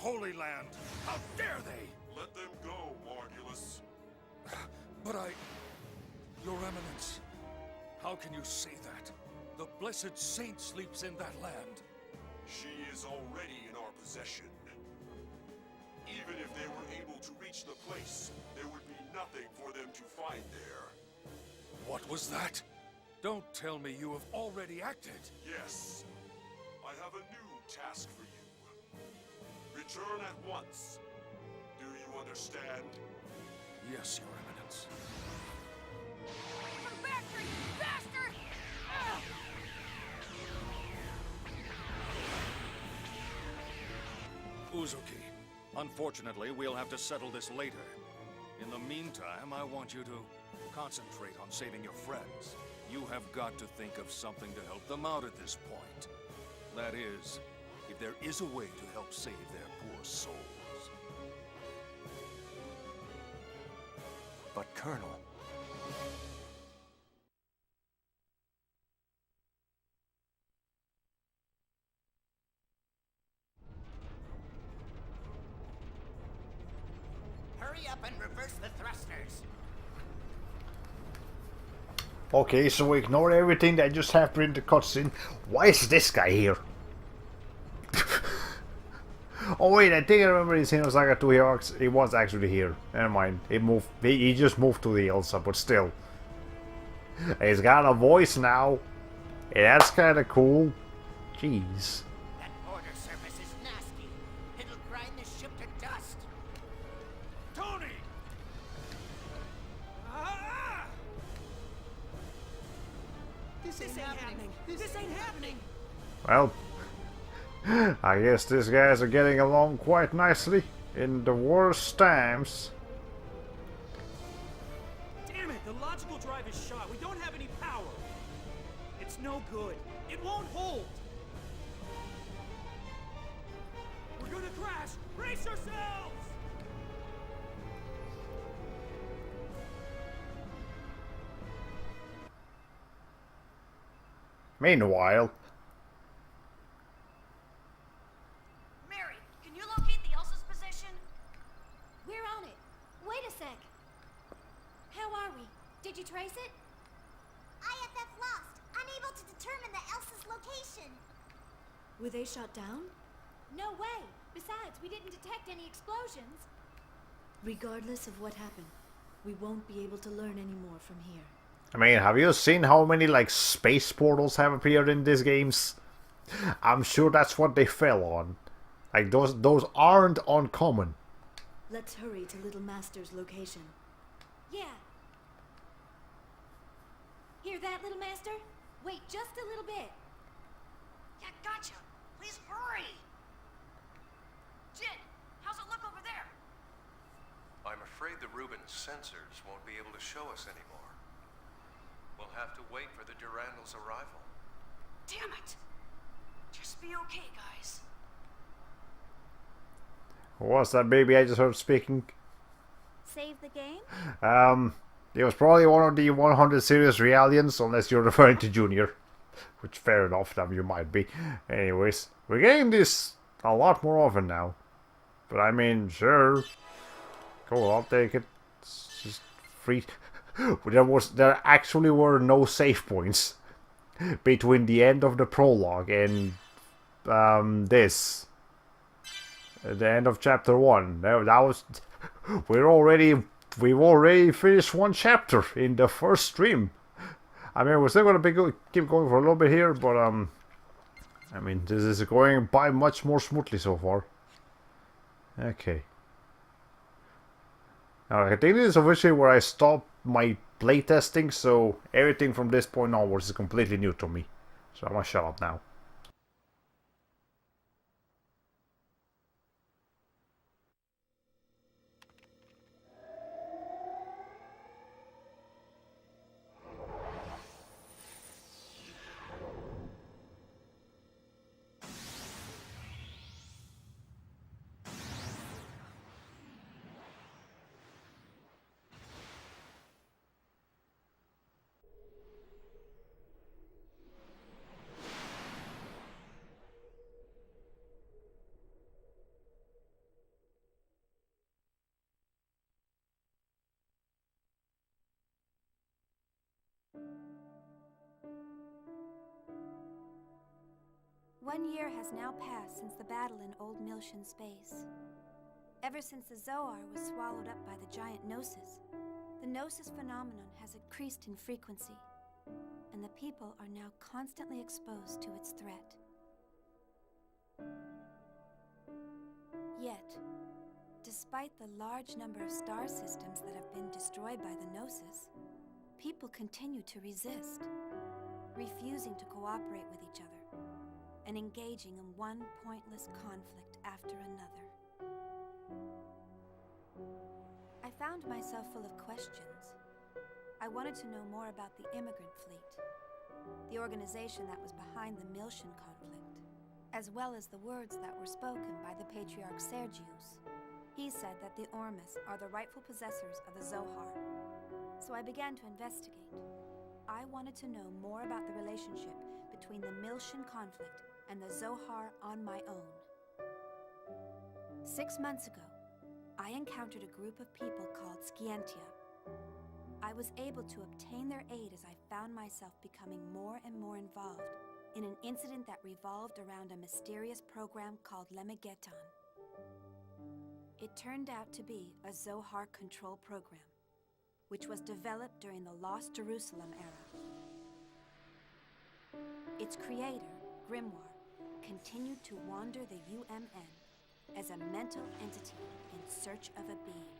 Holy Land! How dare they! Let them go, Margulis. But Your Eminence, how can you say that? The blessed saint sleeps in that land. She is already in our possession. Even if they were able to reach the place, there would be nothing for them to find there. What was that? Don't tell me you have already acted. Yes. I have a new task for you. Return at once. Do you understand? Yes, Your Eminence. Come back here, you bastard! Uzuki, unfortunately, we'll have to settle this later. In the meantime, I want you to concentrate on saving your friends. You have got to think of something to help them out at this point. That is, if there is a way to help save their poor souls. But Colonel... Hurry up and reverse the thrusters. Okay, so ignore everything that just happened in the cutscene. Why is this guy here? Oh wait, I think I remember in Xenosaga II he was actually here. Never mind, he just moved to the Elsa, but still. He's got a voice now. Yeah, that's kinda cool. Jeez. That border surface is nasty. It'll grind the ship to dust. Tony! This ain't happening. This ain't happening. Well, I guess these guys are getting along quite nicely in the worst times. Damn it, the logical drive is shot. We don't have any power. It's no good. It won't hold. We're gonna crash. Brace yourselves! Meanwhile, Mary, can you locate the Elsa's position? We're on it. Wait a sec. How are we? Did you trace it? IFF lost, unable to determine the Elsa's location. Were they shot down? No way. Besides, we didn't detect any explosions. Regardless of what happened, we won't be able to learn any more from here. I mean, have you seen how many like space portals have appeared in these games? I'm sure that's what they fell on. Like those aren't uncommon. Let's hurry to Little Master's location. Yeah. Hear that, Little Master? Wait just a little bit. Yeah, gotcha. Please hurry. Jin, how's it look over there? I'm afraid the Rubens sensors won't be able to show us anymore. We'll have to wait for the Durandal's arrival. Damn it. Just be okay, guys. What's that baby I just heard speaking? Save the game? It was probably one of the 100 serious Realians, unless you're referring to Junior. Which, fair enough, that you might be. Anyways, we're getting this a lot more often now. But I mean, sure. Cool, I'll take it. It's just free. There actually were no save points between the end of the prologue and the end of chapter 1. That was we've already finished one chapter in the first stream. I mean, we're still gonna keep going for a little bit here, but I mean, this is going by much more smoothly so far. Okay. Alright, I think this is officially where I stop my playtesting, so everything from this point onwards is completely new to me. So I'm gonna shut up now. 1 year has now passed since the battle in Old Miltian space. Ever since the Zohar was swallowed up by the giant Gnosis, the Gnosis phenomenon has increased in frequency, and the people are now constantly exposed to its threat. Yet, despite the large number of star systems that have been destroyed by the Gnosis, people continue to resist, refusing to cooperate with each other, and engaging in one pointless conflict after another. I found myself full of questions. I wanted to know more about the immigrant fleet, the organization that was behind the Miltian conflict, as well as the words that were spoken by the Patriarch Sergius. He said that the Ormus are the rightful possessors of the Zohar. So I began to investigate. I wanted to know more about the relationship between the Miltian conflict and the Zohar on my own. 6 months ago, I encountered a group of people called Scientia. I was able to obtain their aid as I found myself becoming more and more involved in an incident that revolved around a mysterious program called Lemegeton. It turned out to be a Zohar control program, which was developed during the Lost Jerusalem era. Its creator, Grimoire, continued to wander the UMN as a mental entity in search of a being.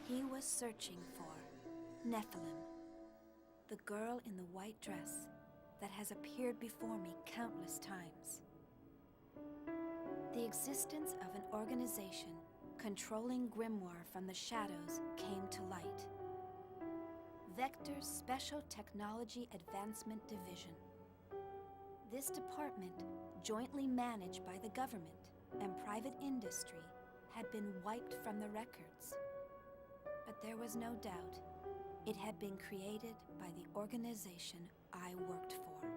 He was searching for Nephilim, the girl in the white dress that has appeared before me countless times. The existence of an organization controlling Grimoire from the shadows came to light. Vector's Special Technology Advancement Division. This department, jointly managed by the government and private industry, had been wiped from the records. But there was no doubt it had been created by the organization I worked for.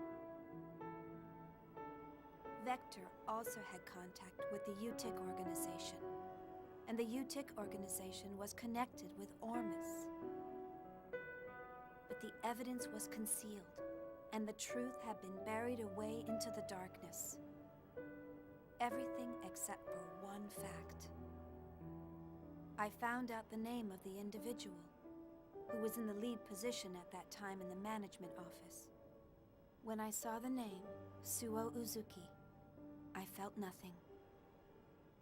Vector also had contact with the UTIC organization, and the UTIC organization was connected with Ormus. But the evidence was concealed, and the truth had been buried away into the darkness. Everything except for one fact. I found out the name of the individual who was in the lead position at that time in the management office. When I saw the name, Suo Uzuki, I felt nothing.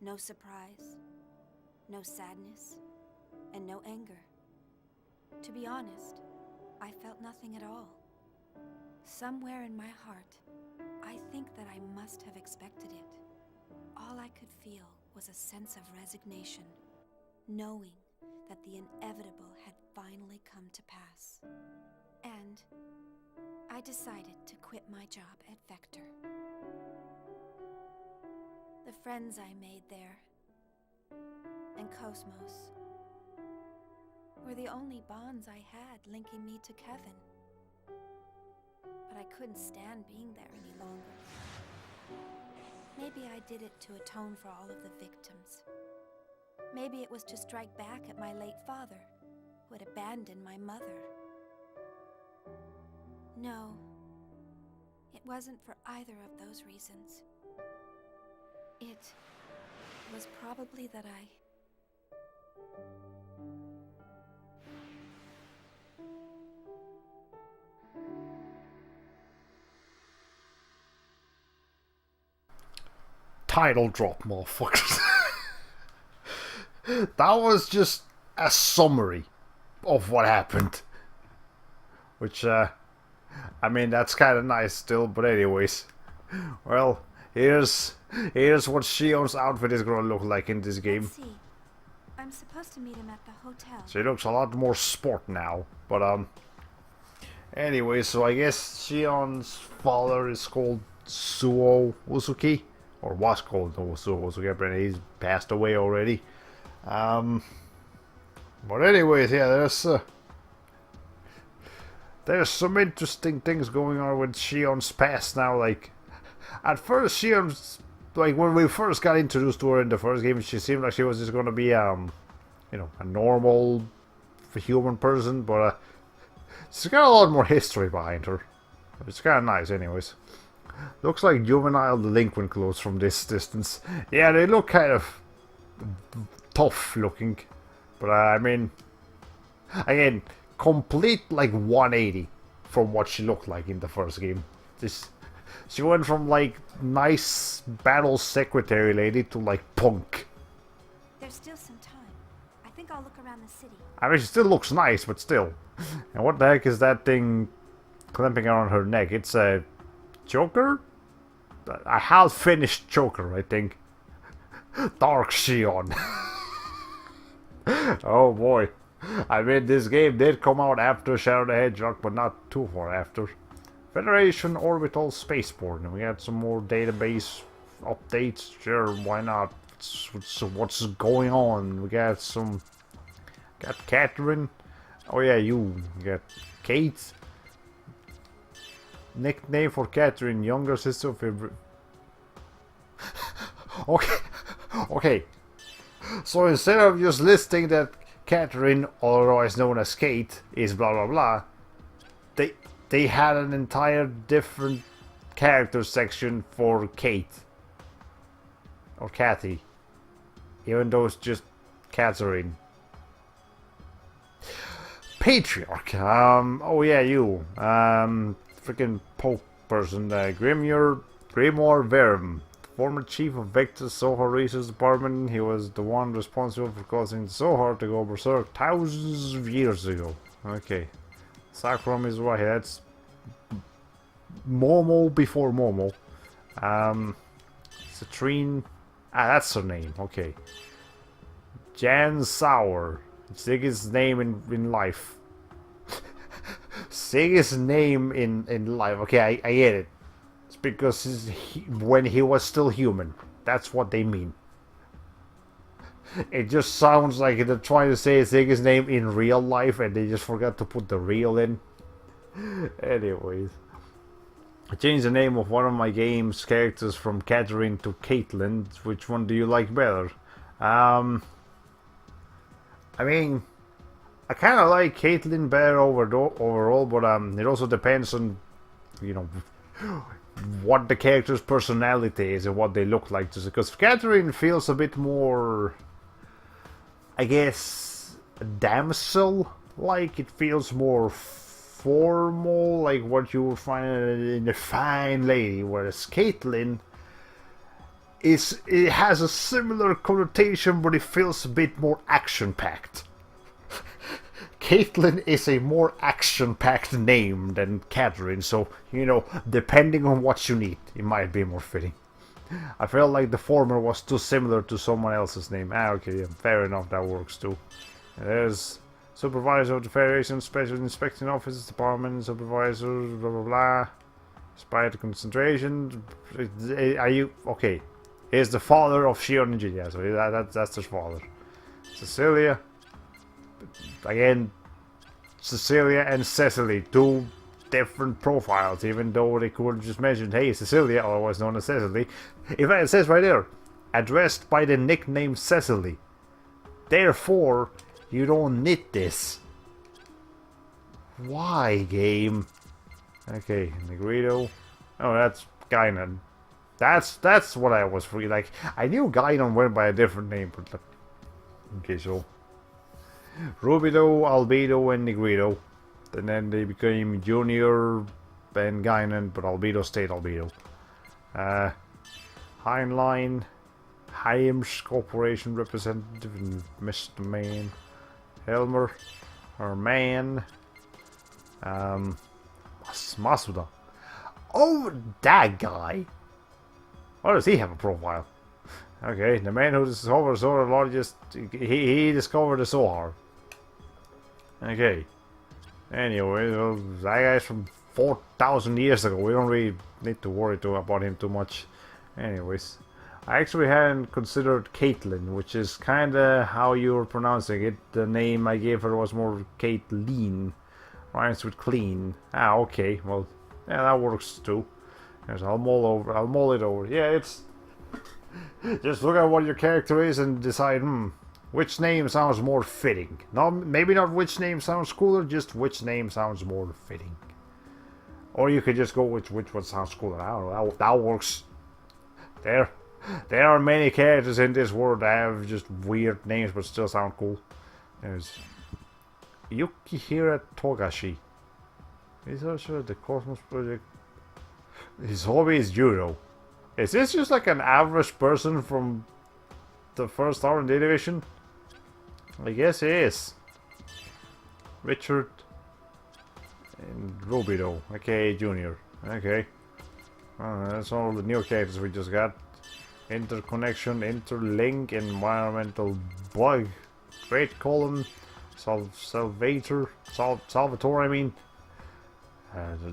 No surprise, no sadness, and no anger. To be honest, I felt nothing at all. Somewhere in my heart, I think that I must have expected it. All I could feel was a sense of resignation, knowing that the inevitable had finally come to pass. And I decided to quit my job at Vector. The friends I made there, and Cosmos, were the only bonds I had linking me to Kevin. But I couldn't stand being there any longer. Maybe I did it to atone for all of the victims. Maybe it was to strike back at my late father, who had abandoned my mother. No, it wasn't for either of those reasons. It was probably that Title drop, motherfuckers. That was just a summary of what happened. Which, I mean, that's kind of nice still, but anyways. Well, here's what Shion's outfit is gonna look like in this game. Let's see. I'm supposed to meet him at the hotel. She looks a lot more sport now, but anyway, so I guess Shion's father is called Suo Uzuki, or was called Suo Uzuki, but he's passed away already. But anyways, yeah, there's some interesting things going on with Shion's past now. Like, at first, Shion's, like, when we first got introduced to her in the first game, she seemed like she was just gonna be, you know, a normal human person, but she's got a lot more history behind her. It's kind of nice, anyways. Looks like juvenile delinquent clothes from this distance. Yeah, they look kind of tough looking. But I mean, again, complete like 180 from what she looked like in the first game. She went from like nice battle secretary lady to like punk. There's still some time. I think I'll look around the city. I mean, she still looks nice, but still. And what the heck is that thing clamping around her neck? It's a choker? A half-finished choker, I think. Dark Xion. Oh boy. I mean, this game did come out after Shadow the Hedgehog, but not too far after. Federation Orbital Spaceport. And we had some more database updates. Sure, why not? What's going on? We got some... Got Catherine. Oh yeah, you got Kate. Nickname for Catherine, younger sister of... Okay. Okay. So instead of just listing that Catherine, otherwise known as Kate, is blah blah blah, they had an entire different character section for Kate. Or Kathy. Even though it's just Catherine. Patriarch. Oh yeah, you. Freaking Pope person. Grimoire Verum. Former chief of Vector's Zohar Research Department. He was the one responsible for causing the Zohar to go berserk thousands of years ago. Okay. Sakram is right. That's Momo before Momo. Citrine. Ah, that's her name. Okay. Jan Sauer. Siggy's name in life. Siggy's name in life. Okay, I get it. It's because when he was still human. That's what they mean. It just sounds like they're trying to say Siggy's name in real life and they just forgot to put the real in. Anyways. I changed the name of one of my game's characters from Catherine to Caitlin. Which one do you like better? I mean, I kind of like Caitlyn better overall, but it also depends on, you know, what the character's personality is and what they look like. Just because Catherine feels a bit more, I guess, damsel-like. It feels more formal, like what you would find in a fine lady, whereas Caitlyn it has a similar connotation, but it feels a bit more action-packed. Caitlyn is a more action-packed name than Catherine, so, you know, depending on what you need, it might be more fitting. I felt like the former was too similar to someone else's name. Ah, okay, yeah, fair enough, that works too. There's Supervisor of the Federation Special Inspection Office Department, Supervisor, blah blah blah. Spy concentration. Are you... Okay. He's the father of Shion and Jinja, so that's his father. Cecilia. Again, Cecilia and Cecily, two different profiles, even though they could have just mentioned, hey, Cecilia, otherwise known as Cecily. In fact, it says right there, addressed by the nickname Cecily. Therefore, you don't need this. Why, game? Okay, Negrito. Oh, that's Guinan. That's what I was free. Like, I knew Guinan went by a different name, but okay, so Rubido, Albedo, and Negrito. And then they became Junior and Guinan, but Albedo stayed Albedo. Heinlein, Heims Corporation representative, and Mr. Man. Helmer, her man. Masuda. Oh, that guy. Or does he have a profile? Okay, the man who discovered zoologist, he discovered the Zohar. Okay. Anyway, well, that guy's from 4,000 years ago. We don't really need to worry about him too much. Anyways, I actually hadn't considered Caitlyn, which is kinda how you were pronouncing it. The name I gave her was more Caitlyn. Rhymes with clean. Ah, okay. Well, yeah, that works too. Yes, I'll mull it over. Yeah, it's... Just look at what your character is and decide, which name sounds more fitting. Maybe not which name sounds cooler, just which name sounds more fitting. Or you could just go with which one sounds cooler. I don't know. That works. There are many characters in this world that have just weird names but still sound cool. There's Yukihira Togashi. Researcher at the Cosmos Project. His hobby is judo. Is this just like an average person from the first R&D division? I guess it is. Richard and Robido, aka Junior. Okay. That's all the new characters we just got. Interconnection, interlink, environmental bug, great column, Salvatore, I mean.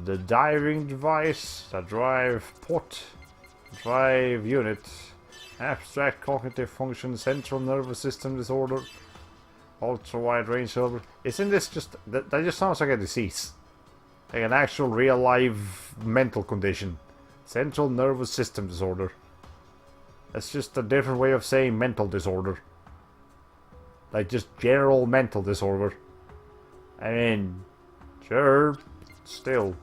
The diving device, the drive pot, drive unit, abstract cognitive function, central nervous system disorder, ultra wide range silver. Isn't this just that just sounds like a disease? Like an actual real life mental condition. Central nervous system disorder. That's just a different way of saying mental disorder. Like just general mental disorder. I mean, sure, still.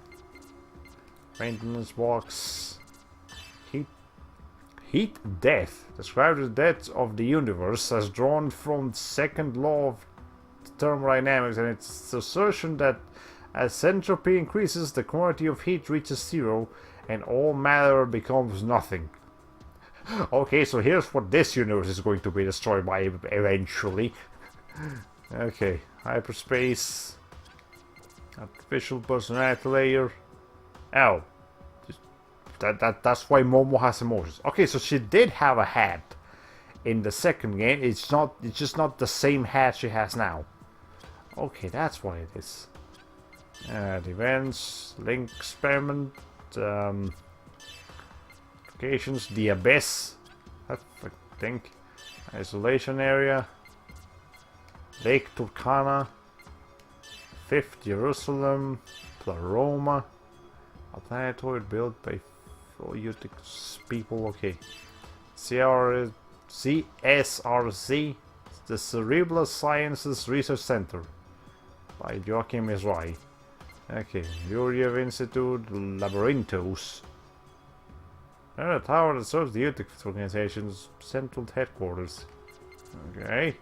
Maintenance box. Heat death. Describes the death of the universe as drawn from the second law of thermodynamics, and its assertion that as entropy increases, the quantity of heat reaches zero, and all matter becomes nothing. Okay, so here's what this universe is going to be destroyed by eventually. Okay, hyperspace, artificial personality layer. Oh, that's why Momo has emotions. Okay, so she did have a hat in the second game. It's just not the same hat she has now. Okay, that's what it is. Events, link experiment, locations, the abyss, I think, isolation area, Lake Turkana, 5th Jerusalem, Pleroma, a planetoid built by Phoeutic people. Okay, CSRC, the Cerebral Sciences Research Center by Joachim Israel. Okay, Yuriev Institute, Labyrinthos. A tower that serves the Utic organization's central headquarters. Okay.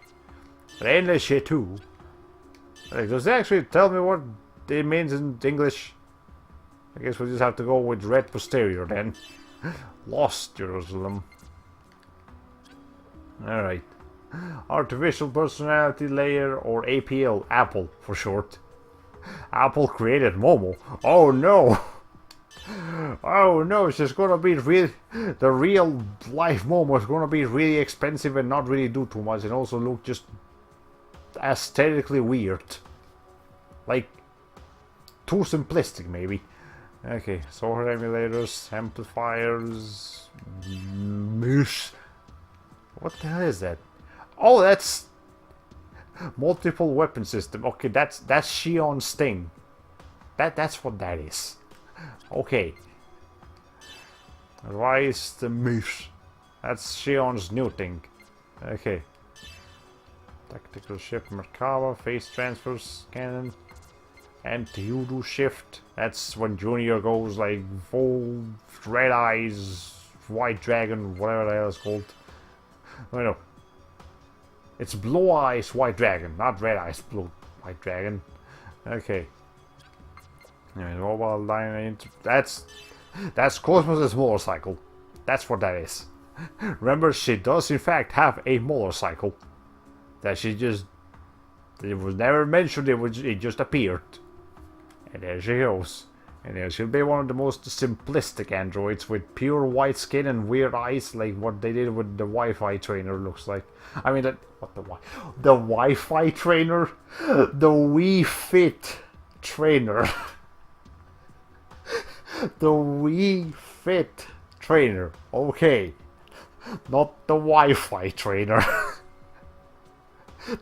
Endless shit too. Like, does it actually tell me what it means in English? I guess we just have to go with red posterior then. Lost Jerusalem. Alright. Artificial Personality Layer, or APL, Apple for short. Apple created Momo. Oh no! Oh no, it's just gonna be the real life Momo is gonna be really expensive and not really do too much, and also look just aesthetically weird. Like, too simplistic maybe. Okay, software emulators, amplifiers, moose. What the hell is that? Oh, that's multiple weapon system. Okay, that's Shion's thing. That's what that is. Okay. Rise the moose. That's Shion's new thing. Okay. Tactical ship Merkava, phase transfers cannon. Anti-Hoodoo shift. That's when Junior goes like full red eyes, white dragon, whatever the hell it's called. I know. It's blue eyes white dragon, not red eyes blue white dragon. Okay. Yeah, mobile line. That's Cosmos' motorcycle. That's what that is. Remember, she does in fact have a motorcycle. That she just... It was never mentioned, it just appeared. And there she goes. And there she'll be one of the most simplistic androids with pure white skin and weird eyes, like what they did with the Wi-Fi trainer looks like. I mean, the Wi-Fi trainer? The Wii Fit trainer. The Wii Fit trainer. Okay. Not the Wi-Fi trainer.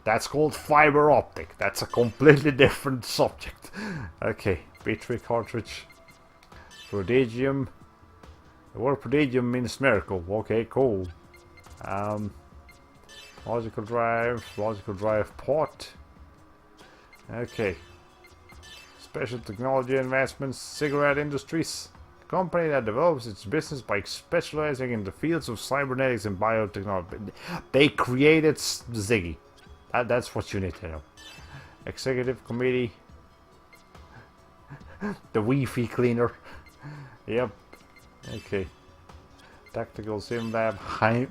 That's called fiber optic. That's a completely different subject. Okay, battery cartridge. Prodigium. The word prodigium means miracle. Okay, cool. Logical drive port. Okay. Special Technology Advancements Cigarette Industries. A company that develops its business by specializing in the fields of cybernetics and biotechnology. They created Ziggy. That's what you need to know. Executive Committee. The Wi-Fi cleaner. Yep. Okay. Tactical Sim Lab. I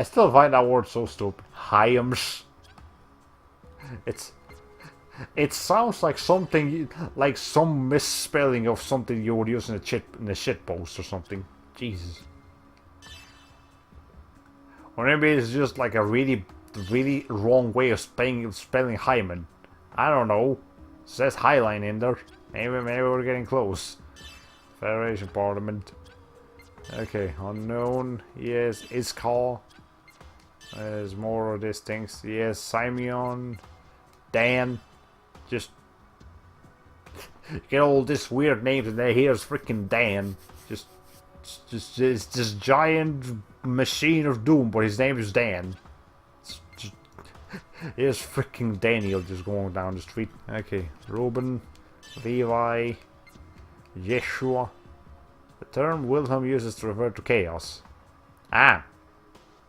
still find that word so stupid. Hyams. It sounds like something, like some misspelling of something you would use in a shit post or something. Jesus. Or maybe it's just like a really wrong way of spelling hymen. I don't know. It says Highline in there. Maybe we're getting close. Federation Parliament. Okay, unknown. Yes, Iskal. There's more of these things. Yes, Simeon. Dan. Just get all this weird names and then here's freaking Dan. Just this giant machine of doom, but his name is Dan. Here's freaking Daniel just going down the street. Okay, Reuben, Levi, Yeshua. The term Wilhelm uses to refer to chaos. Ah,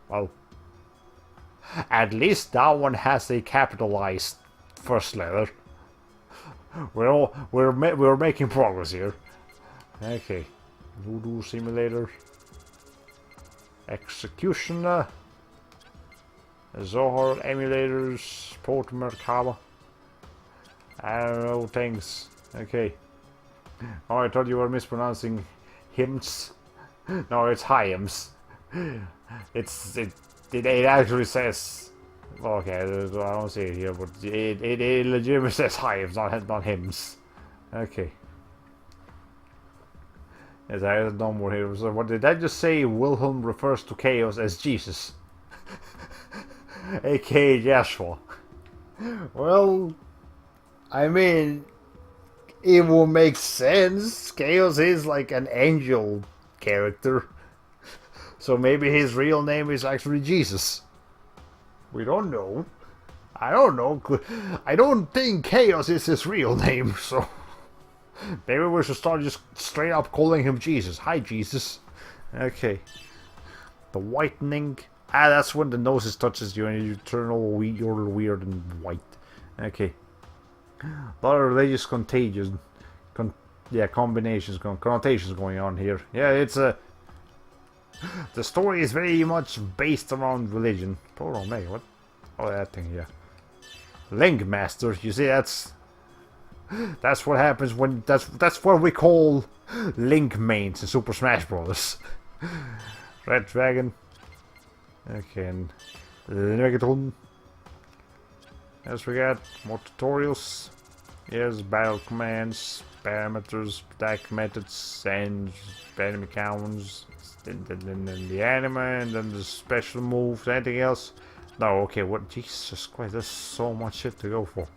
well, at least that one has a capitalized first letter. We're making progress here. Okay, Voodoo Simulator, Executioner, Zohar Emulators, Port Merkaba. I don't know things. Okay. Oh, I thought you were mispronouncing hymns. No, it's hymns. It actually says. Okay, I don't see it here, but it legitimately says hives, not hymns. Okay. Yes, I have no more here. So what did I just say? Wilhelm refers to chaos as Jesus, aka Yeshua. Well, I mean, it will make sense. Chaos is like an angel character, so maybe his real name is actually Jesus. We don't know. I don't know. I don't think Chaos is his real name, so maybe we should start just straight up calling him Jesus. Hi, Jesus. Okay. The whitening. Ah, that's when the noses touches you and you turn all weird and white. Okay. A lot of religious connotations going on here. Yeah, it's a. The story is very much based around religion. Poor old me, what? Oh, that thing, yeah. Link Master, you see, that's what happens when that's what we call Link mains in Super Smash Bros. Red Dragon. Okay, and Megatron. Yes, we got more tutorials. Yes, battle commands, parameters, attack methods, and enemy counts. Then the anime, and then the special moves. Anything else? No. Okay. What? Jesus Christ! There's so much shit to go for.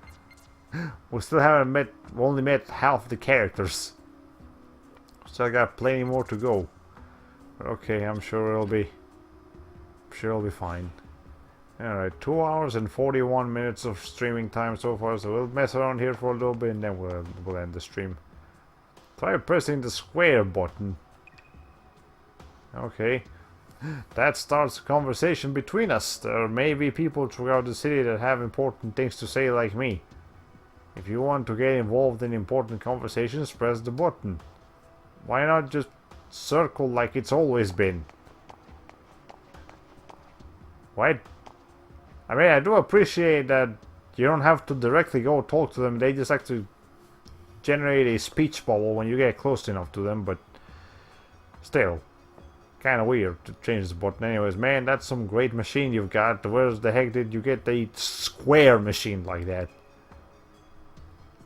We still haven't met. We only met half the characters. So I got plenty more to go. Okay, I'm sure it'll be. Fine. Alright, 2 hours and 41 minutes of streaming time so far. So we'll mess around here for a little bit, and then we'll end the stream. Try pressing the square button. Okay. That starts a conversation between us. There may be people throughout the city that have important things to say like me. If you want to get involved in important conversations, press the button. Why not just circle like it's always been? What? I mean, I do appreciate that you don't have to directly go talk to them. They just have to generate a speech bubble when you get close enough to them, but still. Kind of weird to change the button. Anyways, man, that's some great machine you've got. Where the heck did you get a square machine like that?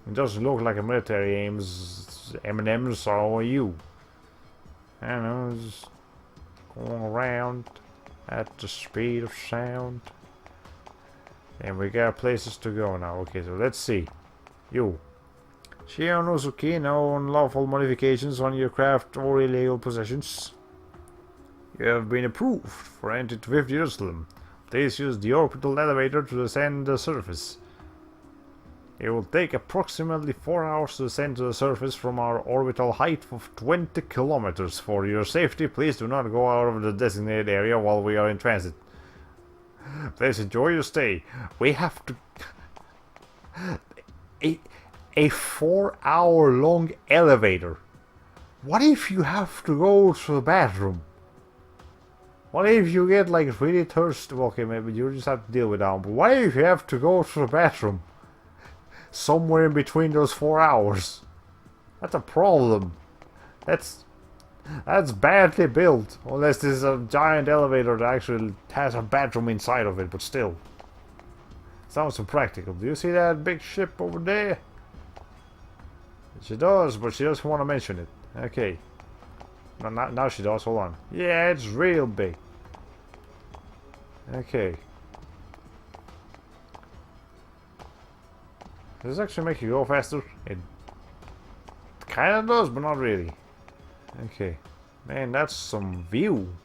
It doesn't look like a military aims M&M's or you. I don't know, just going around at the speed of sound. And we got places to go now. Okay, so let's see. You. Xenosaga no unlawful modifications on your craft or illegal possessions. You have been approved for entry to 5th Jerusalem. Please use the orbital elevator to descend the surface. It will take approximately 4 hours to descend to the surface from our orbital height of 20 kilometers. For your safety, please do not go out of the designated area while we are in transit. Please enjoy your stay. We have to... A 4-hour long elevator. What if you have to go to the bathroom? What if you get like really thirsty? Okay, maybe you just have to deal with that. But what if you have to go to the bathroom? Somewhere in between those 4 hours. That's a problem. That's badly built. Unless this is a giant elevator that actually has a bathroom inside of it, but still. Sounds impractical. Do you see that big ship over there? She does, but she doesn't want to mention it. Okay. Now she does. Hold on. Yeah, it's real big. Okay. Does this actually make you go faster? It kind of does, but not really. Okay. Man, that's some view.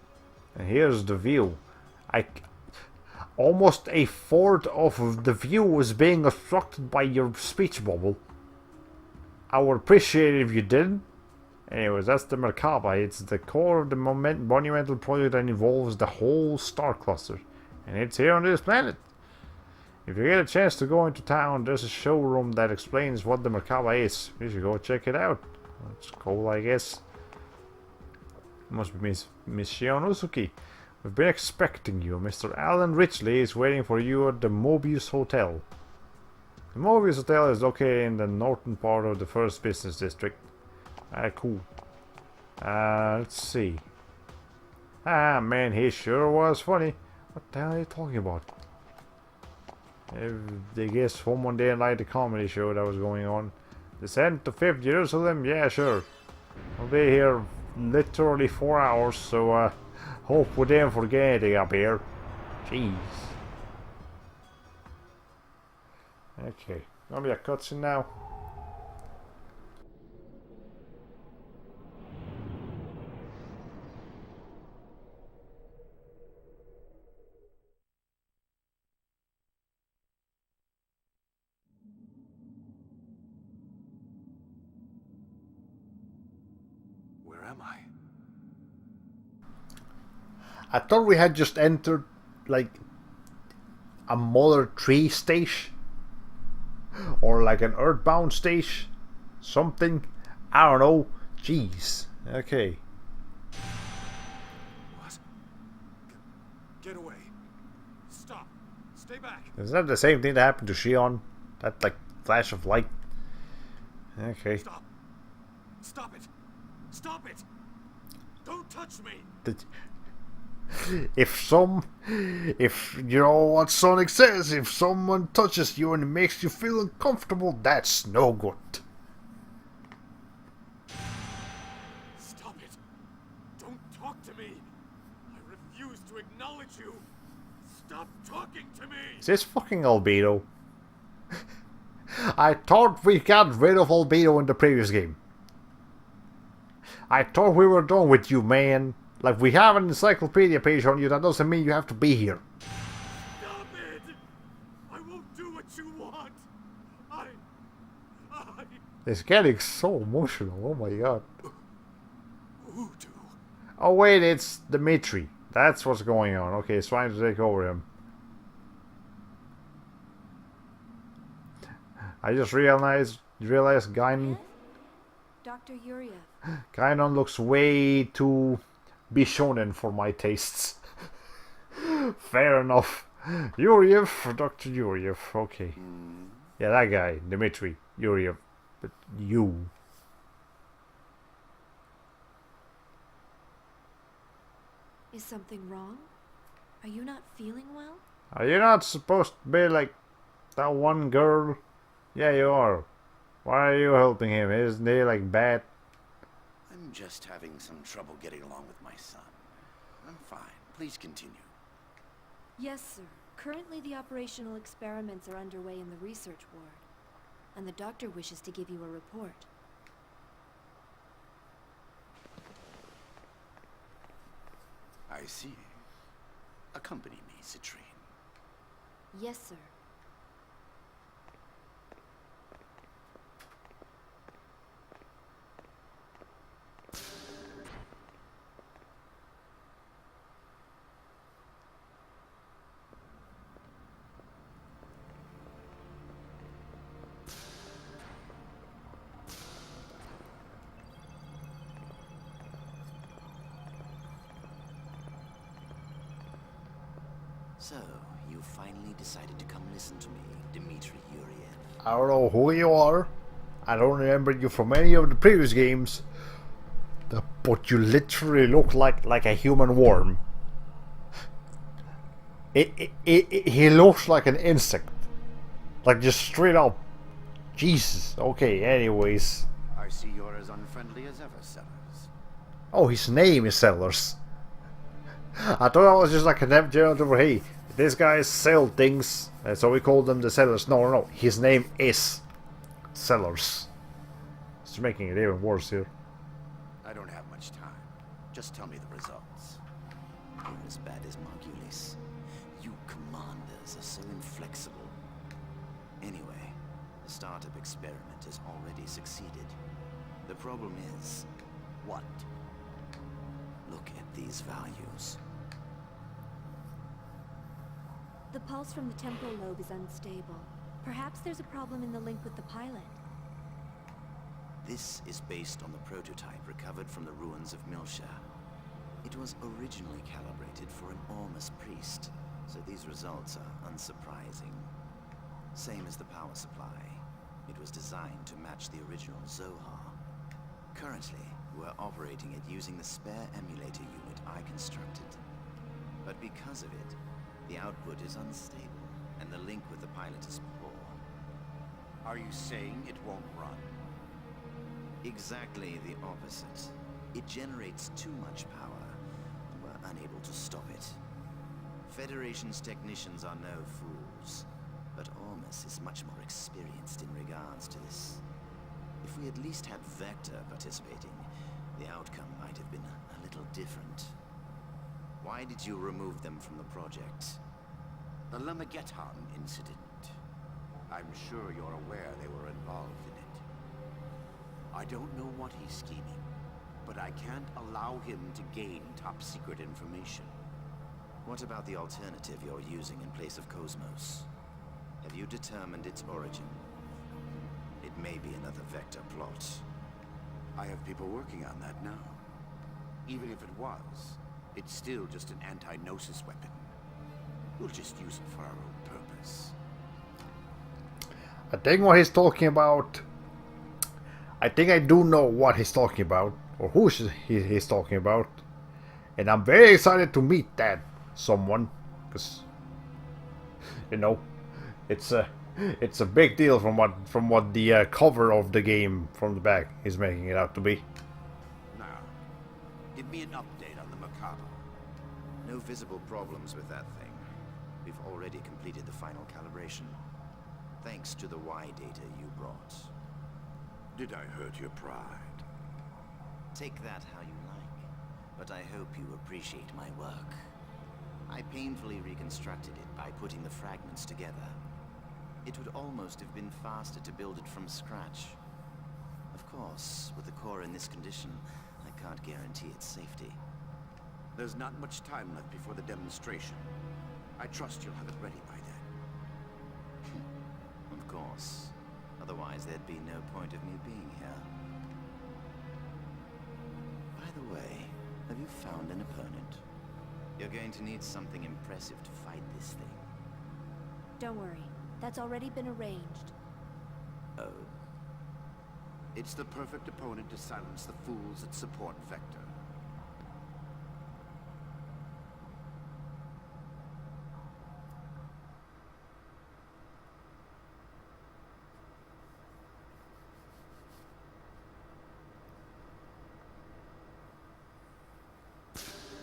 And here's the view. Almost a fourth of the view is being obstructed by your speech bubble. I would appreciate it if you didn't. Anyways, that's the Merkaba. It's the core of the monumental project that involves the whole star cluster. And it's here on this planet. If you get a chance to go into town, there's a showroom that explains what the Merkaba is. You should go check it out. It's cool, I guess. Must be Miss Shionosuke. We've been expecting you. Mr. Alan Ridgely is waiting for you at the Mobius Hotel. The Mobius Hotel is located in the northern part of the first business district. Cool. Let's see. Ah, man, he sure was funny. What the hell are you talking about? I guess someone didn't like the comedy show that was going on. Descent to 5th Jerusalem? Yeah, sure. I'll be here literally 4 hours, so hope we didn't forget anything up here. Jeez. Okay, gonna be a cutscene now. Where am I? I thought we had just entered, like, a Mother 3 stage. Or like an Earthbound stage. Something. I don't know. Jeez. Okay. What? Get away. Stop. Stay back. Is that the same thing that happened to Shion? That, like, flash of light? Okay. Stop. Stop it. Stop it. Don't touch me. If you know what Sonic says, if someone touches you and it makes you feel uncomfortable, that's no good. Stop it. Don't talk to me. I refuse to acknowledge you. Stop talking to me. Is this fucking Albedo? I thought we got rid of Albedo in the previous game. I thought we were done with you, man. Like, we have an encyclopedia page on you, that doesn't mean you have to be here. Stop it! I won't do what you want. It's getting so emotional, oh my god. Voodoo. Oh wait, it's Dimitri. That's what's going on. Okay, it's trying to take over him. I just realized Guinan... Dr. Yuriev. Guinan looks way too Bishonen for my tastes. Fair enough. Yuriev, Dr. Yuriev, okay. Yeah, that guy, Dimitri Yuriev. But you. Is something wrong? Are you not feeling well? Are you not supposed to be like that one girl? Yeah, you are. Why are you helping him? Isn't he like bad? I'm just having some trouble getting along with my son. I'm fine. Please continue. Yes, sir. Currently the operational experiments are underway in the research ward, and the doctor wishes to give you a report. I see. Accompany me, Citrine. Yes, sir. So, you finally decided to come listen to me, Dmitri Yuriev. I don't know who you are. I don't remember you from any of the previous games. But you literally look like a human worm. He looks like an insect. Like just straight up. Jesus. Okay, anyways. I see you're as unfriendly as ever, Sellers. Oh, his name is Sellers. I thought I was just like a general, hey, these guys sell things, so we call them the Sellers. No. His name is Sellers. It's making it even worse here. I don't have much time. Just tell me the results. You're as bad as Margulis. You commanders are so inflexible. Anyway, the startup experiment has already succeeded. The problem is... What? Look at these values. The pulse from the temporal lobe is unstable. Perhaps there's a problem in the link with the pilot. This is based on the prototype recovered from the ruins of Milsha. It was originally calibrated for an Ormus priest, so these results are unsurprising. Same as the power supply. It was designed to match the original Zohar. Currently, we're operating it using the spare emulator unit I constructed. But because of it, the output is unstable, and the link with the pilot is poor. Are you saying it won't run? Exactly the opposite. It generates too much power, and we're unable to stop it. Federation's technicians are no fools, but Ormus is much more experienced in regards to this. If we at least had Vector participating, the outcome might have been a little different. Why did you remove them from the project? The Lemmageddon incident. I'm sure you're aware they were involved in it. I don't know what he's scheming, but I can't allow him to gain top-secret information. What about the alternative you're using in place of Cosmos? Have you determined its origin? It may be another Vector plot. I have people working on that now. Even if it was, it's still just an anti-Gnosis weapon. We'll just use it for our own purpose. I think what he's talking about... I think I do know what he's talking about, or who he's talking about. And I'm very excited to meet that someone, because, you know, it's a big deal from what the cover of the game from the back is making it out to be. Now, give me an update on the Macabre. No visible problems with that thing. We've already completed the final calibration. Thanks to the Y data you brought. Did I hurt your pride? Take that how you like, but I hope you appreciate my work. I painfully reconstructed it by putting the fragments together. It would almost have been faster to build it from scratch. Of course, with the core in this condition, I can't guarantee its safety. There's not much time left before the demonstration. I trust you'll have it ready by then. Of course. Otherwise, there'd be no point of me being here. By the way, have you found an opponent? You're going to need something impressive to fight this thing. Don't worry. That's already been arranged. Oh. It's the perfect opponent to silence the fools that support Vector.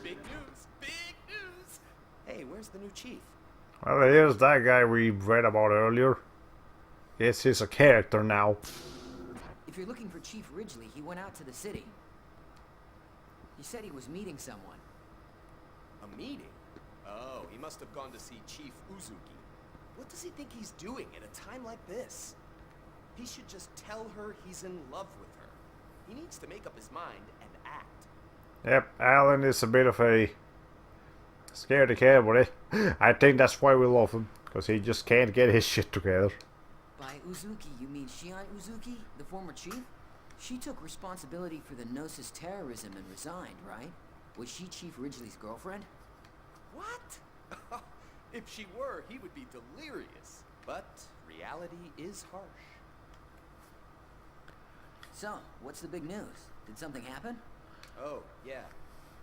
Big news! Big news! Hey, where's the new chief? Well, here's that guy we read about earlier. Guess he's a character now. If you're looking for Chief Ridgely, he went out to the city. He said he was meeting someone. A meeting? Oh, he must have gone to see Chief Uzuki. What does he think he's doing at a time like this? He should just tell her he's in love with her. He needs to make up his mind and act. Yep, Alan is a bit of a scaredy cat, but I think that's why we love him, because he just can't get his shit together. By Uzuki, you mean Shion Uzuki, the former chief? She took responsibility for the Gnosis terrorism and resigned, right? Was she Chief Ridgely's girlfriend? What? If she were, he would be delirious. But reality is harsh. So, what's the big news? Did something happen? Oh, yeah.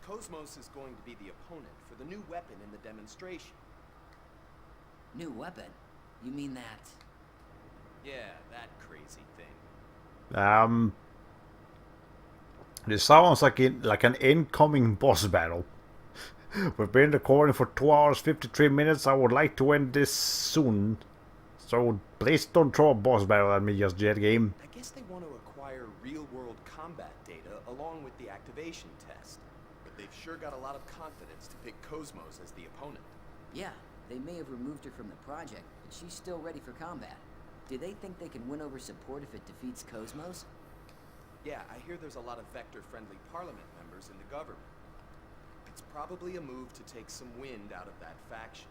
Cosmos is going to be the opponent for the new weapon in the demonstration. New weapon? You mean that? Yeah, that crazy thing. This sounds like an incoming boss battle. We've been recording for 2 hours 53 minutes. I would like to end this soon. So please don't throw a boss battle at me just yet, game. I guess they want to acquire real-world combat data along with the activation test. But they've sure got a lot of confidence to pick Cosmos as the opponent. Yeah, they may have removed her from the project, but she's still ready for combat. Do they think they can win over support if it defeats Cosmos? Yeah, I hear there's a lot of Vector-friendly Parliament members in the government. It's probably a move to take some wind out of that faction.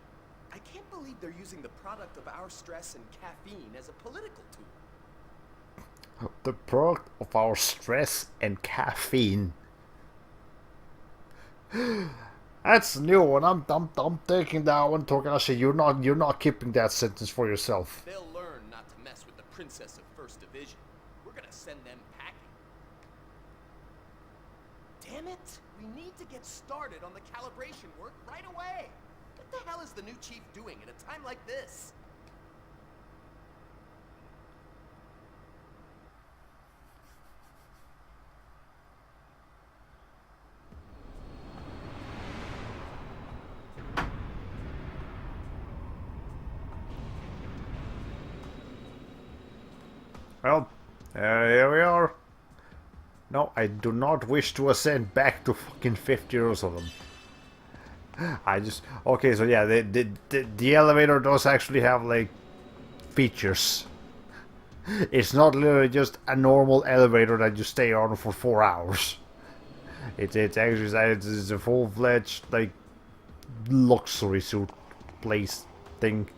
I can't believe they're using the product of our stress and caffeine as a political tool. The product of our stress and caffeine. That's a new one. I'm taking that one, Togashi. You're not keeping that sentence for yourself. They'll learn not to mess with the Princess of First Division. We're gonna send them packing. Damn it! We need to get started on the calibration work right away! What the hell is the new chief doing at a time like this? Well, here we are. No, I do not wish to ascend back to fucking 5th Jerusalem. Okay, so yeah, the elevator does actually have, like, features. It's not literally just a normal elevator that you stay on for 4 hours. It's a full-fledged, like, luxury suit place thing.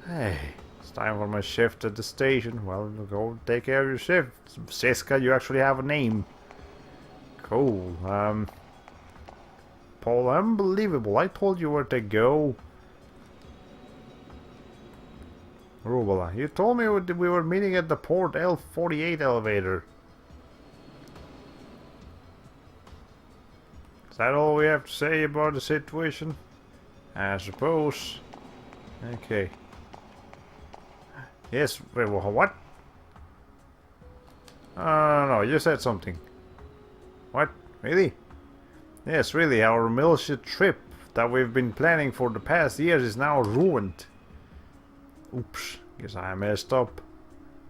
Hey, it's time for my shift at the station. Well, go take care of your shift. Siska, you actually have a name. Cool. Paul, unbelievable. I told you where to go. Rubala, you told me we were meeting at the Port L48 elevator. Is that all we have to say about the situation? I suppose. Okay. Yes, wait, what? No, you said something. What? Really? Yes, really, our militia trip that we've been planning for the past years is now ruined. Oops, guess I messed up.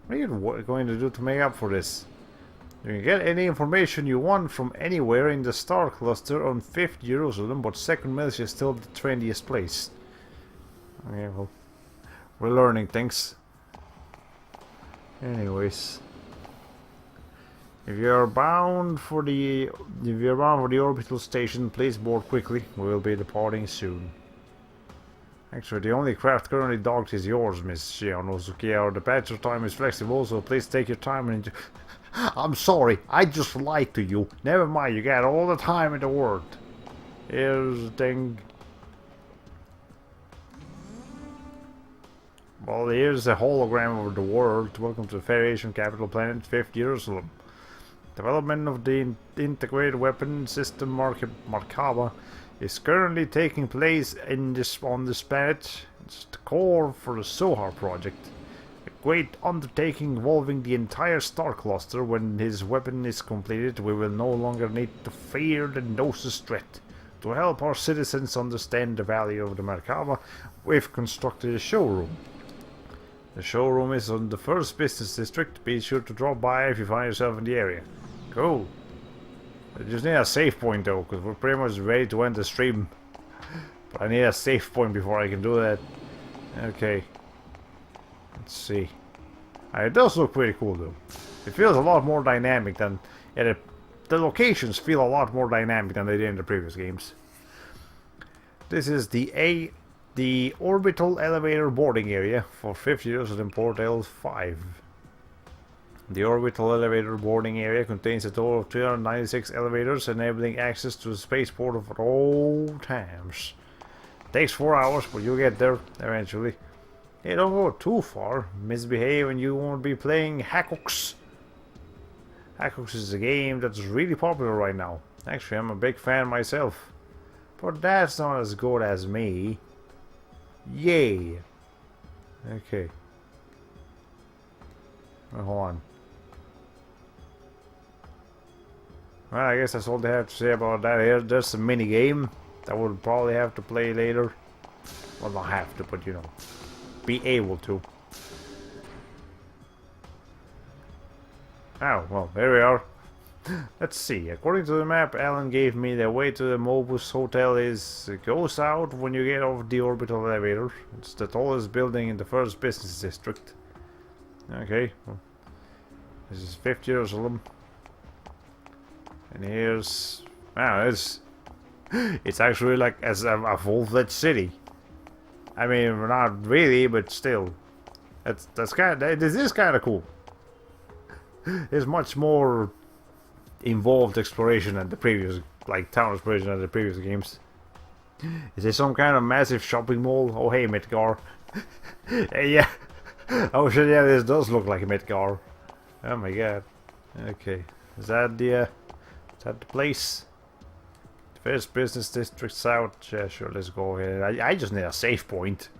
What are you going to do to make up for this? You can get any information you want from anywhere in the Star Cluster on 5th Jerusalem, but 2nd Militia is still the trendiest place. Okay, well, we're learning things. Anyways. If you're bound for the orbital station, please board quickly. We will be departing soon. Actually, the only craft currently docked is yours, Miss Xenosaga. Our departure time is flexible, so please take your time and enjoy. I'm sorry, I just lied to you. Never mind, you got all the time in the world. Here's the thing. Well, here's a hologram of the world. Welcome to the Federation capital planet, 5th Jerusalem. Development of the integrated weapon system Markaba is currently taking place on this planet. It's the core for the Zohar project, a great undertaking involving the entire star cluster. When his weapon is completed, we will no longer need to fear the Gnosis threat. To help our citizens understand the value of the Markaba, we've constructed a showroom. The showroom is on the 1st business district. Be sure to drop by if you find yourself in the area. Cool. I just need a save point though, because we're pretty much ready to end the stream. But I need a save point before I can do that. Okay. Let's see. It does look pretty cool though. It feels a lot more dynamic than... Yeah, the locations feel a lot more dynamic than they did in the previous games. This is the orbital elevator boarding area for 5th Jerusalem Port L5. The orbital elevator boarding area contains a total of 396 elevators, enabling access to the spaceport at all times. Takes 4 hours, but you'll get there eventually. Hey, don't go too far. Misbehave and you won't be playing Hackocks. Hackocks is a game that's really popular right now. Actually, I'm a big fan myself. But that's not as good as me. Yay! Okay. Well, hold on. Well, I guess that's all they have to say about that here. There's a mini game that we'll probably have to play later. Well, not have to, but you know, be able to. Oh, well, there we are. Let's see. According to the map Alan gave me, the way to the Mobus Hotel is go south when you get off the orbital elevator. It's the tallest building in the first business district. Okay. Well, this is 5th Jerusalem. And here's... wow, it's actually like as a full-fledged city. I mean, not really, but still. That's kind of... this is kind of cool. There's much more involved exploration than the previous, like town exploration than the previous games. Is there some kind of massive shopping mall? Oh hey, Midgar. Yeah. Oh shit, yeah, this does look like Midgar. Oh my god. Okay. Is that the place? First business district south. Yeah, sure, let's go ahead. I just need a save point.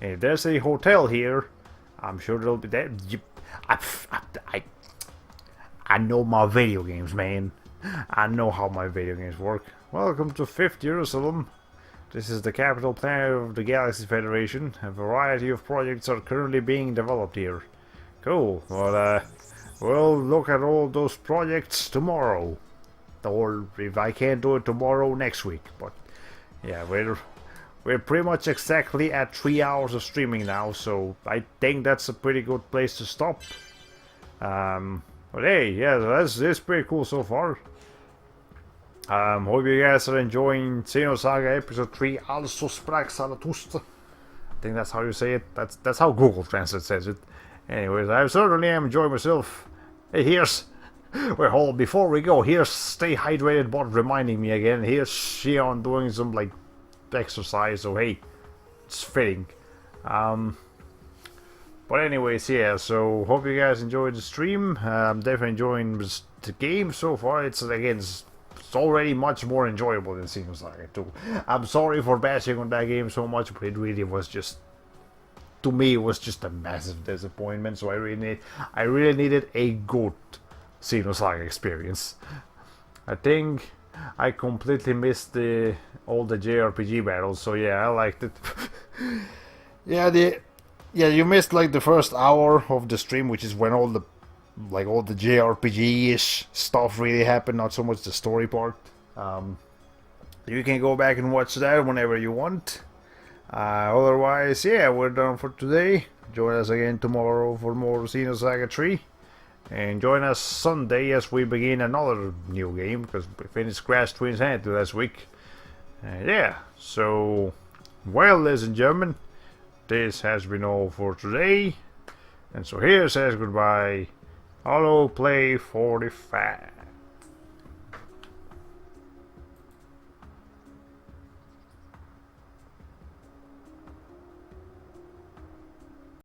And if there's a hotel here, I'm sure there'll be there. I know my video games, man. I know how my video games work. Welcome to 5th Jerusalem. This is the capital planet of the Galaxy Federation. A variety of projects are currently being developed here. Cool. Well, we'll look at all those projects tomorrow. Or if I can't do it tomorrow, next week. But yeah, we're pretty much exactly at 3 hours of streaming now, so I think that's a pretty good place to stop. But hey, yeah, that's pretty cool so far. Hope you guys are enjoying Xenosaga Episode 3, also Sprach Zarathustra. I think that's how you say it. That's how Google Translate says it. Anyways, I certainly am enjoying myself. Hey, here's... well, hold on, before we go, here's Stay Hydrated Bot reminding me again. Here's Shion doing some, like, exercise, so hey, it's fitting. But anyways, yeah, so hope you guys enjoyed the stream. I'm definitely enjoying the game so far. It's already much more enjoyable than Xenosaga 2. I'm sorry for bashing on that game so much, but it really was just, to me, it was just a massive disappointment. So I really needed a good Xenosaga experience. I think I completely missed all the JRPG battles. So yeah, I liked it. Yeah, you missed like the first hour of the stream, which is when all the JRPG-ish stuff really happened, not so much the story part. You can go back and watch that whenever you want. Otherwise, yeah, we're done for today. Join us again tomorrow for more Xenosaga 3. And join us Sunday as we begin another new game, because we finished Crash Twins Hand last week. Yeah, so, well, ladies and gentlemen, this has been all for today. And so here says goodbye, Hollow Play 45.